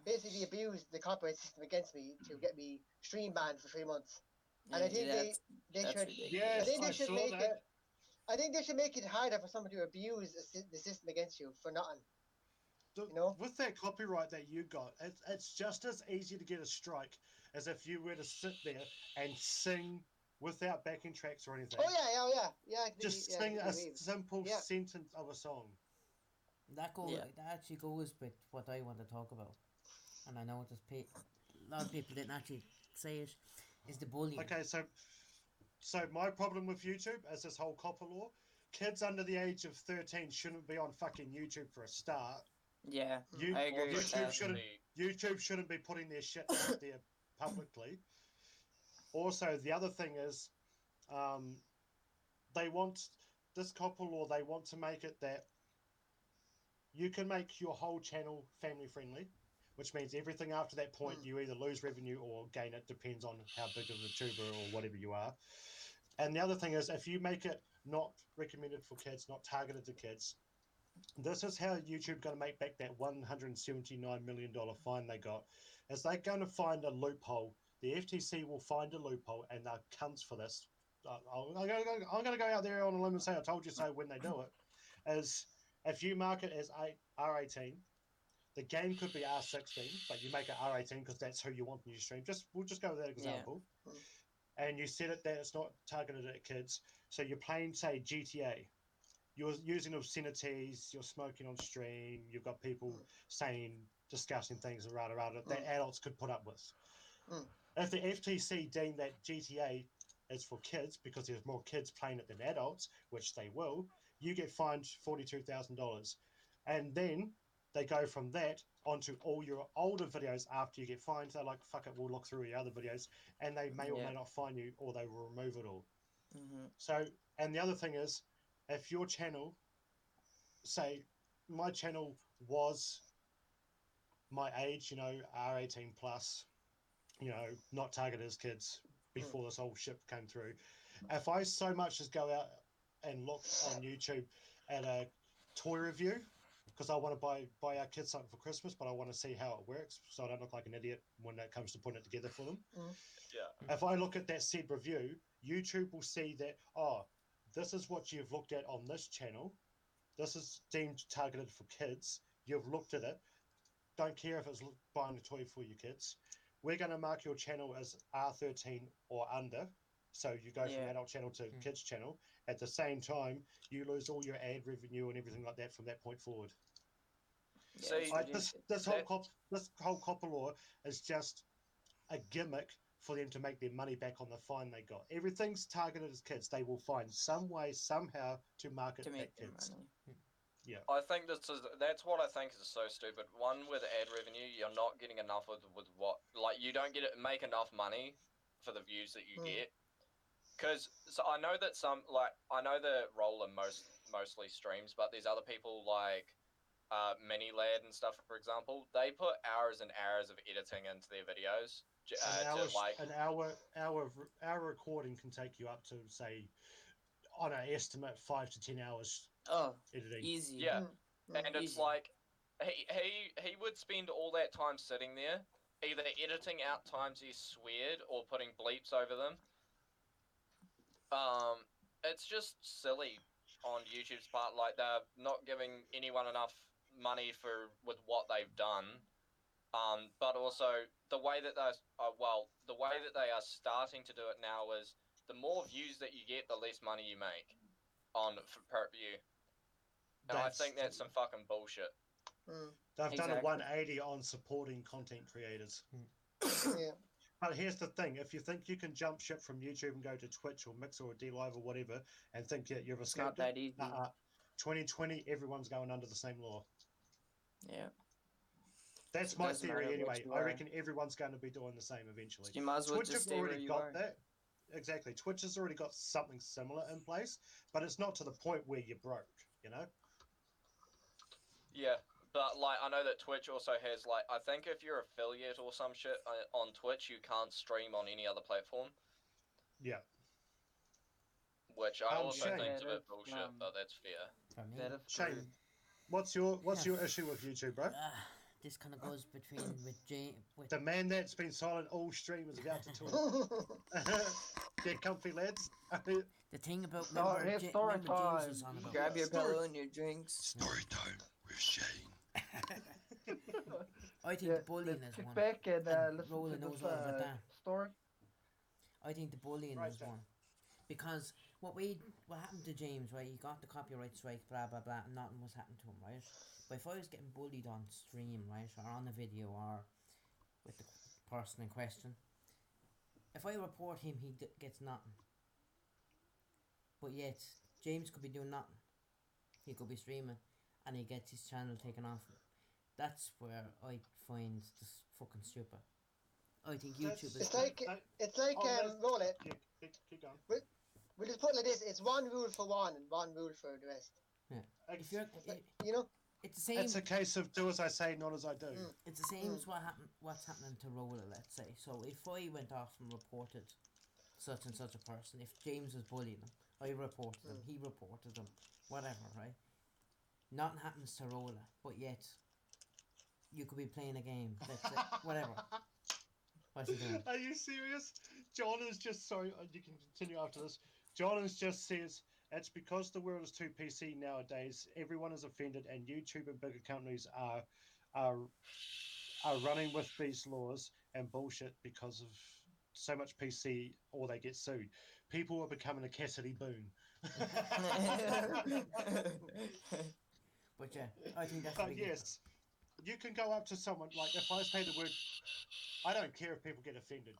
basically abused the copyright system against me to get me stream banned for 3 months. And I think they should. Yes, I think they I should saw make that. it. I think they should make it harder for someone to abuse the system against you for nothing. You know? With that copyright that you got, it's just as easy to get a strike as if you were to sit there and sing without backing tracks or anything. Yeah. Just sing a simple sentence of a song. That actually goes with what I want to talk about, and I know a lot of people didn't actually say it. Is the bullying? Okay, so my problem with YouTube is this whole copper law. Kids under the age of 13 shouldn't be on fucking YouTube for a start. Yeah, I agree with that. YouTube shouldn't be putting their shit out there publicly. Also, the other thing is, they want this copper law. They want to make it that you can make your whole channel family friendly, which means everything after that point you either lose revenue or gain it. Depends on how big of a tuber or whatever you are. And the other thing is, if you make it not recommended for kids, not targeted to kids, this is how YouTube going to make back that $179 million fine they got. Is they're going to find a loophole. The FTC will find a loophole, and they're cunts for this. I'm going to go out there on a limb and say I told you so when they do it. Is if you mark it as R18, the game could be R16, but you make it R18 because that's who you want in your stream. We'll just go with that example. Yeah. And you set it that it's not targeted at kids. So you're playing, say, GTA. You're using obscenities, you're smoking on stream, you've got people saying disgusting things around that adults could put up with. If the FTC deem that GTA is for kids because there's more kids playing it than adults, which they will, you get fined $42,000. And then they go from that onto all your older videos after you get fined. They're like, fuck it, we'll look through your other videos, and they may or may not fine you, or they will remove it all. So, and the other thing is, if your channel, say, my channel was my age, R18 plus, not targeted as kids before this whole shit came through. If I so much as go out and look on YouTube at a toy review, because I want to buy our kids something for Christmas, but I want to see how it works so I don't look like an idiot when it comes to putting it together for them. Yeah. If I look at that said review, YouTube will see that, this is what you've looked at on this channel. This is deemed targeted for kids. You've looked at it. Don't care if it's buying a toy for your kids. We're going to mark your channel as R13 or under. So you go from adult channel to kids channel. At the same time, you lose all your ad revenue and everything like that from that point forward. This whole copper law is just a gimmick for them to make their money back on the fine they got. Everything's targeted as kids. They will find some way, somehow, to market at kids. Yeah. I think that's what I think is so stupid. One, with ad revenue, you're not getting enough with what, like, you don't make enough money for the views that you get. Because I know that I know that Roller mostly streams, but there's other people like MiniLad and stuff, for example. They put hours and hours of editing into their videos. An hour recording can take you up to, say, on an estimate, 5 to 10 hours. Editing. Easy. Yeah, and it's like he would spend all that time sitting there, either editing out times he sweared or putting bleeps over them. It's just silly on YouTube's part. Like, they're not giving anyone enough money with what they've done. But also the way that they are starting to do it now is the more views that you get, the less money you make per view. And I think that's some fucking bullshit. They've done a 180 on supporting content creators. Yeah. But here's the thing: if you think you can jump ship from YouTube and go to Twitch or Mixer or DLive or whatever, and think that you've escaped not that easy. 2020, everyone's going under the same law. Yeah. That's my theory anyway. I reckon everyone's going to be doing the same eventually. So you might as well Twitch just have already got that. Exactly. Twitch has already got something similar in place, but it's not to the point where you're broke, Yeah, but like I know that Twitch also has I think if you're affiliate or some shit on Twitch, you can't stream on any other platform. Yeah. Which I also think is a bit bullshit, but that's fair. Shane, what's your issue with YouTube, bro? This kind of goes between with the man that's been silent all stream is about to talk. Get comfy, lads. The thing about remember James is on about. Grab your pillow and your drinks. Story time with Shane. I think the bullying is one. Back and listen Roland to knows this all about that. story. I think the bullying Right, is Jack. one. Because what happened to James, right? He got the copyright strike, blah blah blah, and nothing was happening to him, right? But if I was getting bullied on stream, right, or on a video, or with the person in question, if I report him, he gets nothing. But yet, James could be doing nothing. He could be streaming, and he gets his channel taken off him. That's where I find this fucking stupid. I think YouTube is. It's like roll it. Keep going. We'll just put it like this: it's one rule for one and one rule for the rest. Yeah. If you're, you know, it's the same. It's a case of do as I say, not as I do. It's the same as what's happening to Roller, let's say. So if I went off and reported such and such a person, if James was bullying him, I reported him, he reported him, whatever, right? Nothing happens to Roller, but yet you could be playing a game, let's say, whatever. What's he doing? Are you serious? John is just sorry. You can continue after this. John is just says it's because the world is too PC nowadays. Everyone is offended, and YouTube and bigger companies are running with these laws and bullshit because of so much PC, or they get sued. People are becoming a Cassidy Boone. But yeah, I think that's. But yes, you can go up to someone like if I say the word. I don't care if people get offended.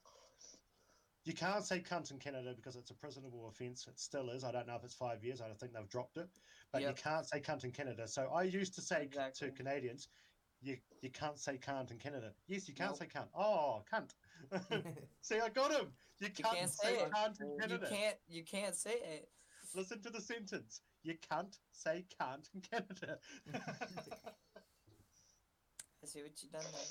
You can't say cunt in Canada because it's a prisonable offence. It still is. I don't know if it's 5 years. I don't think they've dropped it. But you can't say cunt in Canada. So I used to say to Canadians, you can't say can't in Canada. Yes, you can't say cunt. Oh, cunt. See, I got him. You can't say can't in Canada. You can't say it. Listen to the sentence. You can't say can't in Canada. I see what you done there.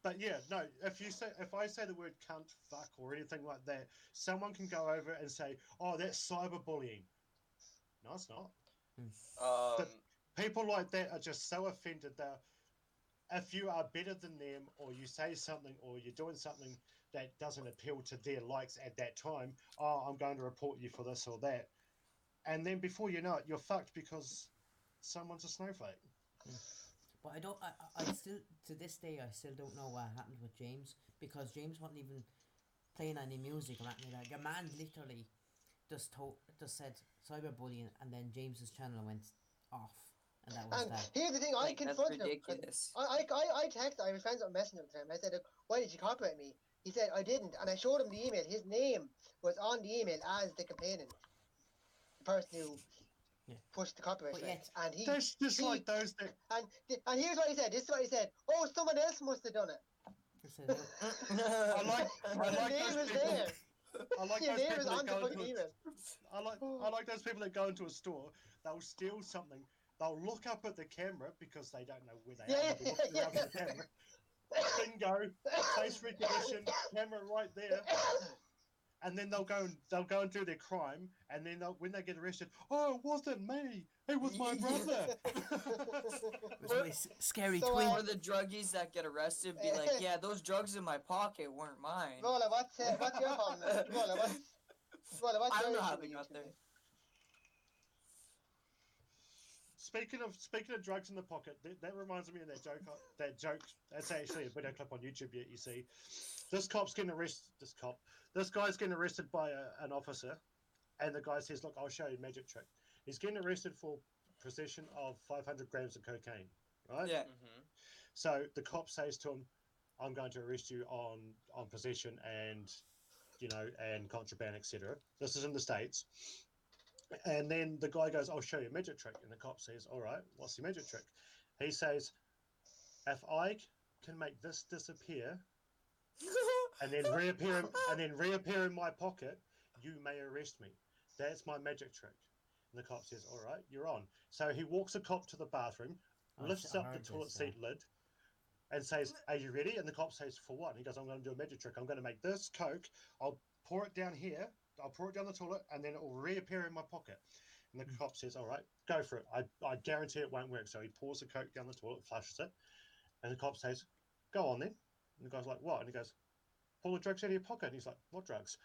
But yeah, no. If I say the word cunt, fuck, or anything like that, someone can go over and say, "Oh, that's cyberbullying." No, it's not. People like that are just so offended that if you are better than them, or you say something, or you're doing something that doesn't appeal to their likes at that time, oh, I'm going to report you for this or that, and then before you know it, you're fucked because someone's a snowflake. But I still, to this day, I still don't know what happened with James, because James wasn't even playing any music or anything like that. Your man literally just said cyberbullying, and then James's channel went off, and that was that. Here's the thing, I confronted him. I texted, I was friends on Messenger with him. I said, "Why did you copyright me?" He said, "I didn't," and I showed him the email. His name was on the email as the complainant, the person who pushed the copyright strike. And he, there's just like those that. And here's what he said. This is what he said. "Oh, someone else must have done it." I like those people. There. I like Your those name people is that on the go fucking into email. I like those people that go into a store. They'll steal something. They'll look up at the camera because they don't know where they are. They'll look around at the camera. Bingo, face recognition, camera right there. And then they'll go and do their crime, and then when they get arrested, oh, it wasn't me, it was my brother. It was my scary twin. Or the druggies that get arrested be like, yeah, those drugs in my pocket weren't mine. Rolla, what's your problem? Rolla, what's I don't know your how issue they with got YouTube? there. Speaking of drugs in the pocket, that reminds me of that joke. That's actually a video clip on YouTube. Yet you see, this guy's getting arrested by an officer, and the guy says, "Look, I'll show you a magic trick." He's getting arrested for possession of 500 grams of cocaine, right? Yeah. Mm-hmm. So the cop says to him, "I'm going to arrest you on possession and contraband, etc." This is in the States. And then the guy goes, "I'll show you a magic trick." And the cop says, "All right, what's the magic trick?" He says, "If I can make this disappear and then reappear in my pocket, you may arrest me. That's my magic trick." And the cop says, "All right, you're on." So he walks the cop to the bathroom, lifts up the toilet seat lid, and says, "Are you ready?" And the cop says, "For what?" And he goes, "I'm going to do a magic trick. I'm going to make this Coke. I'll pour it down here. I'll pour it down the toilet, and then it will reappear in my pocket." And the cop says, "All right, go for it. I guarantee it won't work." So he pours the Coke down the toilet, flushes it, and the cop says, "Go on then." And the guy's like, "What?" And he goes, "Pull the drugs out of your pocket." And he's like, "What drugs?"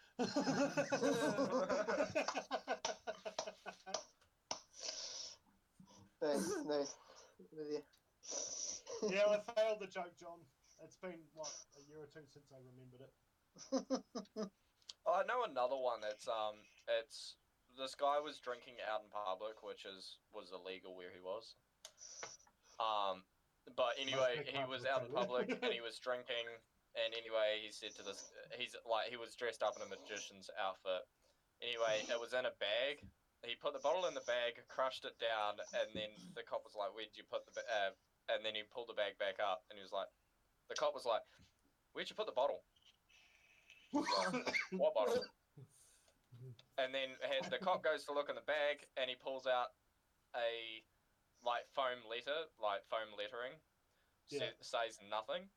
Nice. Yeah, I failed the joke, John. It's been, a year or two since I remembered it. I know another one. It's this guy was drinking out in public, which was illegal where he was. But anyway, he was out in public and he was drinking. And anyway, he said to this, he was dressed up in a magician's outfit. Anyway, it was in a bag. He put the bottle in the bag, crushed it down, and then the cop was like, "Where'd you put the?" And then he pulled the bag back up, and he was like, "The cop was like, where'd you put the bottle?" He was like, "What bottle?" And then the cop goes to look in the bag, and he pulls out a foam lettering. Yeah. Says nothing.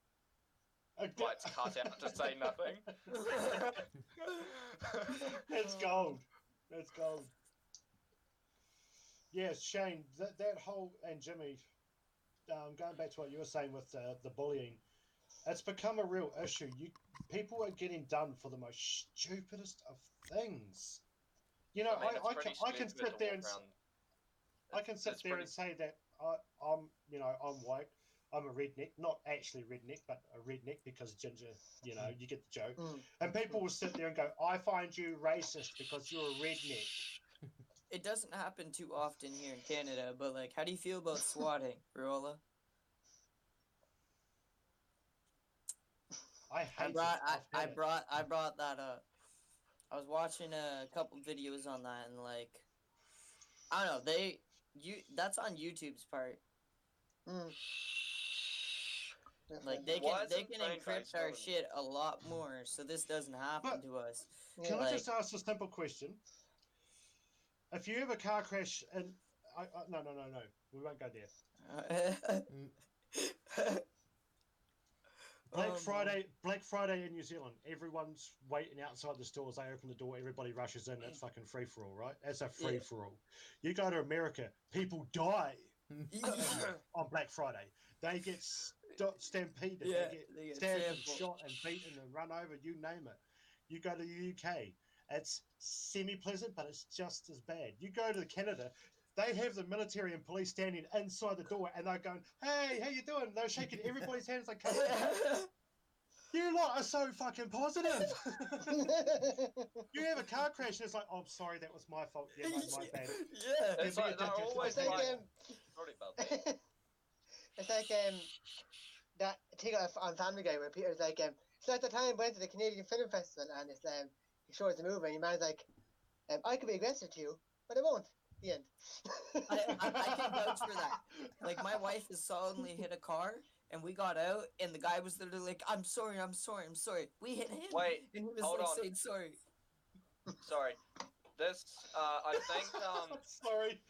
Okay. Like, it's cut out to say nothing. That's gold. That's gold. Yeah, Shane, that whole, and Jimmy, going back to what you were saying with the bullying, it's become a real issue. People are getting done for the most stupidest of things. You know, I can sit there and I can sit there and say that I'm white. I'm a redneck, not actually redneck, but a redneck because ginger, you get the joke. And people will sit there and go, I find you racist because you're a redneck. It doesn't happen too often here in Canada, but like, how do you feel about swatting, Rolla? I brought that up. I was watching a couple videos on that, and like, I don't know, that's on YouTube's part. Like they can encrypt our shit a lot more, so this doesn't happen to us. Can I just ask a simple question? If you have a car crash and no, we won't go there. Black Friday in New Zealand, everyone's waiting outside the stores. They open the door, everybody rushes in. That's fucking free for all, right? That's a free for all. You go to America, people die on Black Friday. They get stampeded. They get stabbed and shot and beaten and run over. You name it. You go to the UK, it's semi-pleasant, but it's just as bad. You go to Canada, they have the military and police standing inside the door, and they're going, "Hey, how you doing?" They're shaking everybody's hands like, "You lot are so fucking positive." You have a car crash, and it's like, "Oh, I'm sorry, that was my fault. Yeah, no, my bad." Yeah, it's like they're always sorry about that. It's like that thing on Family Guy where Peter's like, so at the time I went to the Canadian Film Festival, and it's he shows the movie, and your man's like, I could be aggressive to you, but I won't. The end. I can vouch for that. Like, my wife has suddenly hit a car, and we got out, and the guy was literally like, I'm sorry. We hit him. Wait, and he was hold on. saying sorry. Sorry. This, I think, sorry.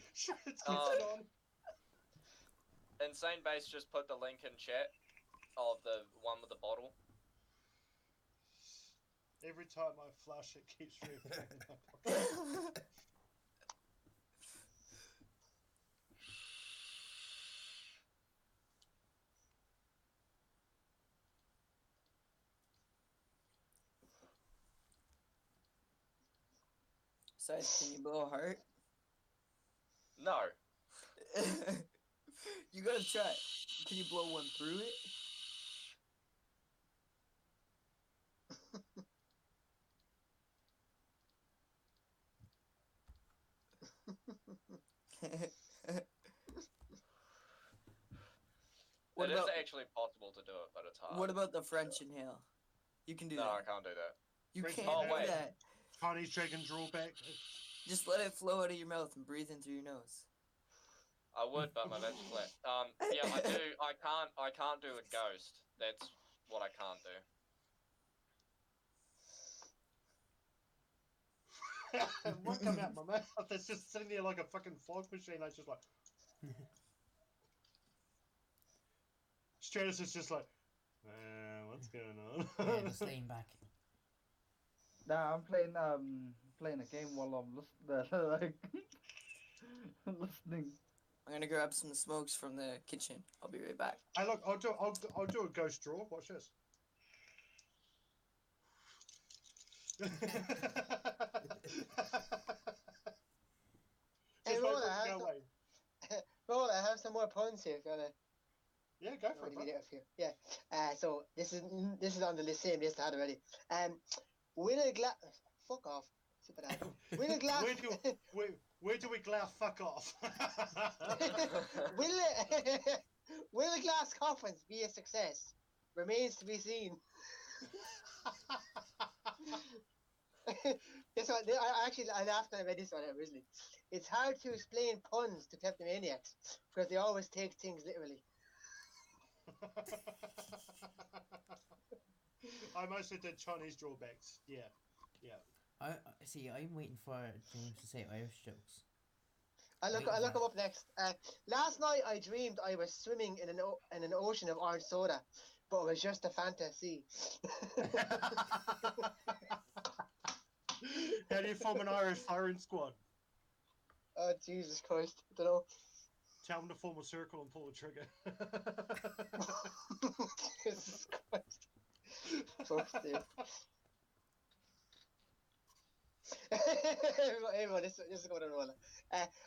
Insane Base just put the link in chat of the one with the bottle. Every time I flush, it keeps refilling my pocket. Besides, can you blow a heart? No. You gotta try. Can you blow one through it? It is actually possible to do it, but it's hard. What about the French inhale? You can do that. No, I can't do that. You can't do that. Chinese dragon drawback. Just let it flow out of your mouth and breathe in through your nose. I would, but my lips flat. Yeah, I do. I can't do a ghost. That's what I can't do. What come out my mouth? It's just sitting there like a fucking fog machine. I just like. Stratus is just like, what's going on? Yeah, just laying back. Nah, I'm playing a game while I'm listening. I'm gonna grab some smokes from the kitchen. I'll be right back. Hey, look, I'll do a ghost draw. Watch this. Hey, Rolla, I have some more puns here. Yeah, go for it. Bro. Yeah. So this is on the same list I had already. Win a glass. Fuck off. Stupid ad. Win a glass. Where do we glass? Fuck off. Will a glass coffins be a success? Remains to be seen. This one, I laughed when I read this one originally. It's hard to explain puns to kleptomaniacs because they always take things literally. I mostly did Chinese drawbacks. Yeah. I see. I'm waiting for James to say Irish jokes. I look him up next. Last night I dreamed I was swimming in an ocean of orange soda, but it was just a fantasy. How do you form an Irish firing squad? Oh, Jesus Christ. I don't know. Tell them to form a circle and pull the trigger. Jesus Christ. Fuck, dude. Everyone, this is going to roll.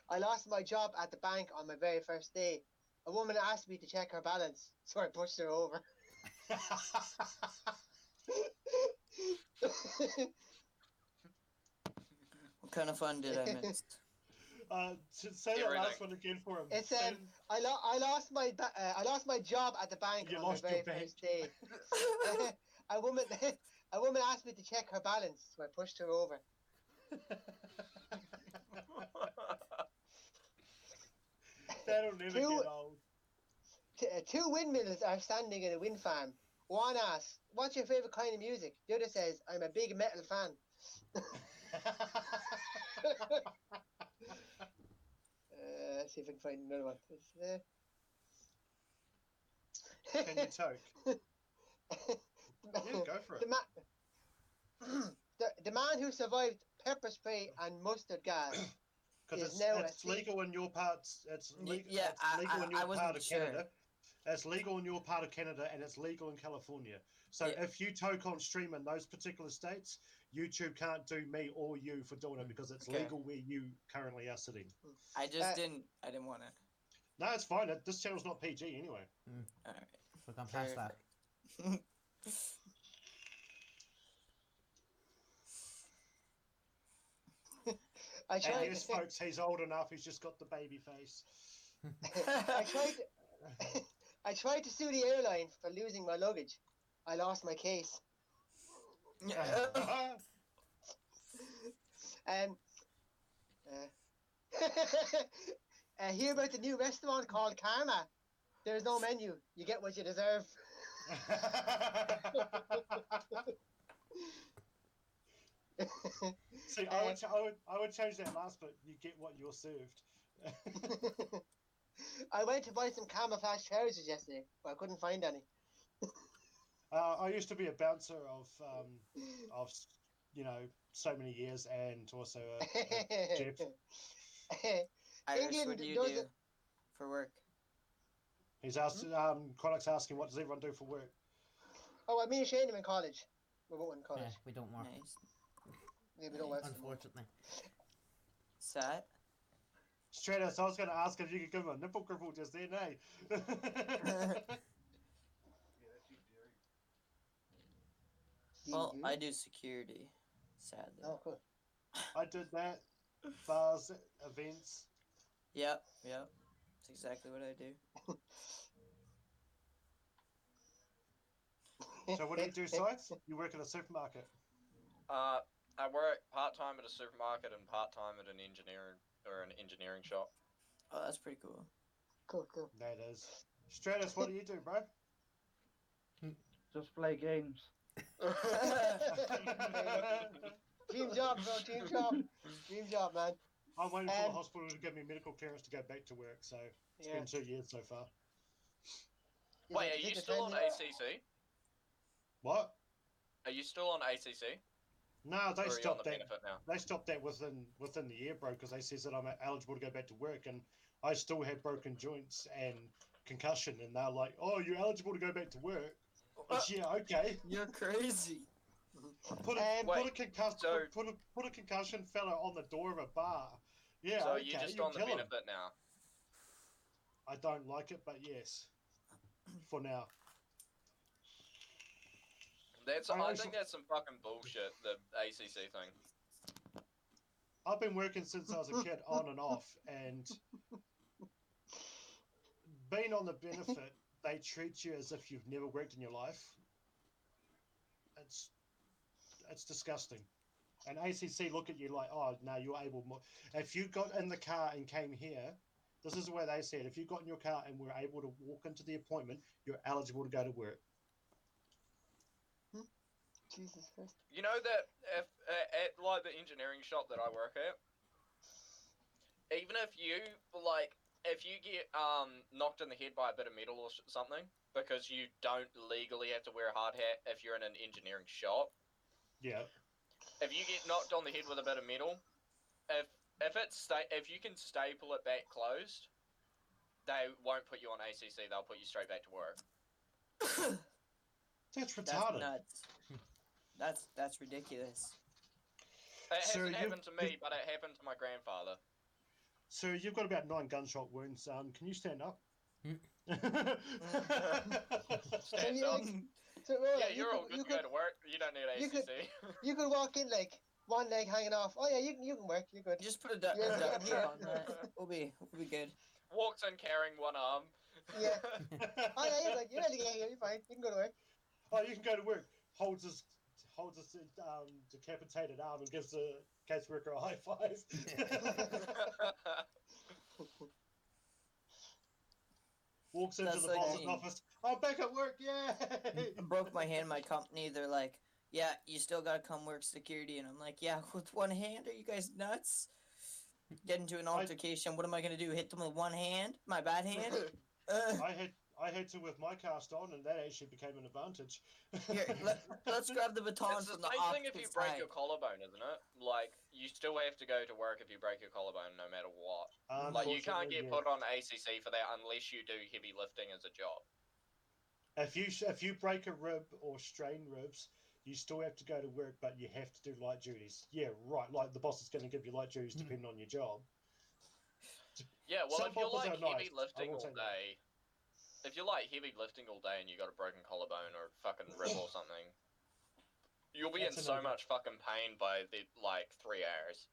I lost my job at the bank on my very first day. A woman asked me to check her balance, so I pushed her over. What kind of fun did I miss? Say that last one again for him. It's I lost my job at the bank on my very first day. A woman asked me to check her balance, so I pushed her over. That'll never get old. Two windmills are standing in a wind farm. One asks, "What's your favorite kind of music?" The other says, "I'm a big metal fan." Let's see if I can find another one. Can you toke? Yeah, go for it. The man who survived pepper spray and mustard gas because it's legal in your parts. It's legal. Yeah, it's legal in your part of sure. Canada. It's legal in your part of Canada, and it's legal in California. So if you toke on stream in those particular states, YouTube can't do me or you for doing it because it's legal where you currently are sitting. I just didn't want to. No, it's fine. This channel's not PG anyway. All right. We're going past that. Yes, folks, he's old enough. He's just got the baby face. I tried to sue the airline for losing my luggage. I lost my case. Hear about the new restaurant called Karma. There's no menu. You get what you deserve. See, I would change that last bit. You get what you're served. I went to buy some camouflage trousers yesterday, but I couldn't find any. I used to be a bouncer of so many years, and also a Jeff. Irish, what do you do for work? He's asked. Chronics asking, what does everyone do for work? Oh, me and Shane are in college. We're both in college. Yeah, we don't work. Nice. Yeah, we don't work. Unfortunately. Sad. Straight up, so I was going to ask if you could give him a nipple cripple just then, eh? Well, I do security, sadly. Oh, cool. I did that. Bars, events. Yep. That's exactly what I do. So what do you do, Sykes? You work at a supermarket? I work part-time at a supermarket and part-time at an engineering shop. Oh, that's pretty cool. Cool. That is. Stratus, what do you do, bro? Just play games. Dream job, bro. Dream job, man. I'm waiting for the hospital to give me medical clearance to go back to work, so it's been 2 years so far. Wait, are you still on ACC? What? Are you still on ACC? No, they stopped that. Now? They stopped that within the year, bro, because they says that I'm eligible to go back to work, and I still have broken joints and concussion, and they're like, "Oh, you're eligible to go back to work." Yeah, okay. You're crazy. Put a concussion fella on the door of a bar. Yeah. So okay, you're just on the benefit now. I don't like it, but yes. for now. I think that's some fucking bullshit, the ACC thing. I've been working since I was a kid, on and off, and being on the benefit, they treat you as if you've never worked in your life. It's disgusting. And ACC look at you like, oh, no, you're able more. If you got in the car and came here, this is the way they said, if you got in your car and were able to walk into the appointment, you're eligible to go to work. Jesus Christ. You know that if at like the engineering shop that I work at, even if you get knocked in the head by a bit of metal or something, because you don't legally have to wear a hard hat if you're in an engineering shop. Yeah. If you get knocked on the head with a bit of metal, if you can staple it back closed, they won't put you on ACC. They'll put you straight back to work. That's retarded. That's nuts. That's ridiculous. It hasn't happened to me, but it happened to my grandfather. So you've got about 9 gunshot wounds. Can you stand up? Stand up. So, yeah, you're all good to go to work. You don't need ACC. You could walk in like one leg hanging off. Oh yeah, you can work. You're good. Just put a duck on that. We'll be good. Walks in carrying one arm. Yeah. Oh yeah, you're good. You're ready to get here. You're fine. You can go to work. Oh, you can go to work. Holds his decapitated arm and gives the caseworker a high five. Walks into the boss's office. I'm back at work, yay! I broke my hand in my company. They're like, yeah, you still gotta come work security. And I'm like, yeah, with one hand? Are you guys nuts? Get into an altercation. What am I gonna do? Hit them with one hand? My bad hand? I had to with my cast on, and that actually became an advantage. Here, let's grab the baton from the same thing if you break your collarbone, isn't it? Like, you still have to go to work if you break your collarbone, no matter what. Like, you can't get put on ACC for that unless you do heavy lifting as a job. If you break a rib or strain ribs, you still have to go to work, but you have to do light duties. Yeah, right. Like, the boss is going to give you light duties depending on your job. Yeah, well, Some if you're like heavy nice. lifting all day, if you're like heavy lifting all day and you got a broken collarbone or fucking rib or something, you'll be in so much fucking pain by the like 3 hours.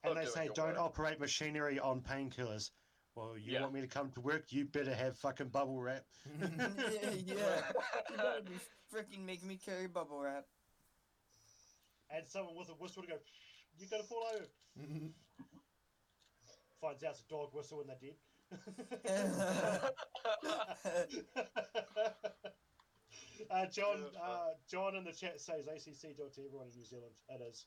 And they say don't operate machinery on painkillers. Well, you want me to come to work? You better have fucking bubble wrap. Yeah. You better be freaking making me carry bubble wrap. And someone with a whistle to go, you gotta fall over. Finds out it's a dog whistle when they're dead. John in the chat says ACC do it to everyone in New Zealand. It is.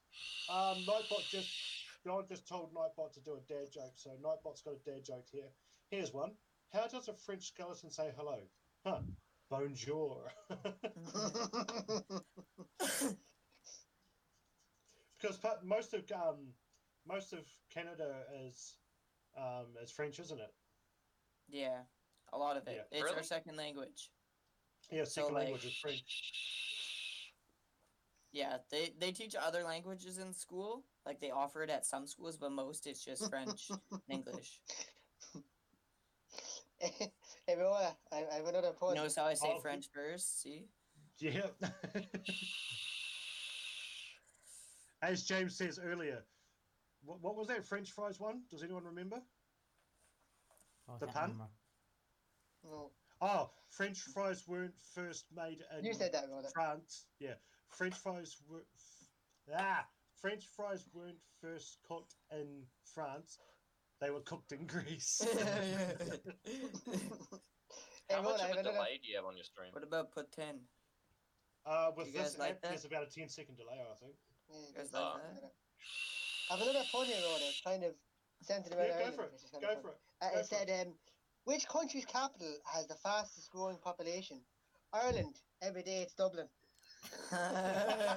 John just told Nightbot to do a dad joke, so Nightbot's got a dad joke here. Here's one. How does a French skeleton say hello? Huh. Bonjour. Because most of Canada is French, isn't it? Yeah, a lot of it. Yeah. It's our second language. Yeah, second language is French. Yeah, they teach other languages in school. Like, they offer it at some schools, but most it's just French and English. Hey, Roa, I have another point. Notice how I say French first, see? Yeah. As James says earlier, what was that French fries one? Does anyone remember? The pun? No. Oh, French fries weren't first made in France. Yeah, French fries weren't first cooked in France. They were cooked in Greece. How much of a delay do you have on your stream? What about put 10? With this app, there's about a 10-second delay, I think. You guys like that? I have another point here, Roda. Kind of sensitive. Yeah, go for it. Go for it. It said, which country's capital has the fastest growing population? Ireland. Every day it's Dublin. I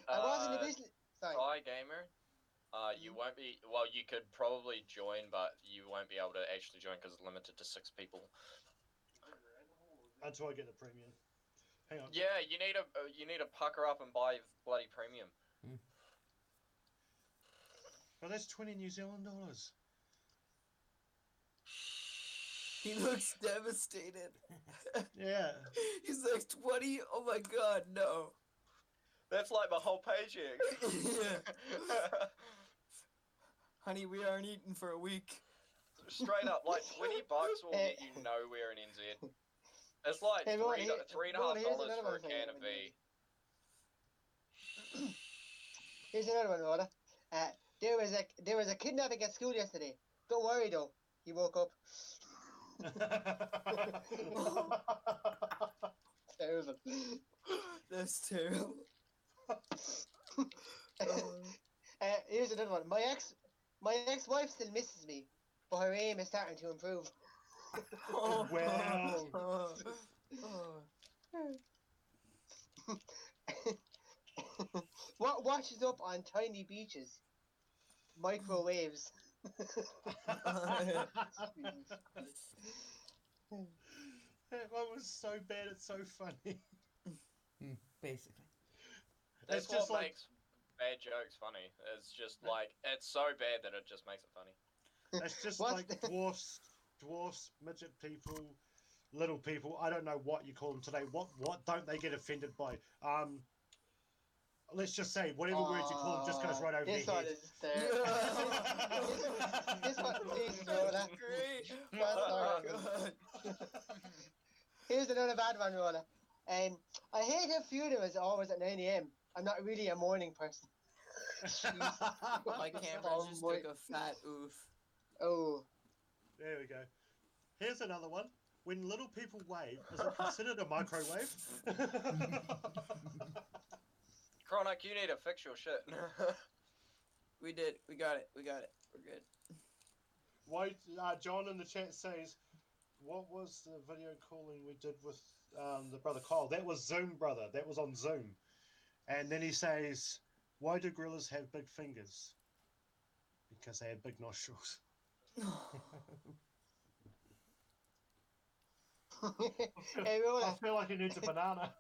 wasn't originally. Sorry. Hi, gamer. You won't be. Well, you could probably join, but you won't be able to actually join because it's limited to 6 people. Until I get the premium. Hang on. Yeah, you need to pucker up and buy bloody premium. But that's 20 New Zealand dollars. He looks devastated. Yeah. He's like 20. Oh my god, no. That's like my whole paycheck. Yeah. Honey, we aren't eating for a week. Straight up, like $20 will get you nowhere in NZ. It's like Hey, Rowan, $3.5 here's another for one a for you. can of V. Here's another one, Rhoda. There was a kidnapping at school yesterday. Don't worry though, he woke up. Terrible. That's terrible. Here's another one. My ex-wife still misses me, but her aim is starting to improve. Wow. What washes up on tiny beaches? Microwaves. That one was so bad, it's so funny. Basically. That's It's just what like makes bad jokes funny. It's just like, it's so bad that it just makes it funny. it's just What's like dwarfs, midget people, little people. I don't know what you call them today. What don't they get offended by? Let's just say whatever words you call them just goes right over their this one head. is terrible. this one, Jesus, Rolla. Great. That's Oh, terrible. God. Here's another bad one, Rolla. I hate how funerals are always at 9 a.m. I'm not really a morning person. My camera just boy. took a fat oof. Oh. There we go. Here's another one. When little people wave, is it considered a microwave? Chronic, you need to fix your shit. We did. We got it. We're good. Why? John in the chat says, what was the video calling we did with the brother Kyle? That was Zoom, brother. That was on Zoom. And then he says, why do gorillas have big fingers? Because they have big nostrils. Hey, Rolla. I feel like he needs a banana.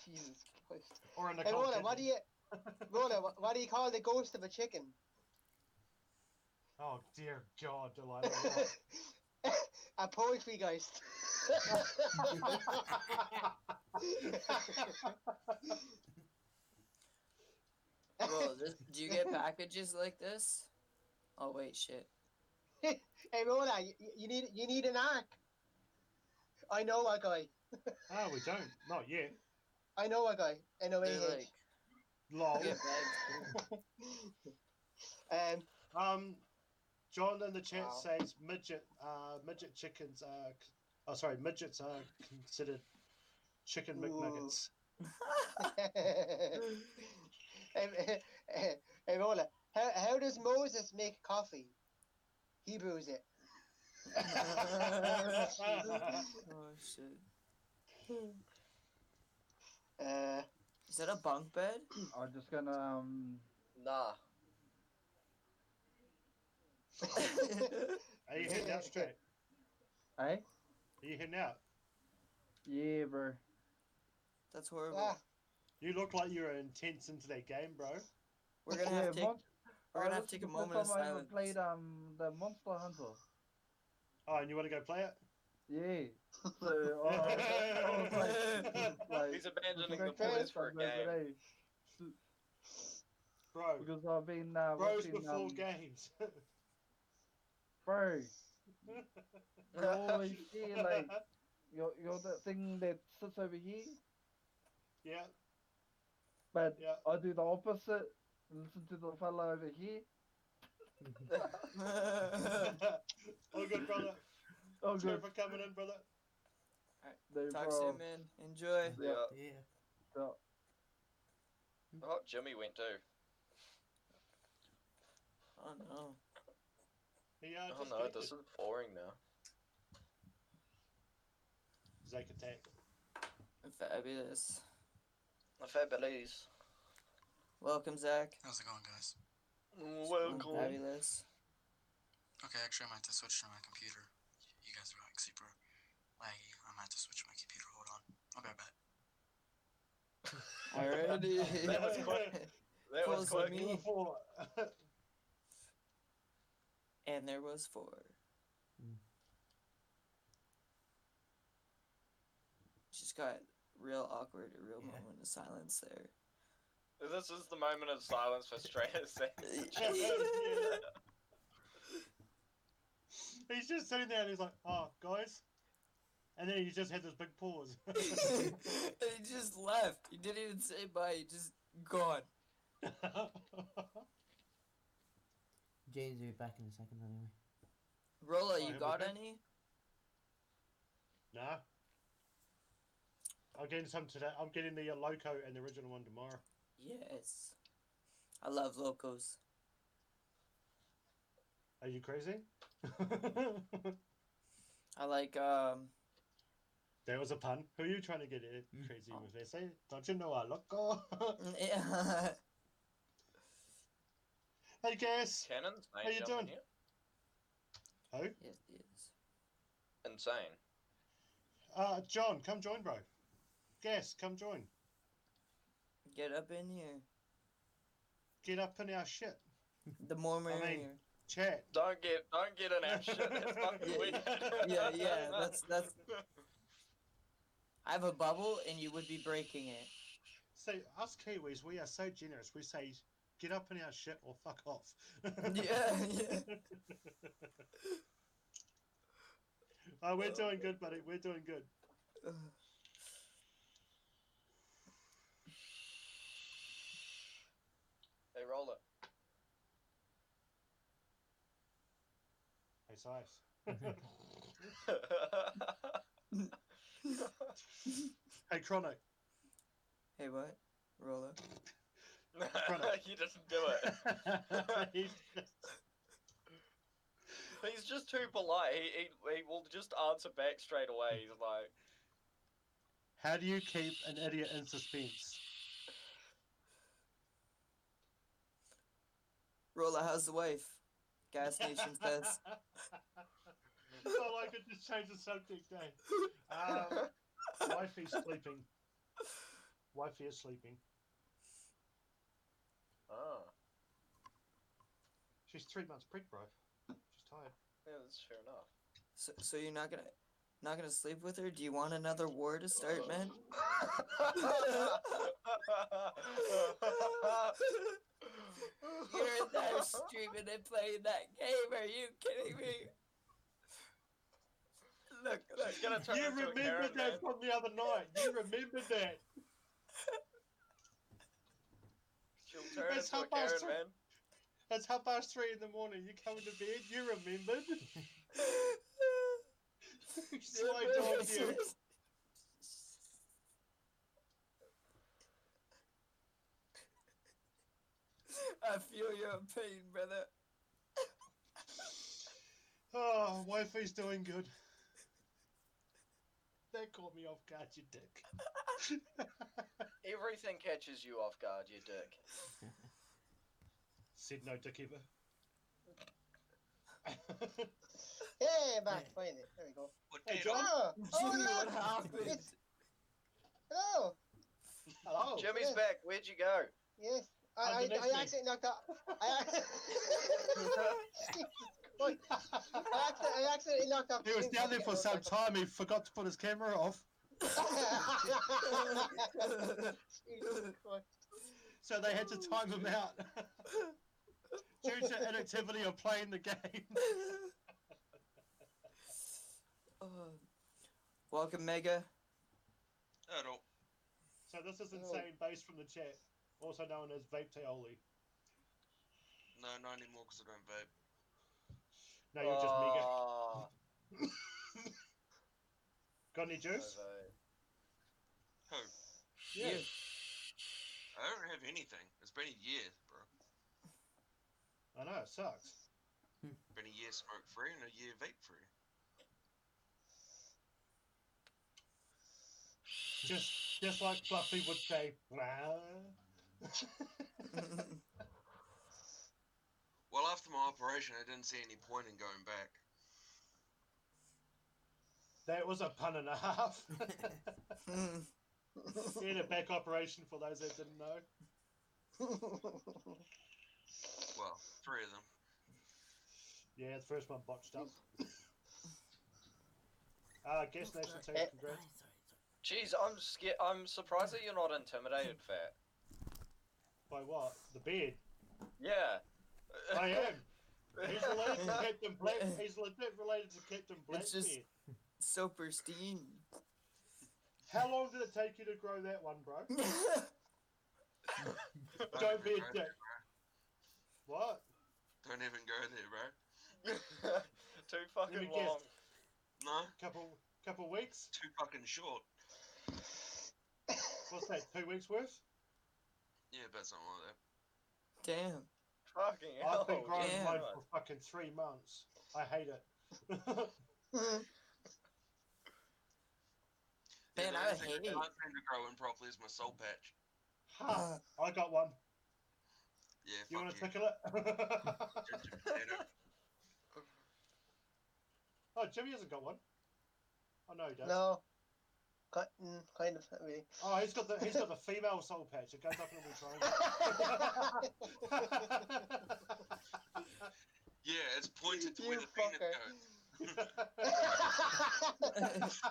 Jesus Christ. Or a Hey, Nicole Rolla, Kidman. what do you call the ghost of a chicken? Oh, dear God, Delilah. A poetry geist. Bro, do you get packages like this? Oh wait, shit. Hey, Rolla, you need an arc. I know a guy. Oh, we don't. Not yet. I know a guy. They're N-O-A-H. like, Lol. get bags. John in the chat Wow. says midget chickens are. Oh, sorry, midgets are considered chicken McNuggets. Hey, Rolla, how does Moses make coffee? He brews it. Oh shit. Is that a bunk bed? I'm just gonna Nah. Are you heading out straight? eh? Are you heading out? Yeah, bro. That's horrible. Ah, You look like you're intense into that game, bro. We're gonna have to take. We're gonna have to this take a is the moment of first time I ever silence. played the Monster Hunter. Oh, and you want to go play it? Yeah. So I was like, He's abandoning go the play boys this for a one the other game. day. Bro, Because I've been bros watching, before games. bro. You always see like you're that thing that sits over here, Yeah, but yeah. I do the opposite and listen to the fella over here. All good, brother. Oh, Cheers good. for coming in, brother. No Talk problem. soon, man. Enjoy. Yeah. Yeah. So, Oh, Jimmy went too. Oh no. Yeah, Oh just no, connected. this is boring now. Zake attack. Fabulous. Fabulous. Welcome, Zach. How's it going, guys? Welcome. Fabulous. Okay, actually, I might have to switch to my computer. You guys are like super laggy. I might have to switch my computer. Hold on. I'll be right back. Alrighty. That was quick. That was Close quick. me. And there was 4. Just got real awkward, a real moment of silence there. This is the moment of silence for Stratus. He's just sitting there and he's like, "Oh, guys," and then he just had this big pause. And he just left. He didn't even say bye. He just gone. James will be back in a second anyway. Rolla, you got any? Nah. I'm getting some today. I'm getting the Loco and the original one tomorrow. Yes. I love locos. Are you crazy? I like, There was a pun. Who are you trying to get crazy with? They say, don't you know a Loco? Yeah. Hey, Gas. Cannons, How you doing? here? Who? Yes, yes. Insane. John, come join, bro. Gas, come join. Get up in here. Get up in our shit. The more merrier. I mean, chat. Don't get in our shit. That's fucking weird. Yeah. That's. I have a bubble, and you would be breaking it. See, us Kiwis, we are so generous. We say, get up in our shit or fuck off. Yeah. Oh, we're doing good, buddy. We're doing good. Hey, Roller. Hey, Size. Hey, Chronic. Hey, what? Roller. You didn't do it. He's just too polite. He will just answer back straight away. He's like, how do you keep an idiot in suspense? Roller, how's the wife? Gas Nation says. Oh, I could just change the subject, eh? Wifey's sleeping. Wifey is sleeping. oh, She's 3 months preg, bro. She's tired. yeah, that's fair enough. So you're not gonna sleep with her? Do you want another war to start, man? You're in there streaming and playing that game. Are you kidding me? Look. She's gonna turn You into a remembered Karen, that from the other night. You remembered that. She'll turn into a Karen, man. It's 3:30 in the morning. You coming to bed? You remembered? Slow dog, you. I feel your pain, brother. Oh, wifey's doing good. That caught me off guard, you dick. Everything catches you off guard, you dick. Said no dick ever. Hey, back, finally. There we go. Hey, John. Oh, Jimmy, look. what happened? Hello. Hello. Jimmy's Yes. back. Where'd you go? Yes. I Underneath me. accidentally knocked out. I accidentally knocked off. He was down there for some time. He forgot to put his camera off. So they had to time him out. Due to inactivity of playing the game. Welcome, Mega. Hello. So this is Insane Bass from the chat, also known as Vape Taoli. No, not anymore because I don't vape. No, you're just Mega. Got any juice? Who? Yeah. I don't have anything. It's been a year, bro. I know, it sucks. Been a year smoke free and a year vape free. Just like Fluffy would say, wow. Well, after my operation, I didn't see any point in going back. That was a pun and a half. He had a back operation for those that didn't know. Well, 3 of them. Yeah, the first one botched up. Guest Nation team, congrats. Jeez, I'm scared. I'm surprised that you're not intimidated, Fat. By what? The beard? Yeah. I am. He's related to Captain Black. He's legit related to Captain Blackbeard. It's just so pristine. How long did it take you to grow that one, bro? Don't be a dick. What? Don't even go there, bro. Too fucking long. Guess. No. Couple weeks? Too fucking short. What's that, 2 weeks worth? Yeah, about something like that. Damn. Fucking hell. I've been growing damn. mine for fucking 3 months. I hate it. Man, the I only thing hate I can't seem to grow in properly is my soul patch. Ha! I got one. Yeah, You fuck want to tickle it? Ginger potato. Oh, Jimmy hasn't got one. Oh no, he does. No. Kind of, not really. Oh, he's got the female soul patch. It goes up in a little triangle. Yeah, it's pointed to where the penis goes.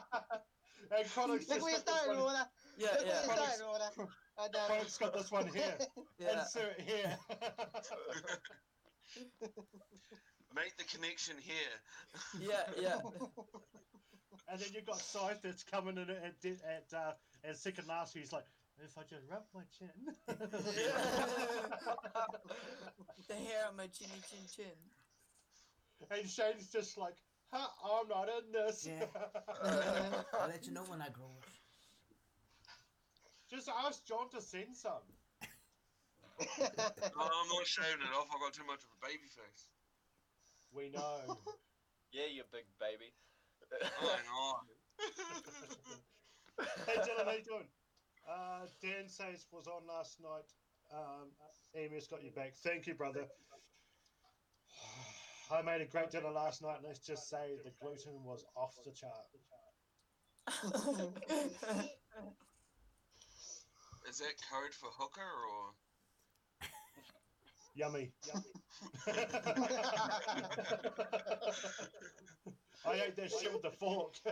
And Connor's Look where you started, Roller. Yeah, Look yeah. where you started, Roller. Connor's got this one here. Yeah. Insert it here. Make the connection here. Yeah. And then you've got Scythe that's coming in at second last. He's like, if I just rub my chin. The hair on my chinny chin. And Shane's just like, ha, I'm not in this. Yeah. I'll let you know when I grow it. Just ask John to send some. No, I'm not shaving it off. I got too much of a baby face. We know. Yeah, you big baby. Hang on. Hey Dylan, how you doing? Dan says was on last night. EMS got you back. Thank you, brother. I made a great dinner last night. Let's just say the gluten was off the chart. Is that code for hooker or? Yummy. I ate that shit with the fork. I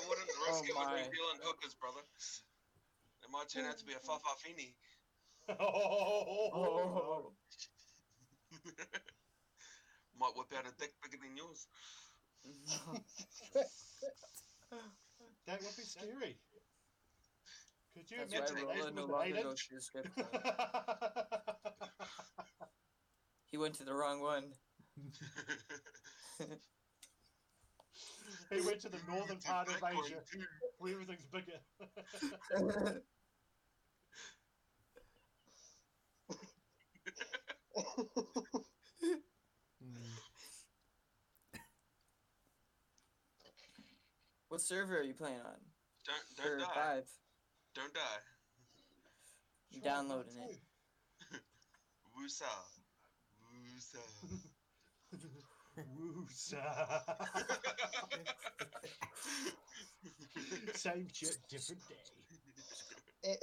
wouldn't risk it with New Zealand hookers, brother. It might turn out to be a whawhawhine. Oh. Might whip out a dick bigger than yours. That would be scary. Could you That's imagine why Roland no longer goes to the strip club. He went to the wrong one. He went to the northern part of Asia where everything's bigger. What server are you playing on? Don't die. 5. Don't die. You downloading it. Woosa. Woosa. Woosa. Same shit, different day.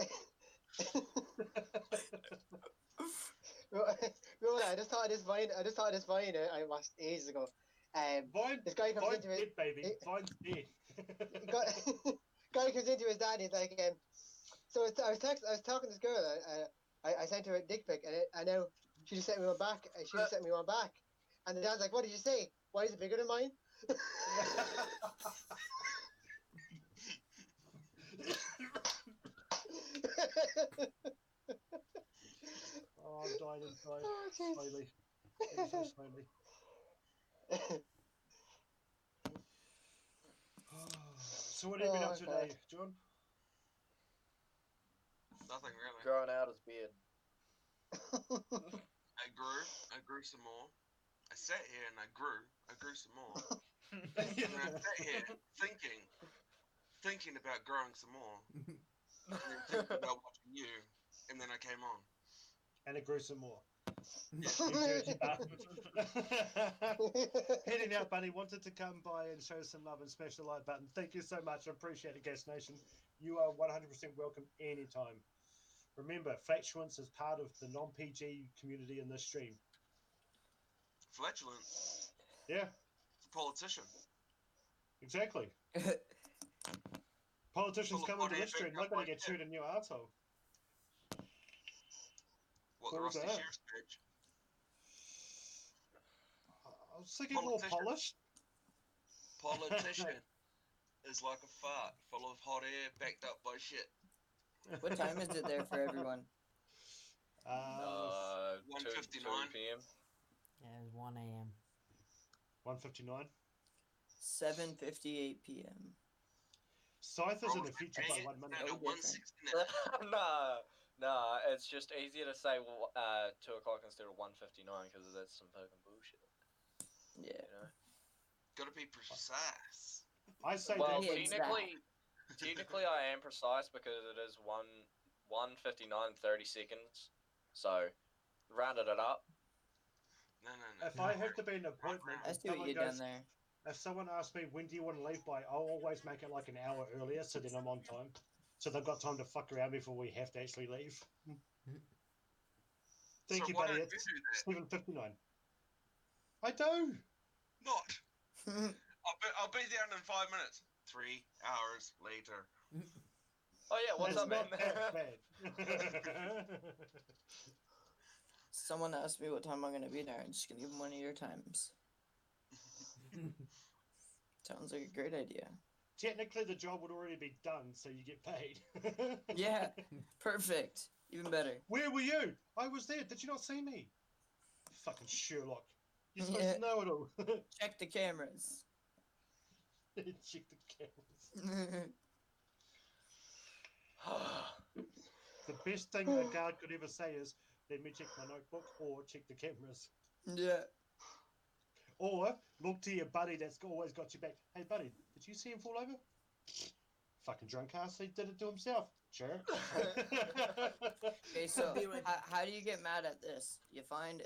Roland, I just thought of this Vine I watched ages ago. This guy comes into dead, baby. Vine's dead. Guy comes into his dad. He's like, so I was talking to this girl. I sent her a dick pic, and now she just sent me one back. And the dad's like, "What did you say? Why is it bigger than mine?" Oh, I'm dying inside. Slowly. So slowly. So what have you been up to today, John? Nothing really. Growing out his beard. I grew some more. I sat here and I grew some more. And I sat here thinking about growing some more. And then thinking about watching you, and then I came on. And it grew some more. Yeah. Heading out, Bunny. Wanted to come by and show some love and smash the like button. Thank you so much. I appreciate it, Gas Nation. You are 100% welcome anytime. Remember, flatulence is part of the non-PG community in this stream. flatulence. Yeah. It's a politician. Exactly. Politicians come into this stream, they're going to get chewed in your asshole. What, the Rusty Sheriff's badge? I was thinking more polished. Politician is like a fart, full of hot air, backed up by shit. What time is it there for everyone? 1:59 p.m. Yeah, it's 1 a.m. 1:59. 7:58 p.m. Scythe is in the future by 1 minute. Nah, it's just easier to say 2 o'clock instead of 1:59 because that's some fucking bullshit. Yeah. You know? Gotta be precise. I say well, that technically I am precise because it is 1:59 30 seconds. So, rounded it up. No. If I have to be an appointment, I see what you've done there. If someone asks me when do you want to leave by, I'll always make it like an hour earlier so then I'm on time. So they've got time to fuck around before we have to actually leave. Thank you, buddy. It's 7:59. I do. Not. I'll be there in 5 minutes. 3 hours later. Oh yeah, what's up, man? Someone asked me what time I'm gonna be there. I'm just gonna give them one of your times. Sounds like a great idea. Technically, the job would already be done, so you get paid. Yeah, perfect. Even better. Where were you? I was there. Did you not see me? Fucking Sherlock. You're supposed to know it all. Check the cameras. Check the cameras. The best thing a guard could ever say is, let me check my notebook or check the cameras. Yeah. Or look to your buddy that's always got your back. Hey, buddy, did you see him fall over? Fucking drunk ass, he did it to himself. Sure. Okay, so how do you get mad at this? You find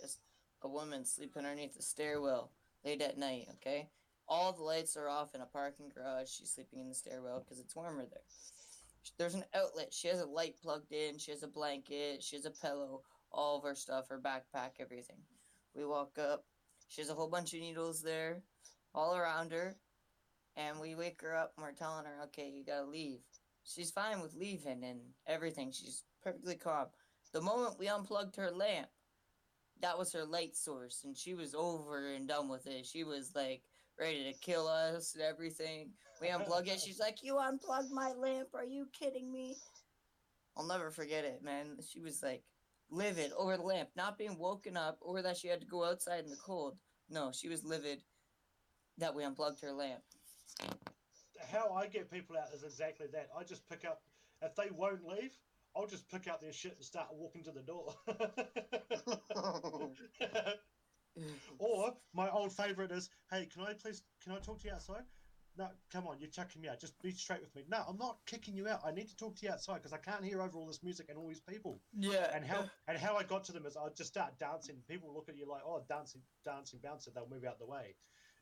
a woman sleeping underneath the stairwell late at night, okay? All the lights are off in a parking garage. She's sleeping in the stairwell because it's warmer there. There's an outlet. She has a light plugged in. She has a blanket. She has a pillow. All of her stuff, her backpack, everything. We walk up. She has a whole bunch of needles there, all around her. And we wake her up and we're telling her, okay, you gotta leave. She's fine with leaving and everything. She's perfectly calm. The moment we unplugged her lamp, that was her light source. And she was over and done with it. She was like ready to kill us and everything. We unplug it. She's like, you unplugged my lamp. Are you kidding me? I'll never forget it, man. She was like livid over the lamp, not being woken up or that she had to go outside in the cold. No, she was livid that we unplugged her lamp. How I get people out is exactly that. I just pick up, if they won't leave, I'll just pick up their shit and start walking to the door. Or my old favourite is, hey, can I talk to you outside? No, come on, you're chucking me out. Just be straight with me. No, I'm not kicking you out. I need to talk to you outside because I can't hear over all this music and all these people. Yeah. And how I got to them is I'd just start dancing. People look at you like, oh, dancing bouncer. They'll move out the way.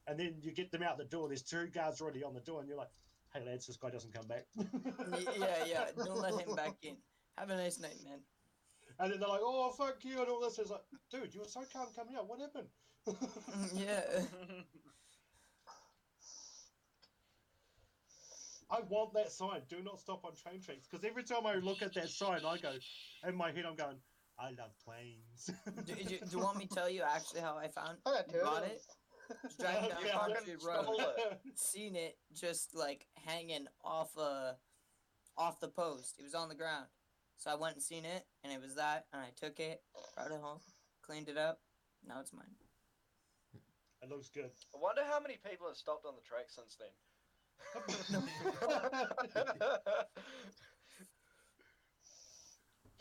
And then you get them out the door. There's 2 guards already on the door, and you're like, hey, lads, this guy doesn't come back. Yeah. Don't let him back in. Have a nice night, man. And then they're like, oh, fuck you, and all this. It's like, dude, you were so calm coming out. What happened? Yeah. I want that sign. Do not stop on train tracks. Because every time I look at that sign, I go, in my head, I'm going, I love planes. Do you want me to tell you actually how I got it? Was driving down Country Road, seen it just like hanging off the post. It was on the ground. So I went and seen it, and it was that, and I took it, brought it home, cleaned it up. Now it's mine. It looks good. I wonder how many people have stopped on the track since then.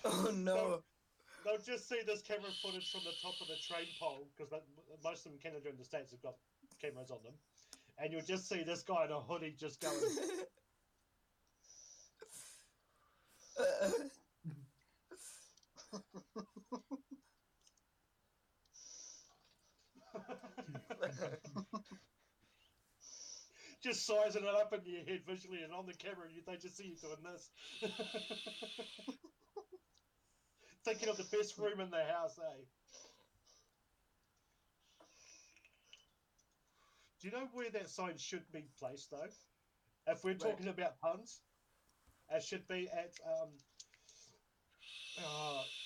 Oh no. They'll just see this camera footage from the top of the train pole, because most of them, Canada and the States, have got cameras on them. And you'll just see this guy in a hoodie just going... just sizing it up in your head visually, and on the camera they just see you doing this. Thinking of the best room in the house, eh? Do you know where that sign should be placed, though? If we're talking about puns, it should be at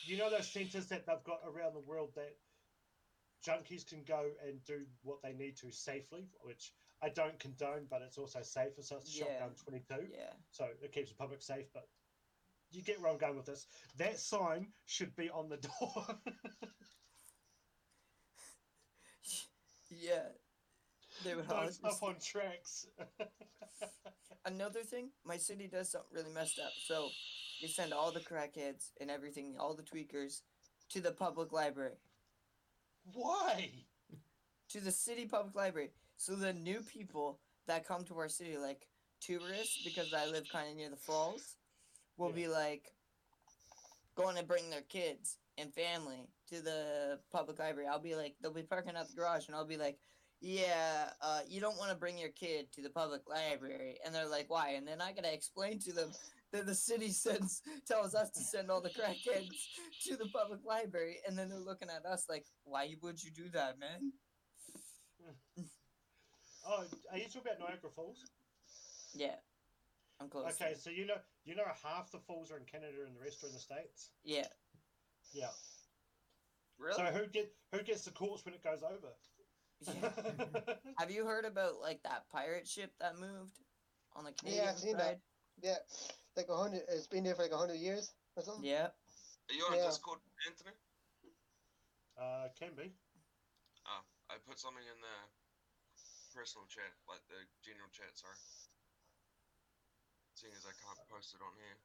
you know those centres that they've got around the world that junkies can go and do what they need to safely, which I don't condone, but it's also safer. So it's Shotgun 22. Yeah. So it keeps the public safe, but you get where I'm going with this. That sign should be on the door. Yeah. They would Don't stuff on tracks. Another thing, my city does something really messed up. So they send all the crackheads and everything, all the tweakers, to the public library. Why? To the city public library. So the new people that come to our city, like tourists, because I live kind of near the falls, will be like going to bring their kids and family to the public library. I'll be like, they'll be parking out the garage, and I'll be like, yeah, you don't want to bring your kid to the public library. And they're like, why? And then I gotta explain to them that the city tells us to send all the crackheads to the public library. And then they're looking at us like, why would you do that, man? Oh, are you talking about Niagara Falls? Yeah, I'm close. Okay, so you know half the falls are in Canada and the rest are in the States. Yeah. Yeah. Really? So who gets the courts when it goes over? Yeah. Have you heard about like that pirate ship that moved on the Canadian I've seen side? that. Yeah, like 100. It's been there for like 100 years or something. Yeah. Are you on Discord, Anthony? Can be. Oh, I put something in the personal chat, like the general chat. Sorry. Seeing as I can't post it on here.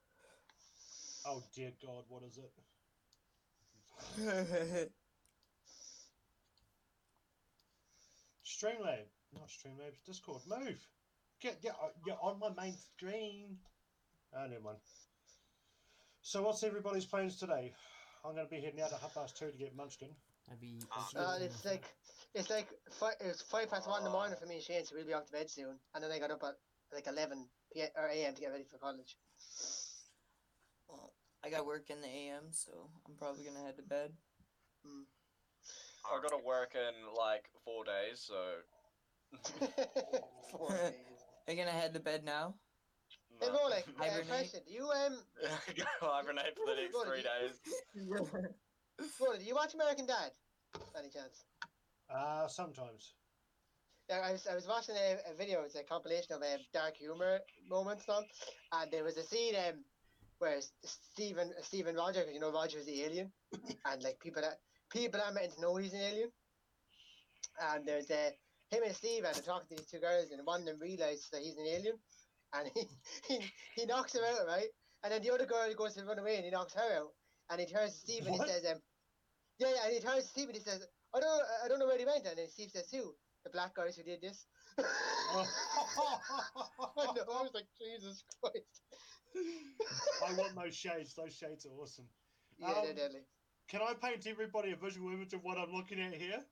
Oh dear God, what is it? Streamlab, not Streamlab, Discord. Move. You're on my main screen. Oh, never mind. So what's everybody's plans today? I'm going to be heading out at 2:30 to get Munchkin. It's 1:05 in the morning for me and Shane, so we'll be off to bed soon. And then I got up at like 11 p.m. or a.m. to get ready for college. Well, I got work in the a.m., so I'm probably gonna head to bed. I've got to work in like 4 days, so. 4 days. Are you gonna head to bed now? No. Hey, Rolex, question. Do you Go hibernate for the next 3 days. Rolex, do you watch American Dad? Any chance? Sometimes. Yeah, I was watching a video. It's a compilation of dark humor moments, and there was a scene where Steven Roger, because you know Roger's the alien, and like people are meant to know he's an alien, and there's him and Steve and they're talking to these two girls, and one of them realizes that he's an alien, and he knocks her out, right, and then the other girl goes to run away and he knocks her out, and he turns to Steve and he says and he turns to Steve and he says, I don't know where he went, and then Steve says, who? The black guys who did this. I was like, Jesus Christ. I want those shades. Those shades are awesome. Yeah, they're deadly. Can I paint everybody a visual image of what I'm looking at here?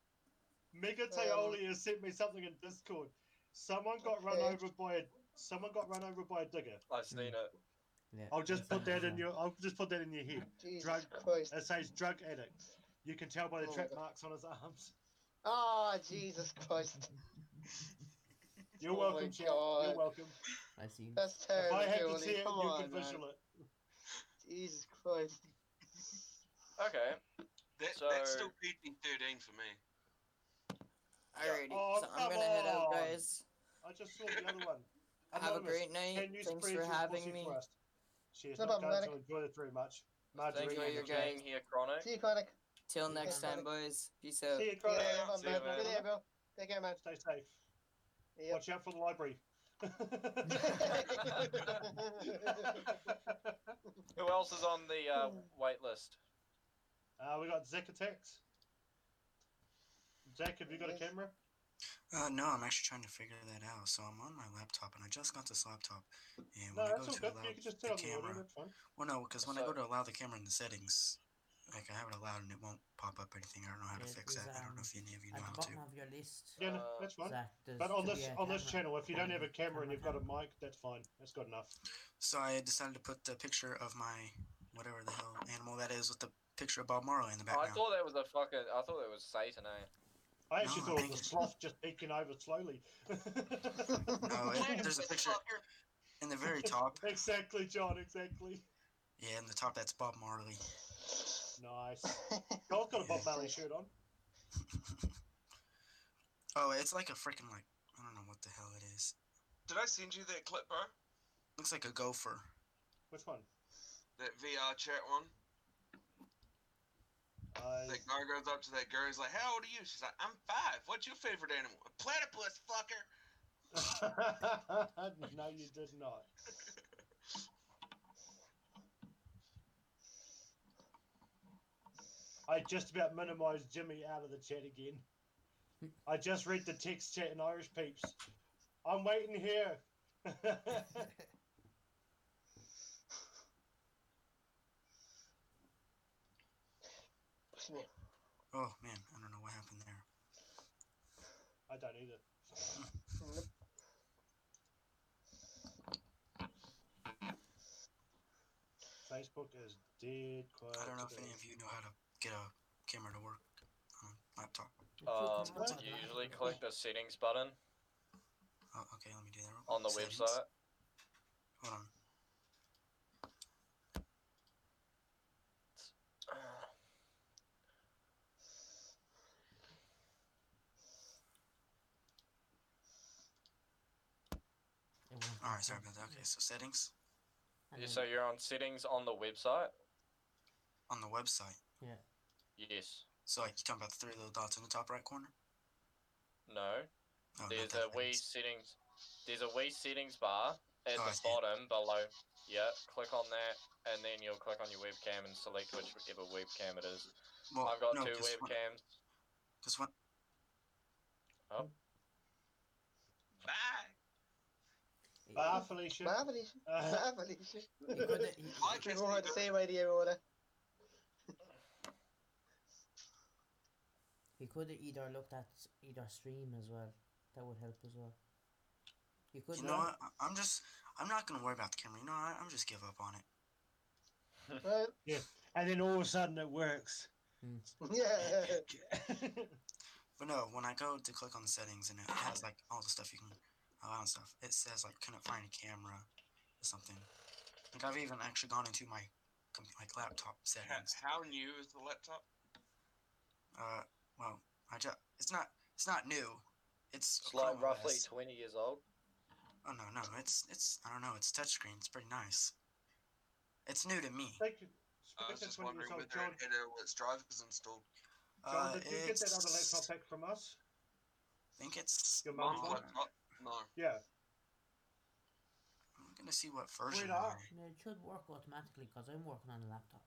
Mega Taoli has sent me something in Discord. Someone got run over by a digger. I've seen it. Yeah, I'll just put that in your head. Jesus Christ. It says drug addict. You can tell by the track marks on his arms. Oh, Jesus Christ. You're welcome, Chad. You're welcome. I see. That's terrible. If I had to see it, you could visual it. Jesus Christ. Okay. That's still PG-13 for me. Alrighty, Oh, so I'm gonna head out, on. guys. I just saw the other one. Have a great night. Thanks for having me. She is not going to enjoy it very much. Thank you for being here, Chronic. See you, Chronic. Till next time, boys. Peace out. See you, Chronic. See you, man. Good day, bro. Take care, man. Stay safe. Yep. Watch out for the library. Who else is on the wait list? We got Zach Attacks. Zach, have you got a camera? No, I'm actually trying to figure that out. So I'm on my laptop, and I just got this laptop. And when I go to allow the camera, well, no, because when I go to allow the camera in the settings, like I have it allowed and it won't pop up anything. I don't know how to fix that. I don't know if any of you know how to. Of your list, yeah, no, that's fine. Zach, but on this channel, if you don't have a camera and you've got a mic, that's fine. That's good enough. So I decided to put the picture of my whatever the hell animal that is with the picture of Bob Marley in the background. I thought that was Satan, eh? I actually thought it was a sloth just peeking over slowly. No, there's a picture in the very top. Exactly, John, exactly. Yeah, in the top, that's Bob Marley. Nice. Cole's got a Bob Marley shirt on. Oh, it's like a freaking, like, I don't know what the hell it is. Did I send you that clip, bro? Looks like a gopher. Which one? That VR chat one. That guy goes up to that girl. He's like, "How old are you?" She's like, "I'm 5. What's your favorite animal?" "A platypus, fucker." No, you did not. I just about minimized Jimmy out of the chat again. I just read the text chat in Irish peeps. I'm waiting here. Oh man, I don't know what happened there. I don't either. Facebook is dead quiet. I don't know if any of you know how to get a camera to work on a laptop. Usually click the settings button. Oh, okay, let me do that real quick. On the website. Hold on. Alright, sorry about that. Okay, so settings. So you're on settings on the website? On the website? Yeah. Yes. So like, you're talking about the 3 little dots in the top right corner? No. Oh, There's a Wii settings. There's a Wii settings bar at the I see bottom below. Yeah, click on that, and then you'll click on your webcam and select whichever webcam it is. Well, I've got no, 2 webcams. Because when... Oh. Bye. Bye, Felicia. Bye, Felicia. Bye, Felicia. I guess Everyone had the same idea about it. He could have either looked at either stream as well. That would help as well. You could. You know what? I'm not gonna worry about the camera. You know, I'm just give up on it. Right. Yeah, and then all of a sudden it works. Yeah. But no, when I go to click on the settings and it has like all the stuff you can allow and stuff, it says like couldn't find a camera or something. Like I've even actually gone into my laptop settings. How new is the laptop? Well, it's not new. It's like roughly 20 years old. Oh no, it's I don't know. It's touchscreen. It's pretty nice. It's new to me. Thank you. I was just wondering whether it had all its drivers installed. John, did you get that other laptop back from us? I think it's your mum's one. No. Yeah. I'm gonna see what version. Yeah, it should work automatically because I'm working on a laptop.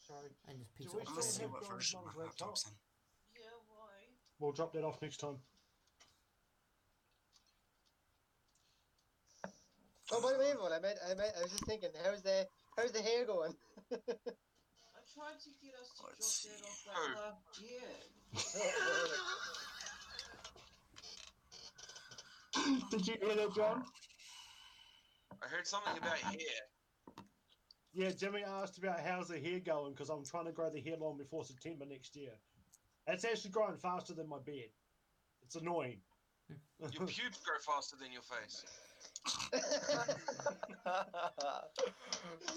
Sorry. And just piece I'm gonna see what version my laptop's in. Yeah, why? We'll drop that off next time. Oh, by the way, I was just thinking, how's the hair going? I tried to get us to drop that off like last year. Did you hear that, John? I heard something about hair. Yeah, Jimmy asked about how's the hair going because I'm trying to grow the hair long before September next year. It's actually growing faster than my beard. It's annoying. Your pubes grow faster than your face.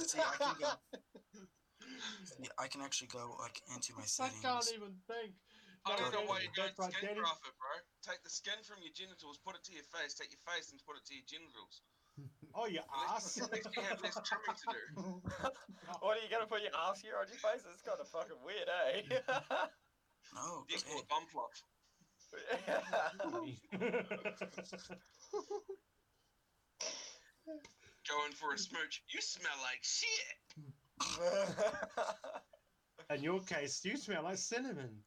See, I can actually go like into my settings. I can't even think. I don't know why you don't skin graft it, bro. Take the skin from your genitals, put it to your face. Take your face and put it to your genitals. Oh, your ass. At least you have less trimming to do. What are you gonna put your ass here on your face? It's kind of fucking weird, eh? No. You call it bum fluff. Going for a smooch. You smell like shit. In your case, you smell like cinnamon.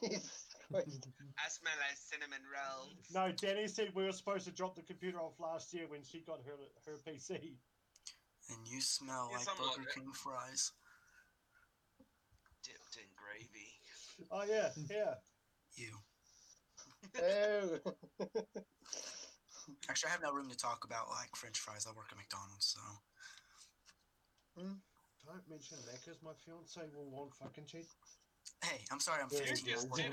Jesus Christ. I smell like cinnamon rolls. No, Danny said we were supposed to drop the computer off last year when she got her PC. And you smell like Burger King fries. Dipped in gravy. Oh, yeah, yeah. You. Oh. Actually, I have no room to talk about like French fries. I work at McDonald's, so. Don't mention Macca's. My fiance will want fucking cheap. Hey, I'm sorry, I'm 15 years old. You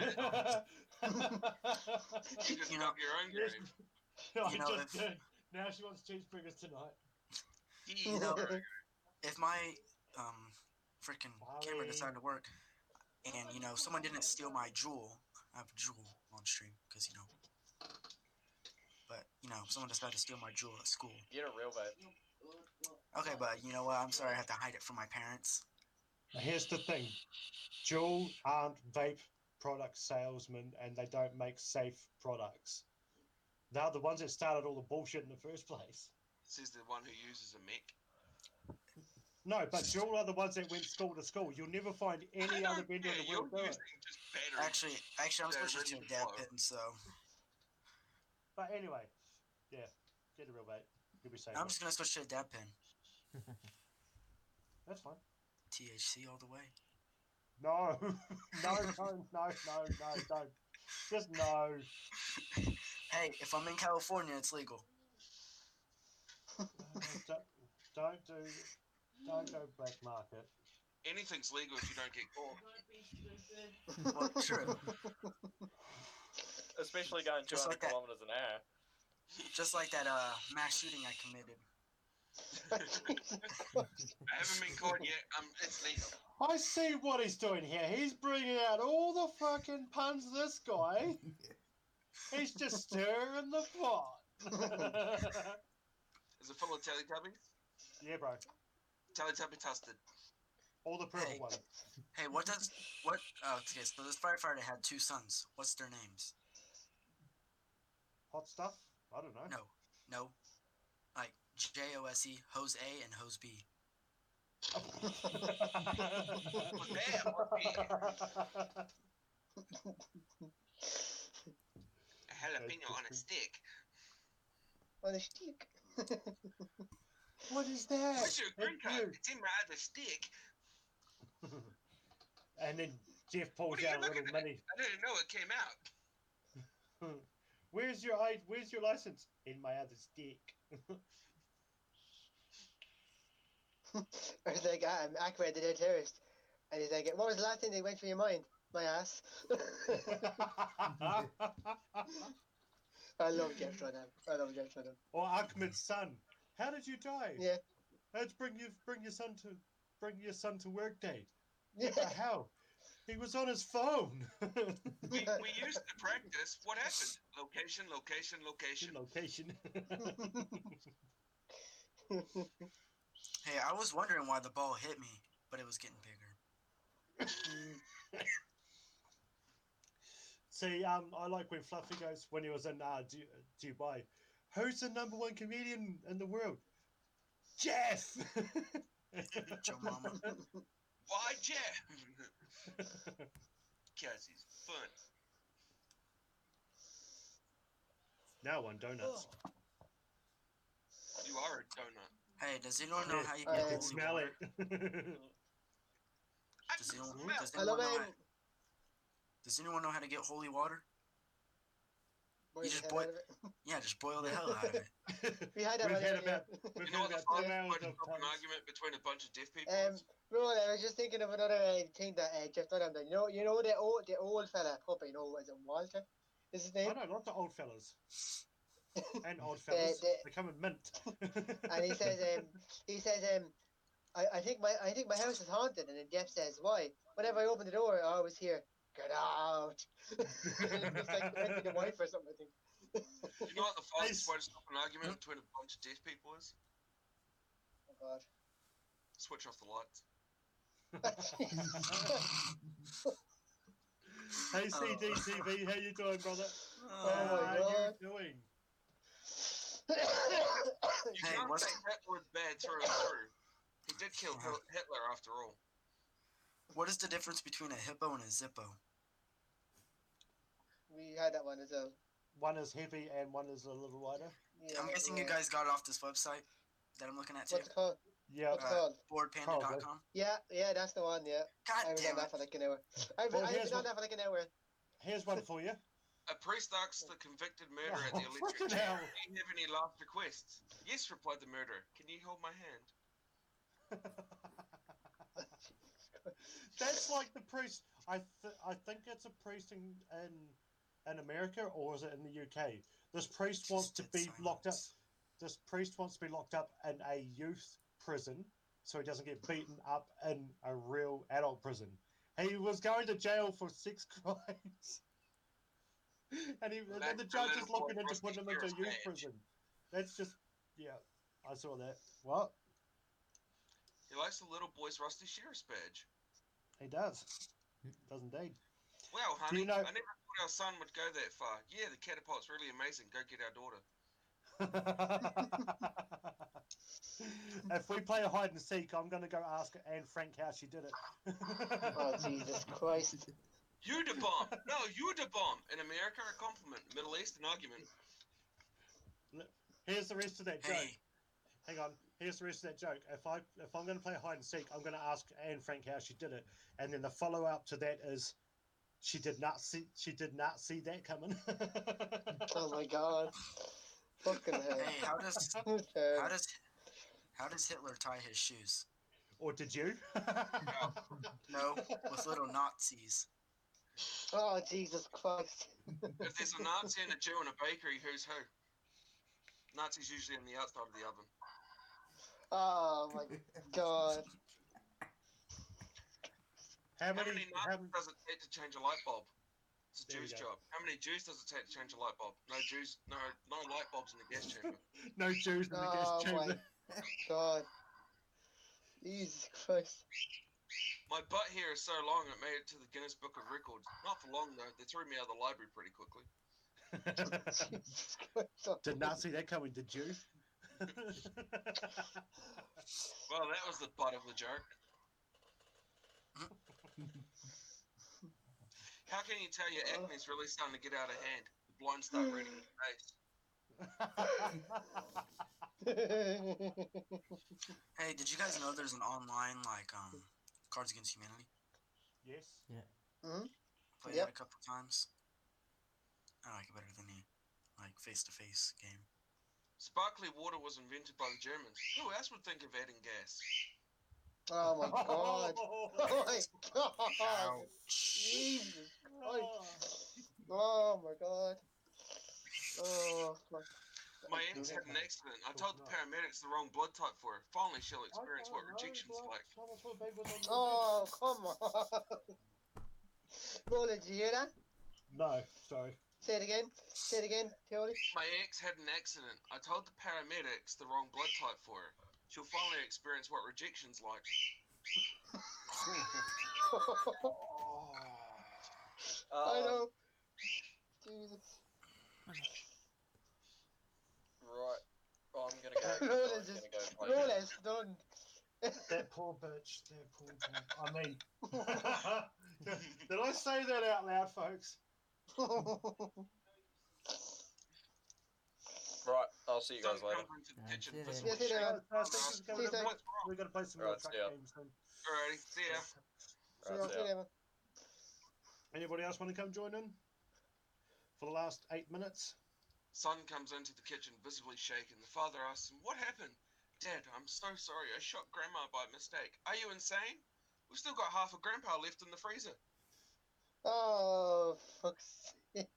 just You know, dug your own grave. You know, if, now she wants cheeseburgers tonight. You know, if my freaking camera decided to work, and you know, someone didn't steal my jewel, I have a jewel on stream because you know. But you know, someone decided to steal my jewel at school. Get a real vape. Okay, but you know what? I'm sorry, I have to hide it from my parents. Here's the thing: Juul aren't vape product salesmen, and they don't make safe products. They're the ones that started all the bullshit in the first place. Says the one who uses a mech. No, but Juul are the ones that went school to school. You'll never find any other vendor in the world do it. Actually, I'm switching to a dab pen, so. But anyway, yeah, get a real vape. You'll be safe. I'm just gonna switch to a dab pen. That's fine. THC all the way. No, no, don't. Just no. Hey, if I'm in California, it's legal. Don't go black market. Anything's legal if you don't get caught. Well, true. Especially going 200 kilometers an hour. Just like that mass shooting I committed. I haven't been caught yet. It's legal. I see what he's doing here. He's bringing out all the fucking puns. This guy. He's just stirring the pot. Is it full of Teletubbies? Yeah, bro. Teletubby tested. All the purple ones. Hey, oh, okay, so this firefighter had 2 sons. What's their names? Hot stuff? I don't know. No. Like Jose, Hose A, and Hose B. A jalapeno on a stick. On a stick. What is that? What's your green card? It's in my other stick. And then Jeff pulls out a little mini. I didn't know it came out. Where's your license? In my other stick. Or it's like, Akbar, the dead terrorist. And he's like, what was the last thing that went through your mind? My ass. I love Jeff Trudham. Or Ahmed's son. How did you die? Yeah. Let's bring your son to work day. Yeah. What the hell? He was on his phone. we used to practice. What happened? Location. Hey, I was wondering why the ball hit me, but it was getting bigger. See, I like when Fluffy goes, when he was in Dubai, who's the #1 comedian in the world? Jeff! Joe Mama. Why Jeff? Because he's fun. Now one donuts. You are a donut. Hey, does anyone know how you get holy smell water? it. Does anyone know how to get holy water? Boil you just boil. Just boil the hell out of it. We had that you know what the fun argument between a bunch of deaf people? Bro, I was just thinking of another thing that Jeff Dunham done. You know the old fella puppy. You know, is it Walter? Is his name? I know, not the old fellas. And old fellas, they come in mint. And he says, I think my house is haunted. And then Jeff says, why? Whenever I open the door, I always hear, get out. It's like the wife or something, I think. You know what the fastest way to stop an argument between a bunch of deaf people is? Oh God. Switch off the lights. Hey CDTV, how you doing, brother? How are you doing? You can't say Hitler's bad through and through. He did kill Hitler after all. What is the difference between a hippo and a zippo? We had that one as well. One is heavy and one is a little lighter. Yeah, I'm guessing you guys got it off this website that I'm looking at too. What's it called? Yeah. What's it called? Boardpanda.com. Yeah, that's the one, yeah. God I was damn on that for like an hour. I've been on that for like an hour. Here's one for you. A priest asks the convicted murderer at the electric chair, do you have any last requests? Yes, replied the murderer. Can you hold my hand? That's like the priest. I think it's a priest in America, or is it in the UK? This priest wants to be locked up. This priest wants to be locked up in a youth prison, so he doesn't get beaten up in a real adult prison. He was going to jail for 6 crimes, and the judge is looking into putting him into a youth prison. That's just, yeah, I saw that. What? He likes the little boy's rusty sheriff's badge. He does. Does indeed. Wow, honey, you know... I never thought our son would go that far. Yeah, the catapult's really amazing. Go get our daughter. If we play a hide and seek, I'm going to go ask Anne Frank how she did it. Oh, Jesus Christ. Udabomb! No, Udabomb! In America, a compliment. Middle East, an argument. Here's the rest of that joke. Hang on. Here's the rest of that joke. If I'm going to play hide and seek, I'm going to ask Anne Frank how she did it, and then the follow up to that is, she did not see that coming. Oh my God! Fucking hell. Hey, how does Hitler tie his shoes? Or did you? No, with little Nazis. Oh, Jesus Christ. If there's a Nazi and a Jew in a bakery, who's who? Nazi's usually on the outside of the oven. Oh my God. How many Nazis does it take to change a light bulb? It's a Jew's job. How many Jews does it take to change a light bulb? No Jews, no light bulbs in the gas chamber. No Jews in the gas chamber. Oh my God. Jesus Christ. My butt hair is so long it made it to the Guinness Book of Records. Not for long though. They threw me out of the library pretty quickly. Did not see that coming, did you? Well, that was the butt of the joke. How can you tell your acne's really starting to get out of hand? The blinds start reading your face. Hey, did you guys know there's an online Cards Against Humanity? Yes. Yeah. Mm-hmm. Played that a couple times. I like it better than the face-to-face game. Sparkly water was invented by the Germans. Who else would think of adding gas? Oh my God. Oh my God. Jesus Christ. Oh my God. Oh my ex had an accident. I told the paramedics the wrong blood type for her. Finally, she'll experience what rejection's like. Oh, come on. Roland, did you hear that? No, sorry. Say it again. Say it again, Teoli. My ex had an accident. I told the paramedics the wrong blood type for her. She'll finally experience what rejection's like. I know. Jesus. Right. Oh, I'm gonna go. Roland's done. That poor bitch. I mean, did I say that out loud, folks? Right, I'll see you guys later. We're gonna play some more truck games then. Alrighty, see ya. See ya. Anybody else want to come join in for the last 8 minutes? Son comes into the kitchen visibly shaken. The father asks him, "What happened?" "Dad, I'm so sorry. I shot Grandma by mistake." "Are you insane? We've still got half of Grandpa left in the freezer." Oh, fuck's sake.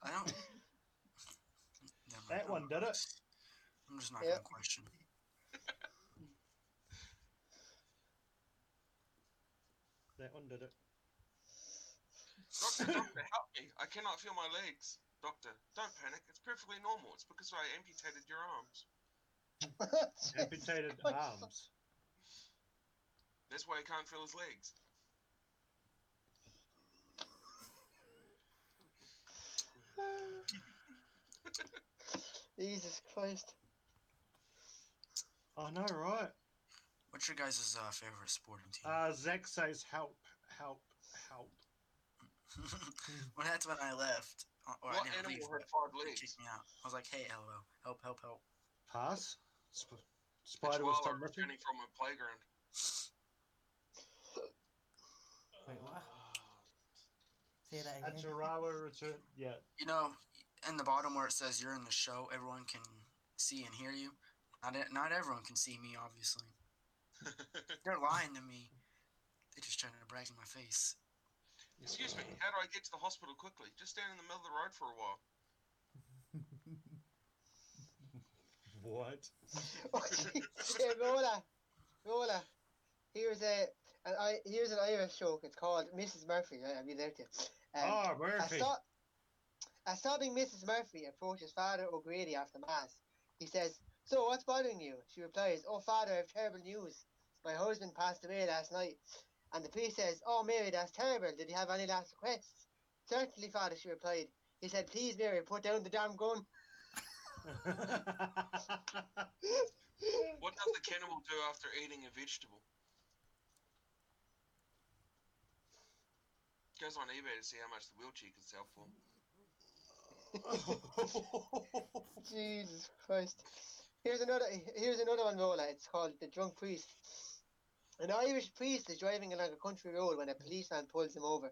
I don't. That one did it. I'm just not gonna question. That one did it. Doctor, help me. I cannot feel my legs. Doctor, don't panic. It's perfectly normal. It's because I amputated your arms. Amputated arms? That's why he can't feel his legs. Jesus Christ. I know, right? What's your guys' favorite sporting team? Zach says help. Well, that's when I left. Or What I didn't animal leave, had 5 they legs? kicked me out. I was like, hey, LOL, help. Pass? A Spider was chihuahua done missing? returning from a playground. Wait, what? Say that A again. chihuahua return. Yeah. You know, in the bottom where it says you're in the show, everyone can see and hear you. Not everyone can see me, obviously. They're lying to me. They're just trying to brag in my face. Excuse me, how do I get to the hospital quickly? Just stand in the middle of the road for a while. What? Yeah, Rolla. Here's an Irish joke. It's called Mrs. Murphy. Right? Have you lived it? Murphy. A sobbing Mrs. Murphy approaches Father O'Grady after Mass. He says, "So, what's bothering you?" She replies, "Oh, Father, I have terrible news. My husband passed away last night." And the priest says, "Oh, Mary, that's terrible. Did he have any last requests?" "Certainly, Father," she replied. He said, "Please, Mary, put down the damn gun." What does the cannibal do after eating a vegetable? Goes on eBay to see how much the wheelchair can sell for. Jesus Christ. Here's another one, Rolla. It's called The Drunk Priest. An Irish priest is driving along a country road when a policeman pulls him over.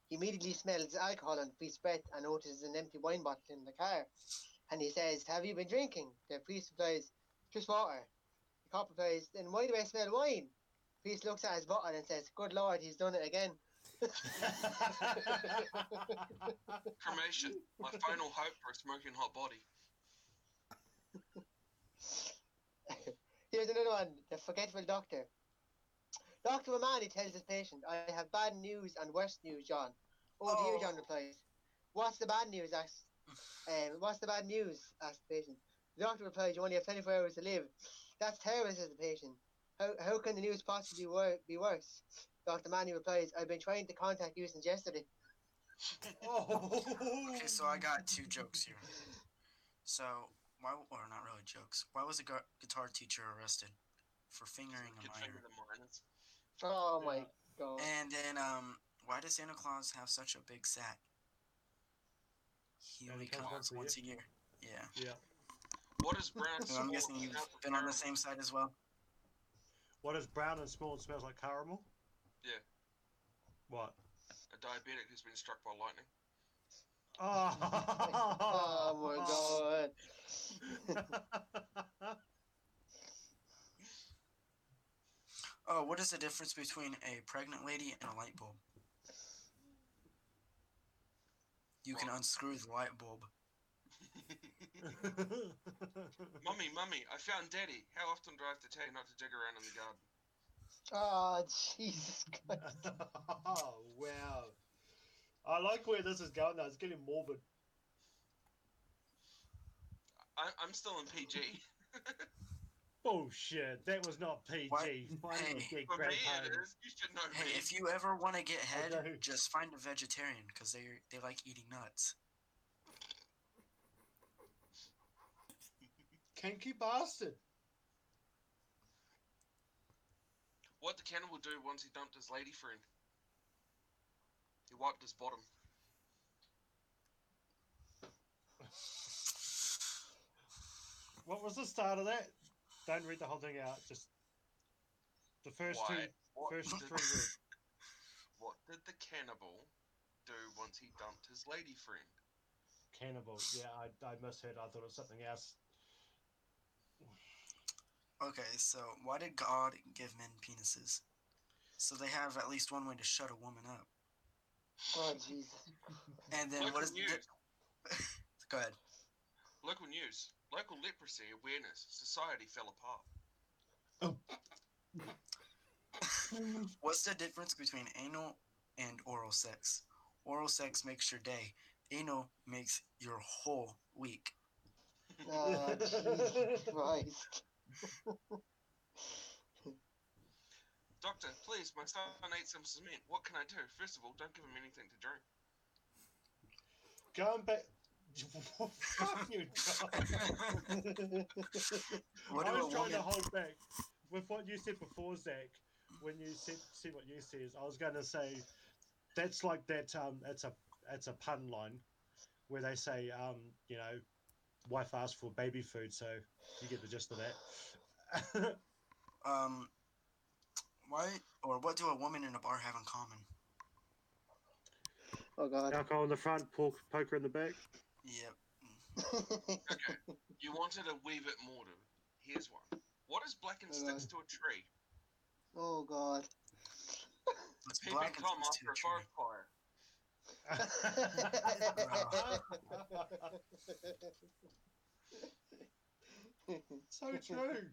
He immediately smells alcohol on the priest's breath and notices an empty wine bottle in the car. And he says, "Have you been drinking?" The priest replies, "Just water." The cop replies, "Then why do I smell wine?" The priest looks at his bottle and says, "Good Lord, he's done it again." Cremation, my final hope for a smoking hot body. Here's another one, The Forgetful Doctor. Dr. Romani tells his patient, "I have bad news and worse news, John." "Oh dear," John replies. "What's the bad news?" "What's the bad news?" asks the patient. The doctor replies, "You only have 24 hours to live." "That's terrible," says the patient. How can the news possibly be worse?" Dr. Manny replies, "I've been trying to contact you since yesterday." Okay, so I got two jokes here. So, or not really jokes. Why was a guitar teacher arrested? For fingering a minor. Oh my God. And then, why does Santa Claus have such a big sack? He only comes once a year. Yeah. What is brown and small? I'm guessing you've been on the same side as well. What is brown and small and smells like caramel? Yeah. What? A diabetic who's been struck by lightning. Oh my God. Oh, what is the difference between a pregnant lady and a light bulb? You can unscrew the light bulb. Mummy, I found Daddy. How often do I have to tell you not to dig around in the garden? Oh, Jesus Christ. Oh, wow. I like where this is going now. It's getting morbid. I'm still in PG. Bullshit. That was not PG. What? Hey, for me it is. You should know me. Hey, if you ever want to get head, just find a vegetarian because they like eating nuts. Kinky bastard. What did the cannibal do once he dumped his lady friend? He wiped his bottom. What was the start of that? Don't read the whole thing out. Just the first three words. What did the cannibal do once he dumped his lady friend? Cannibal. Yeah, I misheard. I thought it was something else. Okay, so why did God give men penises? So they have at least one way to shut a woman up. Oh, Jesus. And then what is the... Go ahead. Local news. Local leprosy awareness. Society fell apart. Oh. What's the difference between anal and oral sex? Oral sex makes your day. Anal makes your whole week. Oh, Jesus Christ. Doctor, please, my son ate some cement. What can I do? First of all, don't give him anything to drink. Going back... Fuck you, I was trying to hold back with what you said before, Zach. When you said what you said, I was going to say that's like that. It's a pun line where they say, you know, wife asked for baby food, so you get the gist of that. Why or what do a woman and a bar have in common? Oh God. Alcohol in the front, poker in the back. Yep. Okay, you wanted a wee bit more to it. Here's one. What is black and sticks to a tree? Oh God. It's Peeping black and Tom close to after the a tree. forest fire. So true.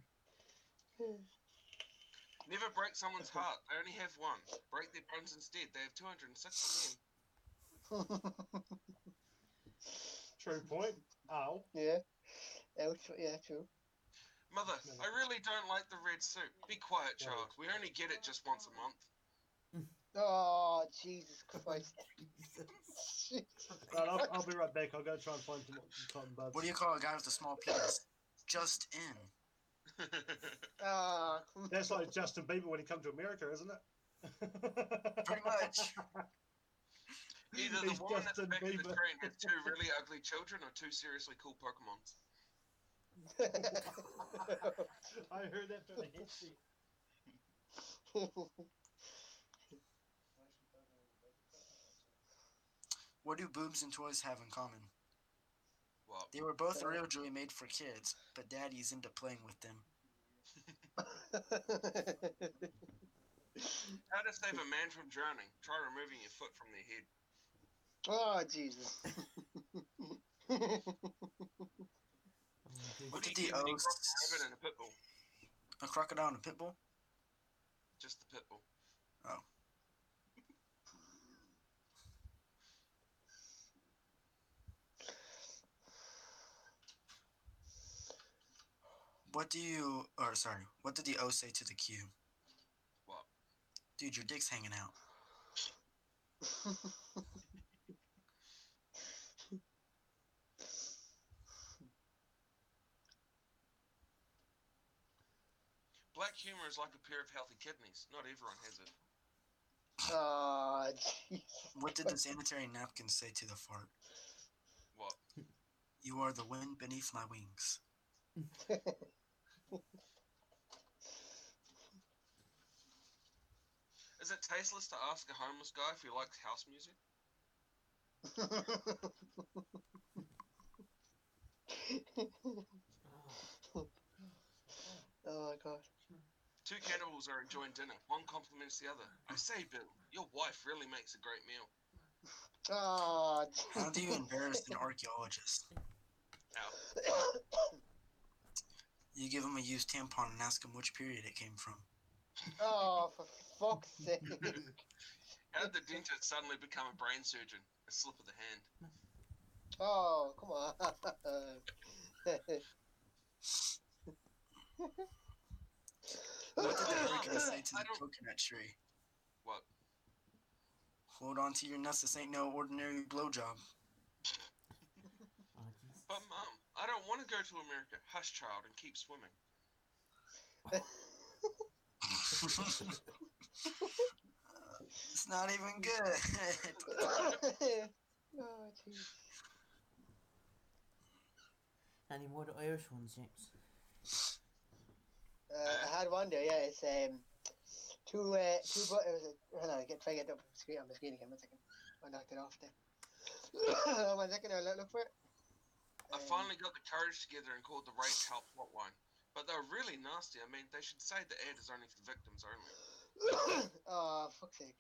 Never break someone's heart. They only have one. Break their bones instead. They have 206 of them. True point. Ow. Yeah. Yeah, true. Mother, I really don't like the red soup. Be quiet, child. We only get it just once a month. Oh, Jesus Christ. Right, I'll be right back. I'll go try and find some cotton buds. What do you call a guy with a small penis? Just in. That's like Justin Bieber when he comes to America, isn't it? Pretty much. Either the woman that's back in the train has two really ugly children or two seriously cool Pokemons. I heard that from the history. What do boobs and toys have in common? What? They were both originally made for kids, but daddies end up playing with them. How to save a man from drowning. Try removing your foot from their head. Oh, Jesus. What did the O's... And a pit bull? A crocodile and a pit bull? Just the pit bull. Oh. What did the O say to the Q? What? Dude, your dick's hanging out. Black humor is like a pair of healthy kidneys. Not everyone has it. Oh, Jesus. What did the sanitary napkin say to the fart? What? You are the wind beneath my wings. Is it tasteless to ask a homeless guy if he likes house music? Oh my God. Two cannibals are enjoying dinner. One compliments the other. I say, Bill, your wife really makes a great meal. Oh, how do you embarrass an archaeologist? How? You give him a used tampon and ask him which period it came from. Oh, for fuck's sake. How did the dentist suddenly become a brain surgeon? A slip of the hand. Oh, come on. What did the hurricane say to the coconut tree? What? Hold on to your nuts, this ain't no ordinary blowjob. But Mom, I don't want to go to America. Hush, child, and keep swimming. It's not even good. Oh, jeez. Any more the Irish ones, James? I had one there, yeah. It's two brothers. Hold on, try to get it up on the screen again. 1 second. I knocked it off there. 1 second, I'll look for it. I finally got the courage together and called the rape help hotline. But they were really nasty. I mean, they should say the ad is only for victims only. Oh, fuck's sake.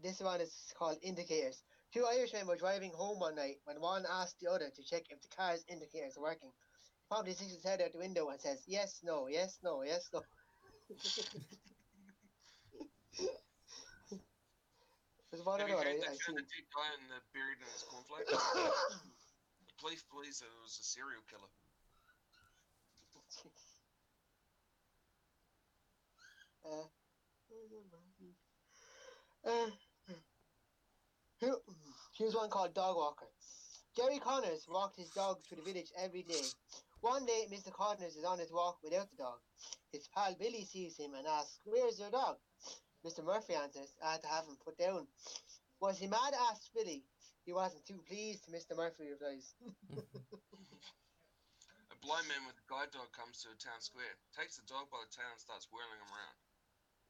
This one is called Indicators. Two Irishmen were driving home one night when one asked the other to check if the car's indicators are working. He promptly sticks his head out the window and says, yes, no, yes, no, yes, no. There's one Have you other one heard they I've found seen. a dead guy buried in his cornflakes? The police believes it was a serial killer. Here's one called Dog Walker. Jerry Connors walked his dog through the village every day. One day, Mr. Connors is on his walk without the dog. His pal Billy sees him and asks, where's your dog? Mr. Murphy answers, I had to have him put down. Was he mad? Asks Billy. He wasn't too pleased, Mr. Murphy replies. A blind man with a guide dog comes to a town square, takes the dog by the tail and starts whirling him around.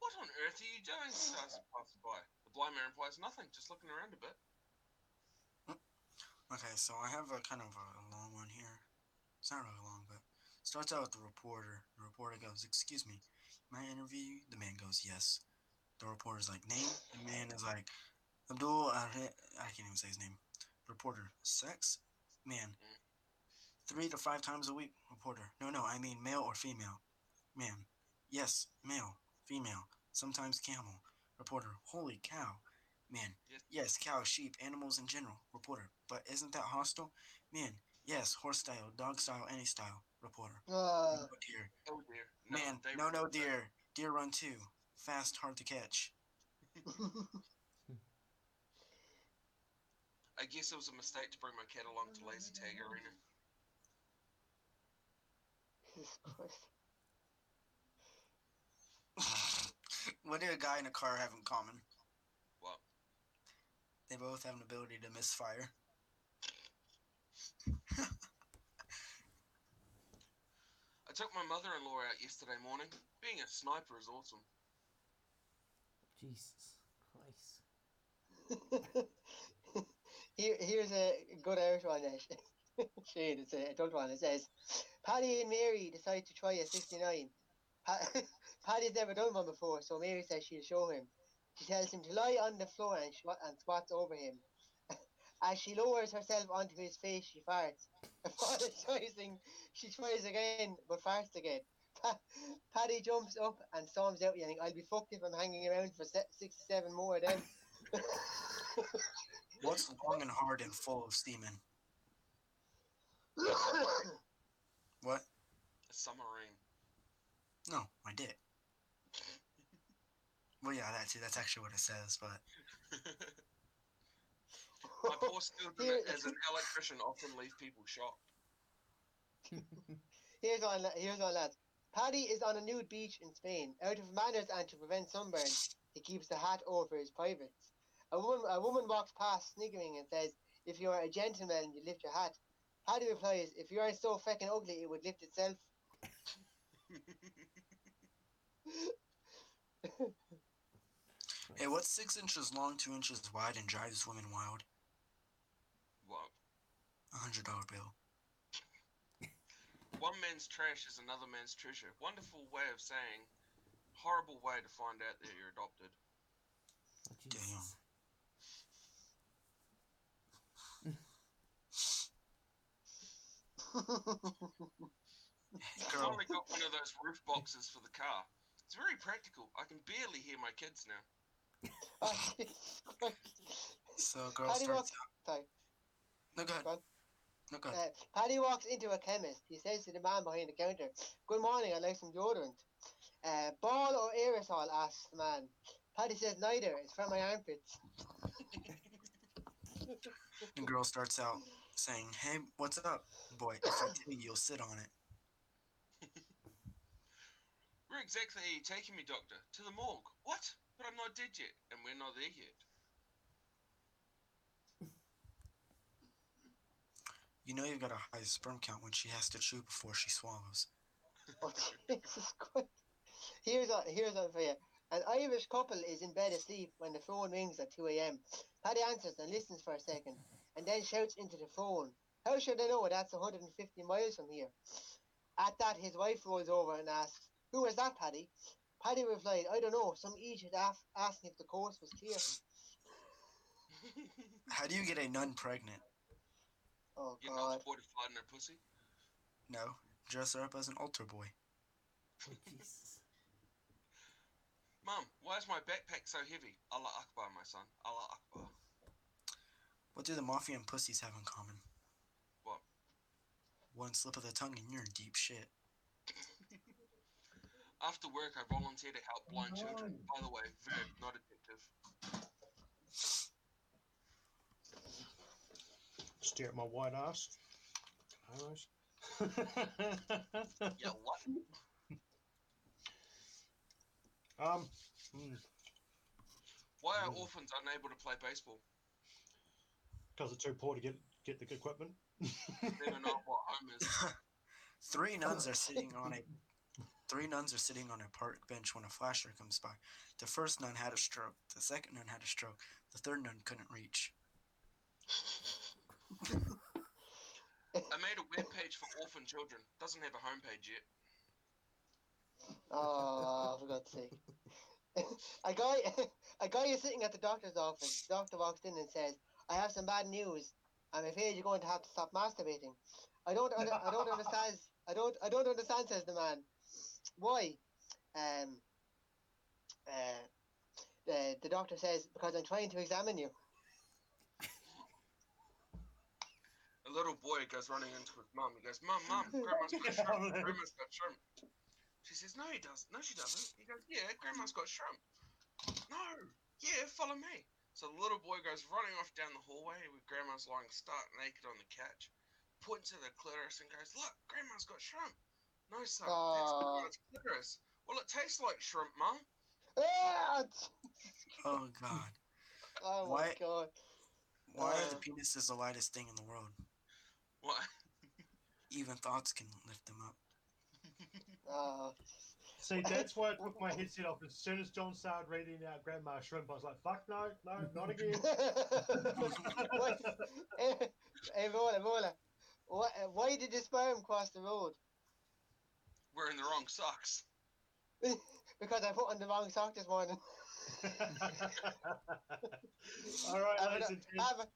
What on earth are you doing? Starts a passerby. The blind man replies, nothing, just looking around a bit. Okay, so I have a kind of a long one here. It's not really long, but starts out with the reporter. The reporter goes, "Excuse me, may I interview you?" The man goes, "Yes." The reporter's like, "Name?" The man is like, "Abdul." I can't even say his name. Reporter, "Sex?" Man, 3 to 5 times a week. Reporter, "No, I mean male or female." Man, "Yes, male, female, sometimes camel." Reporter, "Holy cow." Man, "Yes, cow, sheep, animals in general." Reporter, "But isn't that hostile?" Man, "Yes, horse style, dog style, any style." Reporter, "No deer." Oh dear. No, Man, no deer. Deer run too. Fast, hard to catch. I guess it was a mistake to bring my cat along to laser tag arena. Jesus Christ. What do a guy and a car have in common? What? They both have an ability to misfire. I took my mother-in-law out yesterday morning. Being a sniper is awesome. Jesus Christ. Here's a good Irish one. Shane, it's a adult one. It says, Paddy and Mary decide to try a 69. Paddy's never done one before, so Mary says she'll show him. She tells him to lie on the floor and squats over him. As she lowers herself onto his face, she farts. Apologizing, she tries again, but farts again. Paddy jumps up and storms out, yelling, "I'll be fucked if I'm hanging around for 67 more of them." What's long and hard and full of semen? What? A submarine. No, my dick. Well, yeah, that too. That's actually what it says, but... My poor skills as an electrician often leave people shocked. Here's one, lads. Paddy is on a nude beach in Spain. Out of manners and to prevent sunburn, he keeps the hat over his privates. A woman walks past sniggering and says, "If you are a gentleman, you lift your hat." Paddy replies, "If you are so feckin' ugly, it would lift itself." Hey, what's 6 inches long, 2 inches wide, and drives women wild? What? $100 bill. One man's trash is another man's treasure. Wonderful way of saying, horrible way to find out that you're adopted. Oh, Jesus. I finally got one of those roof boxes for the car. It's very practical. I can barely hear my kids now. So, girl starts out. Sorry. No, go ahead. No, go ahead. Paddy walks into a chemist. He says to the man behind the counter, "Good morning, I'd like some deodorant." "Ball or aerosol?" asks the man. Paddy says, "Neither. It's from my armpits." The girl starts out saying, "Hey, what's up, boy? If I tell you, you'll sit on it." Where exactly are you taking me, doctor? To the morgue. What? But I'm not dead yet, and we're not there yet. You know you've got a high sperm count when she has to chew before she swallows. Oh, Jesus Christ. Here's one for you. An Irish couple is in bed asleep when the phone rings at 2 a.m. Paddy answers and listens for a second, and then shouts into the phone, "How should I know? That's 150 miles from here." At that, his wife rolls over and asks, "Who was that, Paddy?" Paddy replied, "I don't know. Some idiot asking if the coast was clear." How do you get a nun pregnant? Oh, Get an altar boy to fart in her pussy? No, dress her up as an altar boy. Oh, Jesus. Mum, why is my backpack so heavy? Allah Akbar, my son. Allah Akbar. What do the mafia and pussies have in common? What? One slip of the tongue and you're in deep shit. After work, I volunteer to help blind children. By the way, verb, not adjective. Stare at my white ass. Yeah, what? Why are orphans unable to play baseball? Because they're too poor to get the equipment. They don't know what home is. Three nuns are sitting on a park bench when a flasher comes by. The first nun had a stroke. The second nun had a stroke. The third nun couldn't reach. I made a web page for orphan children. Doesn't have a homepage yet. Oh, for God's sake. a guy is sitting at the doctor's office. The doctor walks in and says, I have some bad news. I'm afraid you're going to have to stop masturbating. I don't understand. I don't understand, says the man. Why? The doctor says, because I'm trying to examine you. A little boy goes running into his mum. He goes, Mum, Grandma's got shrimp. Grandma's got shrimp. She says, No, he doesn't. No, she doesn't. He goes, Yeah, Grandma's got shrimp. No, yeah, follow me. So the little boy goes running off down the hallway where Grandma's lying stark naked on the couch, points at the clitoris and goes, Look, Grandma's got shrimp. No, son, that's Grandma's clitoris. Well, it tastes like shrimp, Mum. Oh, God. Oh, my God. Why are the penises the lightest thing in the world? What? Even thoughts can lift them up. See, that's why I took my headset off. As soon as John started reading out Grandma Shrimp, I was like, fuck no, not again. Hey, Mola. Why did the sperm cross the road? Wearing the wrong socks. Because I put on the wrong sock this morning. All right, ladies and gentlemen.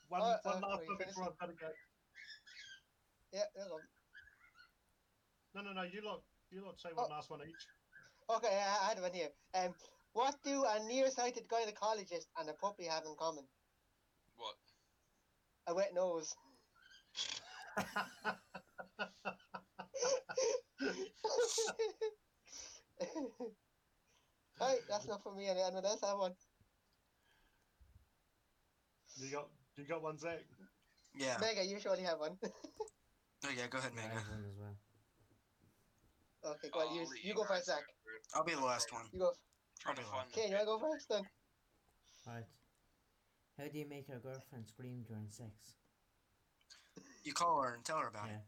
One last topic before I've got to go. Yeah, go on. No, you lot say one last one each. Okay, I had one here. What do a nearsighted gynecologist and a puppy have in common? What? A wet nose. Hey, that's not for me. Anyone else have one? You got one, Zach? Yeah. Mega, you surely have one. Oh yeah, go ahead, Mega. I have one as well. Okay, go on. You go first, Zach. I'll be the last one. You go. I'll be the last. Okay, you want to go first then? Right. How do you make your girlfriend scream during sex? You call her and tell her about it.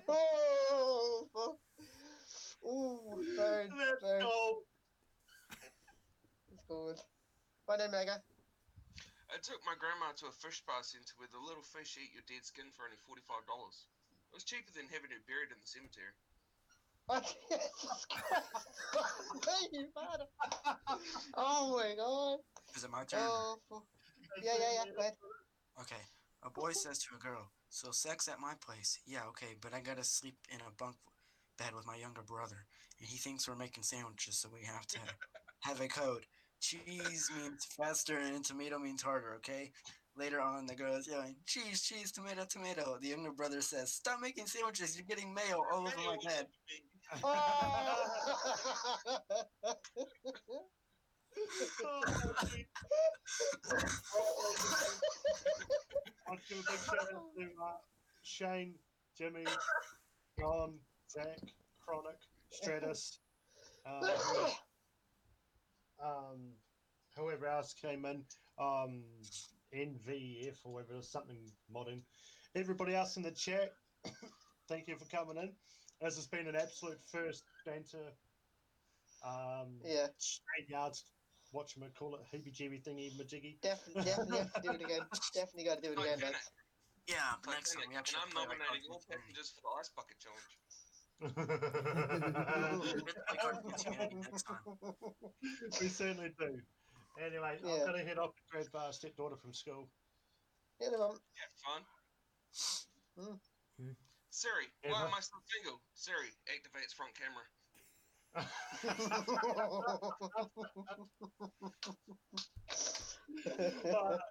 Oh, fuck. Ooh, bird. Let's go. Let's go. What then, Mega? I took my grandma to a fish spa centre where the little fish eat your dead skin for only $45. It was cheaper than having it buried in the cemetery. Oh, Jesus Christ. You father. Oh my God. Is it my turn? Oh, fuck. Yeah, go ahead. Okay. A boy says to a girl, so sex at my place. Yeah, okay, but I gotta sleep in a bunk bed with my younger brother. And he thinks we're making sandwiches, so we have to have a code. Cheese means faster and tomato means harder, okay? Later on, the girl is yelling, cheese, tomato. The younger brother says, stop making sandwiches, you're getting mayo all over my bed. I'll give a big shout out to Shane, Jimmy, Ron, Zach, Chronic, Stratus, whoever else came in, NVF or whatever, there's something modding. Everybody else in the chat, thank you for coming in. This has been an absolute first banter. Straight yards, whatchamacallit, heebie-jeebie thingy majiggy. Definitely have to do it again. Definitely got to do it again, lads. Yeah, but next time we actually and I'm nominating all passengers for the Ice Bucket Challenge. We certainly do. Anyway, I'm going to head off to grab stepdaughter from school. Yeah, Mum. Yeah, fun. Siri, why am I still single? Siri, activates front camera.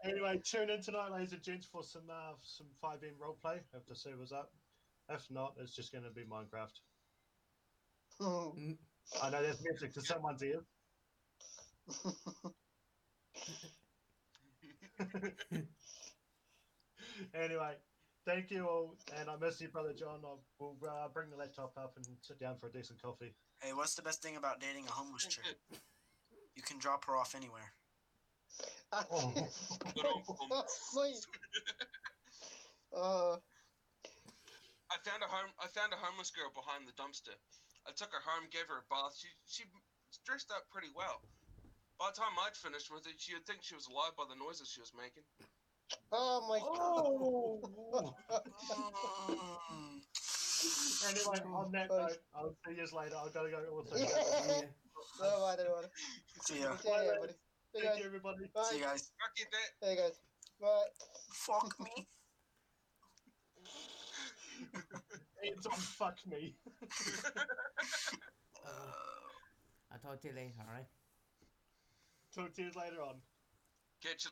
Anyway, tune in tonight, ladies and gents, for some 5M roleplay if the server's up. If not, it's just going to be Minecraft. I know there's music to someone's ears. Anyway, thank you all, and I miss you, Brother John. We'll bring the laptop up and sit down for a decent coffee. Hey, what's the best thing about dating a homeless chick? You can drop her off anywhere. I found a homeless girl behind the dumpster. I took her home, gave her a bath. She dressed up pretty well, By the time I'd finished with it, you'd think she was alive by the noises she was making. Oh my god. Anyway, on that note, I'll see you later. I've got to go also. Yeah. No matter. See ya. See you, buddy. Thank you, everybody. Bye. See you guys. Fuck you, Dad. Hey guys. Bye. Fuck me. It's on fuck me. I'll talk to you later, alright? Talk to you later on. Catch you.